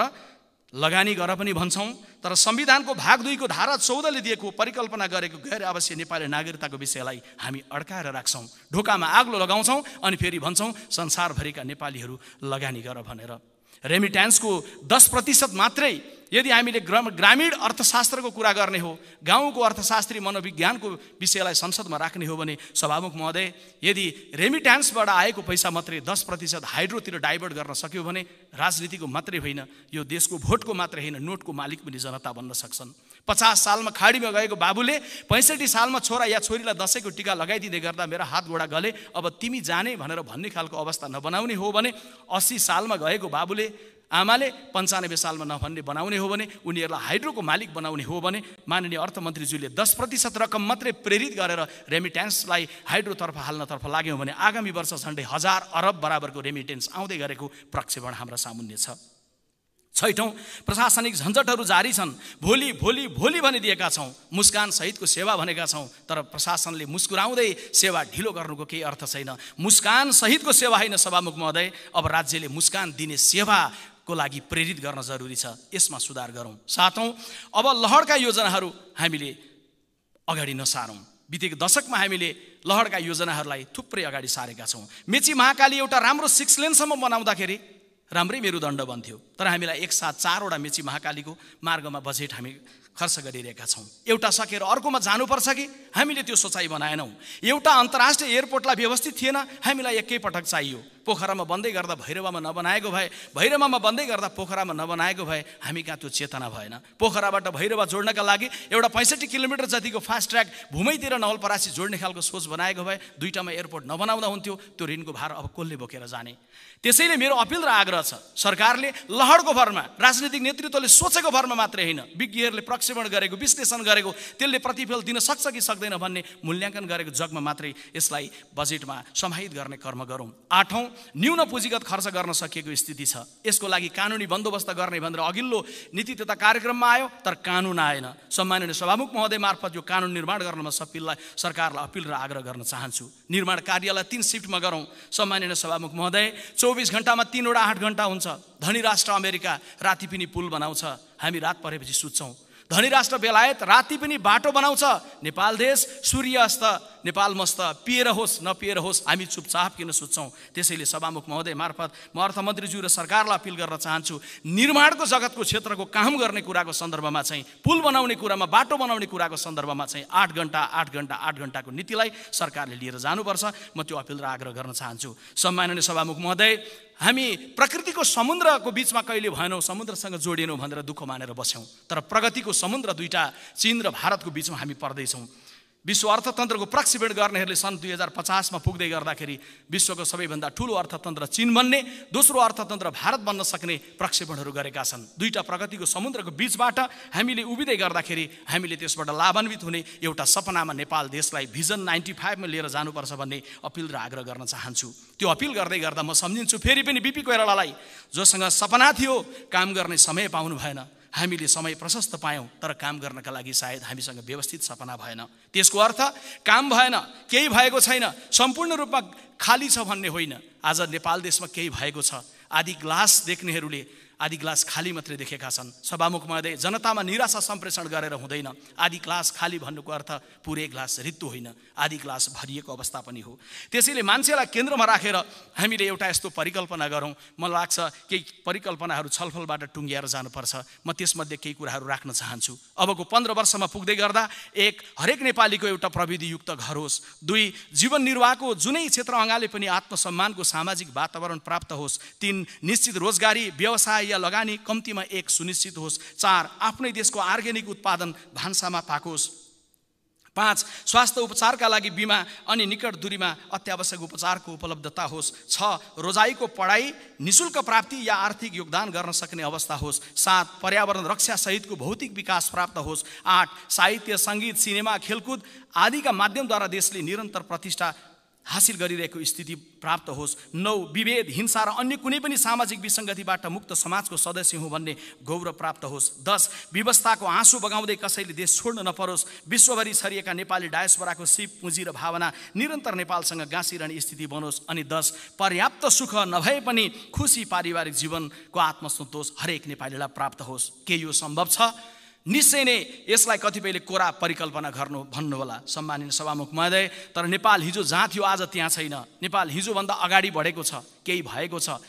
लगानी गर पनि भन्छौँ। तर संविधानको भाग 2 को धारा 14 ले दिएको परिकल्पना गरेको गैर आवश्यक नेपाली नागरिकताको विषयलाई हामी अड्काएर राख्छौँ, ढोकामा आग्लो लगाउँछौँ अनि फेरि भन्छौँ संसारभरिका नेपालीहरू लगानी गर भनेर। रेमिट्यान्सको 10% मात्रै यदि हामीले ग्रामीण अर्थशास्त्रको कुरा गर्ने हो, गाउँको अर्थशास्त्री मनोविज्ञानको विषयलाई संसदमा राख्ने हो भने सभामुख महोदय, यदि रेमिट्यान्सबाट आएको पैसा मात्रै 10% हाइड्रोतिर डाइभर्ट गर्न सक्यो भने राजनीतिको मात्रै होइन, यो देशको भोटको मात्रै होइन, नोटको मालिक पनि जनता बन्न सक्छन्। 50 सालमा खाडीमा गएको बाबुले 65 सालमा छोरा या छोरीलाई दसैँको टिका लगाइदिँदै गर्दा मेरा हात गोडा गले, अब तिमी जाने भनेर भन्ने खालको अवस्था नबनाउने हो भने, 80 सालमा गएको बाबुले आमाले 95 सालमा नभन्ने बनाउने हो भने, उनीहरूलाई हाइड्रोको मालिक बनाउने हो भने, माननीय अर्थमन्त्रीज्यूले 10% रकम मात्रै प्रेरित गरेर रेमिट्यान्सलाई हाइड्रोतर्फ हाल्नतर्फ लाग्यौँ भने आगामी वर्ष झन्डै 1000 अरब बराबरको रेमिटेन्स आउँदै गरेको प्रक्षेपण हाम्रा सामुन्ने छ। 6औं, प्रशासनिक झन्झटहरू जारी छन्। भोलि भनिदिएका छौँ, मुस्कान सहितको सेवा भनेका छौँ, तर प्रशासनले मुस्कुराउँदै सेवा ढिलो गर्नुको केही अर्थ छैन। मुस्कान सहितको सेवा होइन सभामुख महोदय, अब राज्यले मुस्कान दिने सेवाको लागि प्रेरित गर्न जरुरी छ, यसमा सुधार गरौँ। 7औं, अब लहरका योजनाहरू हामीले अगाडि नसारौँ। बितेको दशकमा हामीले लहरका योजनाहरूलाई थुप्रै अगाडि सारेका छौँ। मेची महाकाली एउटा राम्रो 6 लेनसम्म बनाउँदाखेरि राम्रै मेरुदण्ड बन्थ्यो, तर हामीलाई एक साथ 4 वटा मेची महाकालीको मार्गमा बजेट हामी खर्च गरिरहेका छौँ। एउटा सकेर अर्कोमा जानुपर्छ कि हामीले त्यो सोचाइ बनाएनौँ। एउटा अन्तर्राष्ट्रिय एयरपोर्टलाई व्यवस्थित थिएन, हामीलाई एकै पटक चाहियो। पोखरामा बन्दै गर्दा भैरवामा नबनाएको भए, भैरवामा बन्दै गर्दा पोखरामा नबनाएको भए हामी कहाँ त्यो चेतना भएन। पोखराबाट भैरवा जोड्नका लागि एउटा 65 किलोमिटर जतिको फास्ट ट्र्याक भूमैतिर नवलपरासी जोड्ने खालको सोच बनाएको भए दुईटामा एयरपोर्ट नबनाउँदा हुन्थ्यो। त्यो ऋणको भार अब कसले बोकेर जाने? त्यसैले मेरो अपिल र आग्रह छ, सरकारले लहरको भरमा, राजनीतिक नेतृत्वले सोचेको भरमा मात्रै होइन, विज्ञहरूले प्रक्षेपण गरेको, विश्लेषण गरेको त्यसले प्रतिफल दिन सक्छ कि सक्दैन सक्दैन भन्ने मूल्याङ्कन गरेको जगमा मात्रै यसलाई बजेटमा समाहित गर्ने कर्म गरौँ। 8औं, न्यून पुँजीगत खर्च गर्न सकिएको स्थिति छ। यसको लागि कानुनी बन्दोबस्त गर्ने भनेर अघिल्लो नीति तथा कार्यक्रममा आयो, तर कानुन आएन। सम्माननीय सभामुख महोदय मार्फत यो कानुन निर्माण गर्नमा सरकारलाई अपिल र आग्रह गर्न चाहन्छु। निर्माण कार्यलाई 3 शिफ्टमा गरौँ। सम्माननीय सभामुख महोदय, 24 घण्टामा 3 वटा 8 घण्टा हुन्छ। धनी राष्ट्र अमेरिका राति पनि पुल बनाउँछ, हामी रात परेपछि सुत्छौँ। धनी राष्ट्र बेलायत राति पनि बाटो बनाउँछ, नेपाल देश सूर्य अस्त नेपाल मस्त, पिएर होस् नपिएर होस् हामी चुपचाप किन सुत्छौँ। त्यसैले सभामुख महोदय मार्फत म अर्थमन्त्रीज्यू र सरकारलाई अपिल गर्न चाहन्छु, निर्माणको जगतको क्षेत्रको काम गर्ने कुराको सन्दर्भमा चाहिँ, पुल बनाउने कुरामा, बाटो बनाउने कुराको सन्दर्भमा चाहिँ 8 घण्टाको नीतिलाई सरकारले लिएर जानुपर्छ। म त्यो अपिल र आग्रह गर्न चाहन्छु। सम्माननीय सभामुख महोदय, हामी प्रकृतिको समुद्रको बिचमा कहिले भएनौँ, समुद्रसँग जोडिएनौँ भनेर दुःख मानेर बस्यौँ, तर प्रगतिको समुद्र दुईटा चीन र भारतको बिचमा हामी पर्दैछौँ। विश्व अर्थतन्त्रको प्रक्षेपण गर्नेहरूले सन् 2050 मा पुग्दै गर्दाखेरि विश्वको सबैभन्दा ठुलो अर्थतन्त्र चीन बन्ने, दोस्रो अर्थतन्त्र भारत बन्न सक्ने प्रक्षेपणहरू गरेका छन्। दुईटा प्रगतिको समुद्रको बिचबाट हामीले उभिँदै गर्दाखेरि हामीले त्यसबाट लाभान्वित हुने एउटा सपनामा नेपाल देशलाई भिजन 95 मा लिएर जानुपर्छ भन्ने अपिल र आग्रह गर्न चाहन्छु। त्यो अपिल गर्दै गर्दा म सम्झिन्छु फेरि पनि बिपी कोइरालालाई, जोसँग सपना थियो, काम गर्ने समय पाउनु भएन। हामीले समय प्रशस्त पायौँ, तर काम गर्नका लागि सायद हामीसँग व्यवस्थित सपना भएन। त्यसको अर्थ काम भएन, केही भएको छैन, सम्पूर्ण रूपमा खाली छ भन्ने होइन। आज नेपाल देशमा केही भएको छ। आधी ग्लास देख्नेहरूले आधी ग्लास खाली मात्रै देखेका छन्। सभामुख महोदय, जनतामा निराशा सम्प्रेषण गरेर हुँदैन। आधी ग्लास खाली भन्नुको अर्थ पुरै ग्लास रित्तो होइन, आधी ग्लास भरिएको अवस्था पनि हो। त्यसैले मान्छेलाई केन्द्रमा राखेर हामीले एउटा यस्तो परिकल्पना गरौँ। मलाई लाग्छ केही परिकल्पनाहरू छलफलबाट टुङ्गिएर जानुपर्छ। म त्यसमध्ये केही कुराहरू राख्न चाहन्छु। अबको 15 वर्षमा पुग्दै गर्दा 1 हरेक नेपालीको एउटा प्रविधियुक्त घर होस्। 2 जीवन निर्वाहको जुनै क्षेत्र अँगाले पनि आत्मसम्मानको सामाजिक वातावरण प्राप्त होस्। 3 निश्चित रोजगारी, व्यवसाय या लगानी कम्तीमा 1 सुनिश्चित होस्। 4 आफ्नै देशको अर्ग्यानिक उत्पादन भान्सामा पाकोस्। 5 स्वास्थ्य उपचारका लागि बिमा अनि निकट दूरीमा अत्यावश्यक उपचारको उपलब्धता होस्। 6 रोजाइको पढाइ निशुल्क प्राप्ति या आर्थिक योगदान गर्न सक्ने अवस्था होस्। 7 पर्यावरण रक्षा सहितको भौतिक विकास प्राप्त होस्। 8 साहित्य, सङ्गीत, सिनेमा, खेलकुद आदिका माध्यमद्वारा देशले निरन्तर प्रतिष्ठा हासिल गरिरहेको स्थिति प्राप्त होस्। 9 विभेद, हिंसा र अन्य कुनै पनि सामाजिक विसङ्गतिबाट मुक्त समाजको सदस्य हुँ भन्ने गौरव प्राप्त होस्। 10 व्यवस्थाको आँसु बगाउँदै कसैले देश छोड्न नपरोस्। विश्वभरि छरिएका नेपाली डायस्पोराको सिप, पुँजी र भावना निरन्तर नेपालसँग गाँसिरहने स्थिति बनोस्। अनि 10 पर्याप्त सुख नभए पनि खुसी पारिवारिक जीवनको आत्मसन्तोष हरेक नेपालीलाई प्राप्त होस्। के यो सम्भव छ? निश्चय नै यसलाई कतिपयले कोरा परिकल्पना गर्नु भन्नुहोला सम्माननीय सभामुख महोदय, तर नेपाल हिजो जहाँ थियो आज त्यहाँ छैन। नेपाल हिजोभन्दा अगाडि बढेको छ, केही भएको छ।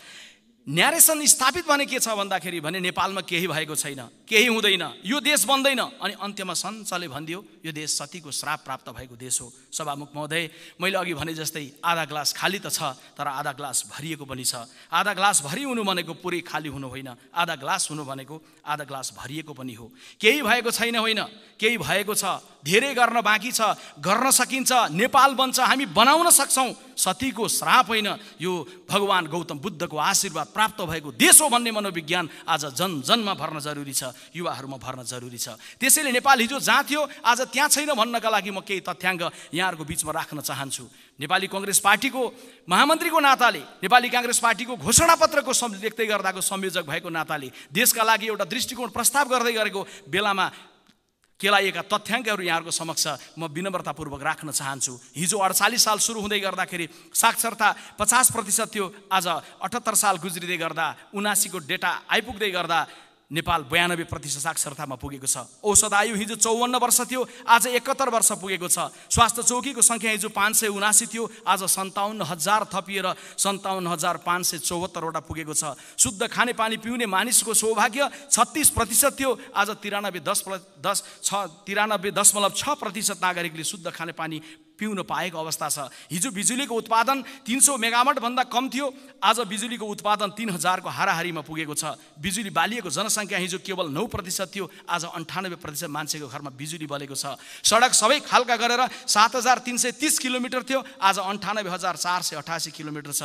न्यारेसन स्थापित भने के छ भन्दाखेरि भने नेपालमा केही भएको छैन, केही हुँदैन, यो देश बन्दैन। अनि अन्त्यमा सञ्चले भनिदियो यो देश सतीको श्राप प्राप्त भएको देश हो। सभामुख महोदय, मैले अघि भने जस्तै आधा ग्लास खाली त छ, तर आधा ग्लास भरिएको पनि छ। आधा ग्लास भरि हुनु भनेको पुरै खाली हुनु होइन, आधा ग्लास हुनु भनेको आधा ग्लास भरिएको पनि हो। केही भएको छैन होइन, केही भएको छ, धेरै गर्न बाँकी छ, गर्न सकिन्छ, नेपाल बन्छ, हामी बनाउन सक्छौँ। सतीको श्राप होइन, यो भगवान गौतम बुद्धको आशीर्वाद प्राप्त भएको देश हो भन्ने मनोविज्ञान आज जनमा भर्न जरुरी छ, युवाहरूमा भर्न जरुरी छ। त्यसैले नेपाल हिजो जहाँ थियो आज त्यहाँ छैन भन्नका लागि म केही तथ्याङ्क यहाँहरूको बिचमा राख्न चाहन्छु। नेपाली कांग्रेस पार्टीको महामन्त्रीको नाताले, नेपाली कांग्रेस पार्टीको घोषणापत्रको लेख्दै गर्दाको संयोजक भएको नाताले, देशका लागि एउटा दृष्टिकोण प्रस्ताव गर्दै गरेको बेलामा केलाइएका तथ्याङ्कहरू यहाँहरूको समक्ष म विनम्रतापूर्वक राख्न चाहन्छु। हिजो 48 साल सुरु हुँदै गर्दाखेरि साक्षरता 50% थियो, आज 78 साल गुज्रिँदै गर्दा 79 को डेटा आइपुग्दै गर्दा नेपाल 92% साक्षरतामा पुगेको छ। औसत आयु हिजो 54 वर्ष थियो, आज 71 वर्ष पुगेको छ। स्वास्थ्य चौकीको संख्या हिजो 579 थियो, आज 57,000 थपिएर 57,574 वटा पुगेको छ। शुद्ध खानेपानी पिउने मानिसको सौभाग्य 36% थियो, आज 93.6% नागरिकले शुद्ध खानेपानी पिउन पाएको अवस्था छ। हिजो बिजुलीको उत्पादन 300 मेगावाट भन्दा कम थियो, आज बिजुलीको उत्पादन 3000 को हाराहारीमा पुगेको छ। बिजुली बालिएको जनसङ्ख्या हिजो केवल 9% थियो, आज 98% मान्छेको घरमा बिजुली बलेको छ। सडक सबै खालका गरेर 7330 किलोमिटर थियो, आज 98,488 किलोमिटर छ।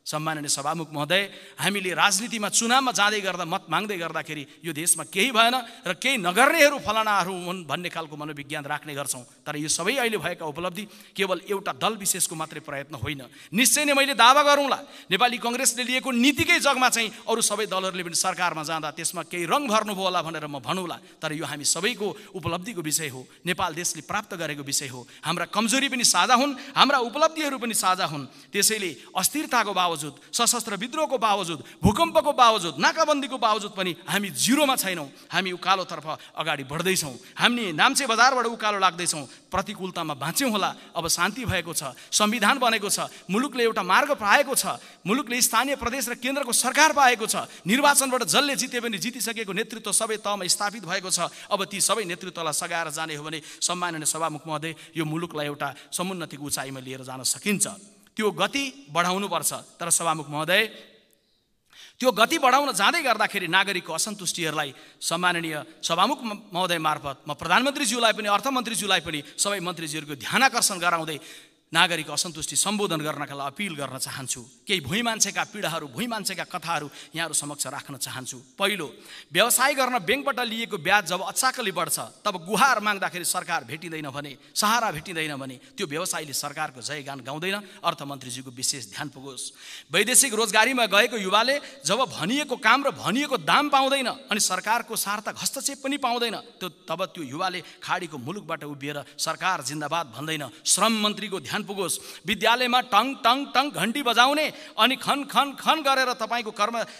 सम्माननीय सभामुख महोदय, हामीले राजनीतिमा चुनावमा जाँदै गर्दा मत माग्दै गर्दाखेरि यो देशमा केही भएन र केही नगर्नेहरू फलानाहरू हुन् भन्ने खालको मनोविज्ञान राख्ने गर्छौँ। तर यो सबै अहिले भएका उपलब्धि केवल एउटा दल विशेषको मात्रै प्रयत्न होइन। निश्चय नै मैले दावा गरौँला, नेपाली कङ्ग्रेसले लिएको नीतिकै जगमा चाहिँ अरू सबै दलहरूले पनि सरकारमा जाँदा त्यसमा केही रङ भर्नुभयो होला भनेर म भनौँला। तर यो हामी सबैको उपलब्धिको विषय हो, नेपाल देशले प्राप्त गरेको विषय हो। हाम्रा कमजोरी पनि साझा हुन्, हाम्रा उपलब्धिहरू पनि साझा हुन्। त्यसैले अस्थिरताको बावजुद, सशस्त्र विद्रोहको बावजुद, भूकम्पको बावजुद, नाकाबन्दीको बावजुद पनि हामी जिरोमा छैनौँ। हामी उकालोतर्फ अगाडि बढ्दैछौँ। हामी नाम्चे बजारबाट उकालो लाग्दैछौँ। प्रतिकूलतामा बाँच्यौँ होला, अब शान्ति भएको छ, संविधान बनेको छ, मुलुकले एउटा मार्ग पाएको छ, मुलुकले स्थानीय प्रदेश र केन्द्रको सरकार पाएको छ, निर्वाचनबाट जसले जिते पनि जितिसकेको नेतृत्व सबै तहमा स्थापित भएको छ। अब ती सबै नेतृत्वलाई सघाएर जाने हो भने सम्माननीय सभामुख महोदय, यो मुलुकलाई एउटा समुन्नतिको उचाइमा लिएर जान सकिन्छ। त्यो गति बढाउनुपर्छ। तर सभामुख महोदय, त्यो गति बढाउन जाँदै गर्दाखेरि नागरिकको असन्तुष्टिहरूलाई सम्माननीय सभामुख महोदय मार्फत म प्रधानमन्त्रीज्यूलाई पनि अर्थमन्त्रीज्यूलाई पनि सबै मन्त्रीज्यूहरूको ध्यान आकर्षण गराउँदै नागरिक असन्तुष्टि सम्बोधन गर्नका लागि अपिल गर्न चाहन्छु। केही भुइँ मान्छेका पीडाहरू, भुइँ मान्छेका कथाहरू यहाँहरू समक्ष राख्न चाहन्छु। पहिलो, व्यवसाय गर्न ब्याङ्कबाट लिएको ब्याज जब अचाकली बढ्छ तब गुहार माग्दाखेरि सरकार भेटिँदैन भने, सहारा भेटिँदैन भने त्यो व्यवसायले सरकारको जयगान गाउँदैन। अर्थमन्त्रीज्यूको विशेष ध्यान पुगोस्। वैदेशिक रोजगारीमा गएको युवाले जब भनिएको काम र भनिएको दाम पाउँदैन अनि सरकारको सार्थक हस्तक्षेप पनि पाउँदैन, तब त्यो युवाले खाडीको मुलुकबाट उभिएर सरकार जिन्दाबाद भन्दैन। श्रम मन्त्रीको ध्यान पुगोस्। विद्यालयमा टङ टङ टङ घन्टी बजाउने अनि खन खन खन गरेर तपाईँको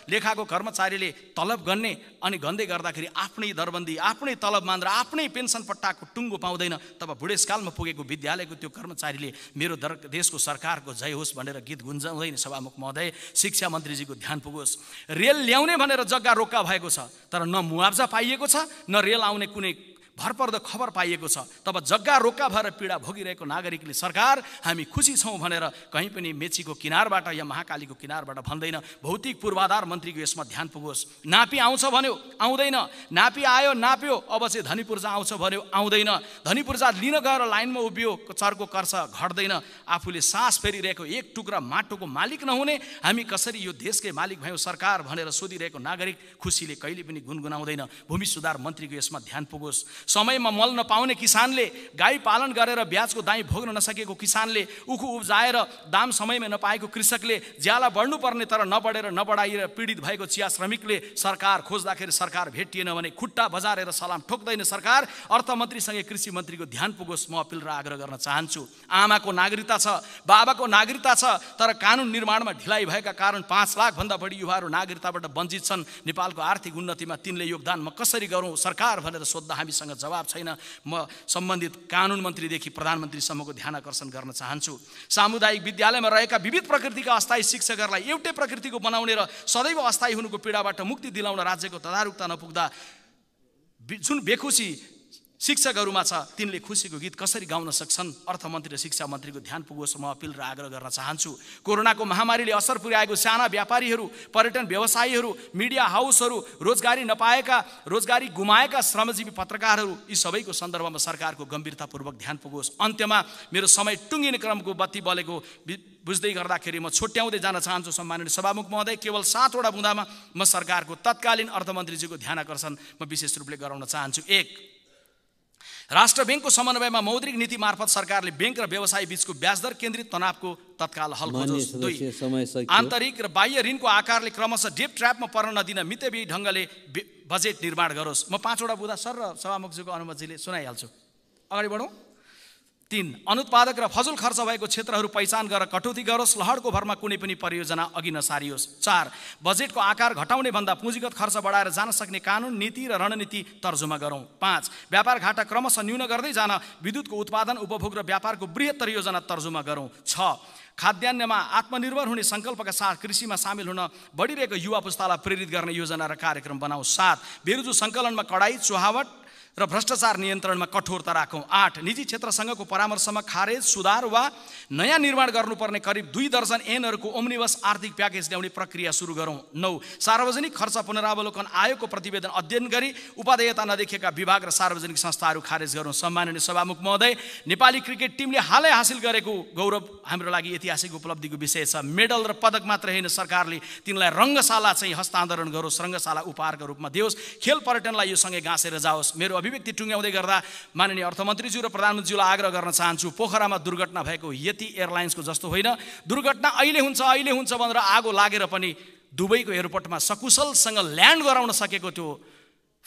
लेखाको कर्मचारीले तलब गर्ने अनि गन्दै गर्दाखेरि आफ्नै दरबन्दी, आफ्नै तलबमान र आफ्नै पेन्सन पट्टाको टुङ्गो पाउँदैन। तब बुढेसकालमा पुगेको विद्यालयको त्यो कर्मचारीले मेरो देशको सरकारको जय होस् भनेर गीत गुन्जाउँदैन। सभामुख महोदय, शिक्षा मन्त्रीजीको ध्यान पुगोस्। रेल ल्याउने भनेर जग्गा रोक्का भएको छ, तर न मुआवजा पाइएको छ, न रेल आउने कुनै भरपर्दो खबर पाइएको छ। तब जग्गा रोक्का भएर पीडा भोगिरहेको नागरिकले सरकार हामी खुसी छौँ भनेर कहीँ पनि मेचीको किनारबाट या महाकालीको किनारबाट भन्दैन। भौतिक पूर्वाधार मन्त्रीको यसमा ध्यान पुगोस्। नापी आउँछ भन्यो, आउँदैन। नापी आयो, नाप्यो, अब चाहिँ धनीपूर्जा आउँछ भन्यो, आउँदैन। धनीपूर्जा लिन गएर लाइनमा उभियो, चर्को कर्छ घट्दैन। आफूले सास फेरिरहेको एक टुक्रा माटोको मालिक नहुने हामी कसरी यो देशकै मालिक भयौँ सरकार भनेर सोधिरहेको नागरिक खुसीले कहिले पनि गुनगुनाउँदैन। भूमि सुधार मन्त्रीको यसमा ध्यान पुगोस्। समयमा मल नपाउने किसानले, गाई पालन गरेर ब्याजको दाई भोग्न नसकेको किसानले, उखु उब्जाएर दाम समयमा नपाएको कृषकले, ज्याला बढ्नुपर्ने तर नबढाएर पीडित भएको चिया श्रमिकले सरकार खोज्दाखेरि सरकार भेटिएन भने खुट्टा बजारेर सलाम ठोक्दैन सरकार। अर्थमन्त्रीसँगै कृषि मन्त्रीको ध्यान पुगोस्। म अपिल र आग्रह गर्न चाहन्छु। आमाको नागरिकता छ, बाबाको नागरिकता छ, तर कानुन निर्माणमा ढिलाइ भएका कारण 5 लाखभन्दा बढी युवाहरू नागरिकताबाट वञ्चित छन्। नेपालको आर्थिक उन्नतिमा तिनले योगदान म कसरी गरौँ सरकार भनेर सोद्धा हामीसँग जवाब छैन। म सम्बन्धित कानुन मन्त्रीदेखि प्रधानमन्त्रीसम्मको ध्यान आकर्षण गर्न चाहन्छु। सामुदायिक विद्यालयमा रहेका विविध प्रकृतिका अस्थायी शिक्षकहरूलाई एउटै प्रकृतिको बनाउने र सदैव अस्थायी हुनुको पीडाबाट मुक्ति दिलाउन राज्यको तदारुकता नपुग्दा जुन बेखुसी शिक्षकहरूमा छ तिनले खुसीको गीत कसरी गाउन सक्छन्। अर्थमन्त्री र शिक्षा मन्त्रीको ध्यान पुगोस्। म अपिल र आग्रह गर्न चाहन्छु। कोरोनाको महामारीले असर पुर्याएको साना व्यापारीहरू, पर्यटन व्यवसायीहरू, मिडिया हाउसहरू, रोजगारी नपाएका, रोजगारी गुमाएका श्रमजीवी पत्रकारहरू, यी सबैको सन्दर्भमा सरकारको गम्भीरतापूर्वक ध्यान पुगोस्। अन्त्यमा मेरो समय टुङ्गिने क्रमको बत्ती बलेको बुझ्दै गर्दाखेरि म छुट्याउँदै जान चाहन्छु। सम्माननीय सभामुख महोदय, केवल 7 वटा बुँदामा म सरकारको तत्कालीन अर्थमन्त्रीजीको ध्यान आकर्षण म विशेष रूपले गराउन चाहन्छु। 1, राष्ट्र ब्याङ्कको समन्वयमा मौद्रिक नीति मार्फत सरकारले ब्याङ्क र व्यवसाय बीचको ब्याजदर केन्द्रित तनावको तत्काल हल खोजोस्। 2, आन्तरिक र बाह्य ऋणको आकारले क्रमशः डेप ट्र्यापमा पर्न नदिन मितव्ययी ढङ्गले बजेट निर्माण गरोस्। म 5 वटा बुँदा सर र सभामुखजीको अनुमतिले सुनाइहाल्छु। अगाडि बढौँ। 3, अनुत्पादक र फजुल खर्च भएको क्षेत्रहरू पहिचान गरेर कटौती गरोस्। लहरको भरमा कुनै पनि परियोजना अघि नसारियोस्। 4, बजेटको आकार घटाउने भन्दा पुँजीगत खर्च बढाएर जान सक्ने कानुन, नीति र रणनीति तर्जुमा गरौँ। 5, व्यापार घाटा क्रमशः न्यून गर्दै जान विद्युतको उत्पादन, उपभोग र व्यापारको बृहत्तर योजना तर्जुमा गरौँ। 6, खाद्यान्नमा आत्मनिर्भर हुने सङ्कल्पका साथ कृषिमा सामेल हुन बढिरहेको युवा पुस्तालाई प्रेरित गर्ने योजना र कार्यक्रम बनाऊ। 7, बेरुजु सङ्कलनमा कडाई, चुहावट र भ्रष्टाचार नियन्त्रणमा कठोरता राखौँ। 8 निजी क्षेत्रसँगको परामर्शमा खारेज, सुधार वा नयाँ निर्माण गर्नुपर्ने करिब 2 दर्जन ऐनहरूको ओम्निबस आर्थिक प्याकेज ल्याउने प्रक्रिया सुरु गरौँ। 9 सार्वजनिक खर्च पुनरावलोकन आयोगको प्रतिवेदन अध्ययन गरी उपादेयता नदेखिएका विभाग र सार्वजनिक संस्थाहरू खारेज गरौँ। सम्माननीय सभामुख महोदय, नेपाली क्रिकेट टिमले हालै हासिल गरेको गौरव हाम्रो लागि ऐतिहासिक उपलब्धिको विषय छ। मेडल र पदक मात्र होइन, सरकारले तिनलाई रङ्गशाला चाहिँ हस्तान्तरण गरोस्, रङ्गशाला उपहारको रूपमा दियोस्, खेल पर्यटनलाई यो सँगै गाँसेर जाओस्। मेरो अभिव्यक्ति टुङ्ग्याउँदै गर्दा माननीय अर्थमन्त्रीज्यू र प्रधानमन्त्रीज्यूलाई आग्रह गर्न चाहन्छु, पोखरामा दुर्घटना भएको यति एयरलाइन्सको जस्तो होइन। दुर्घटना अहिले हुन्छ भनेर आगो लागेर पनि दुबईको एयरपोर्टमा सकुशलसँग ल्यान्ड गराउन सकेको त्यो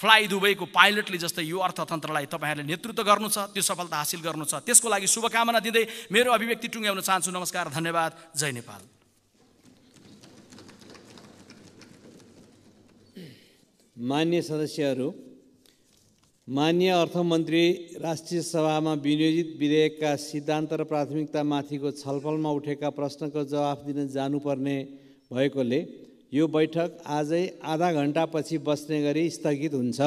फ्लाइ दुबईको पाइलटले जस्तै यो अर्थतन्त्रलाई तपाईँहरूले नेतृत्व गर्नु छ, त्यो सफलता हासिल गर्नु छ। त्यसको लागि शुभकामना दिँदै मेरो अभिव्यक्ति टुङ्ग्याउन चाहन्छु। नमस्कार, धन्यवाद, जय नेपाल। मान्य सदस्यहरू, मान्य अर्थमन्त्री राष्ट्रिय सभामा विनियोजित विधेयकका सिद्धान्त र प्राथमिकतामाथिको छलफलमा उठेका प्रश्नको जवाफ दिन जानुपर्ने भएकोले यो बैठक आजै आधा घण्टापछि बस्ने गरी स्थगित हुन्छ।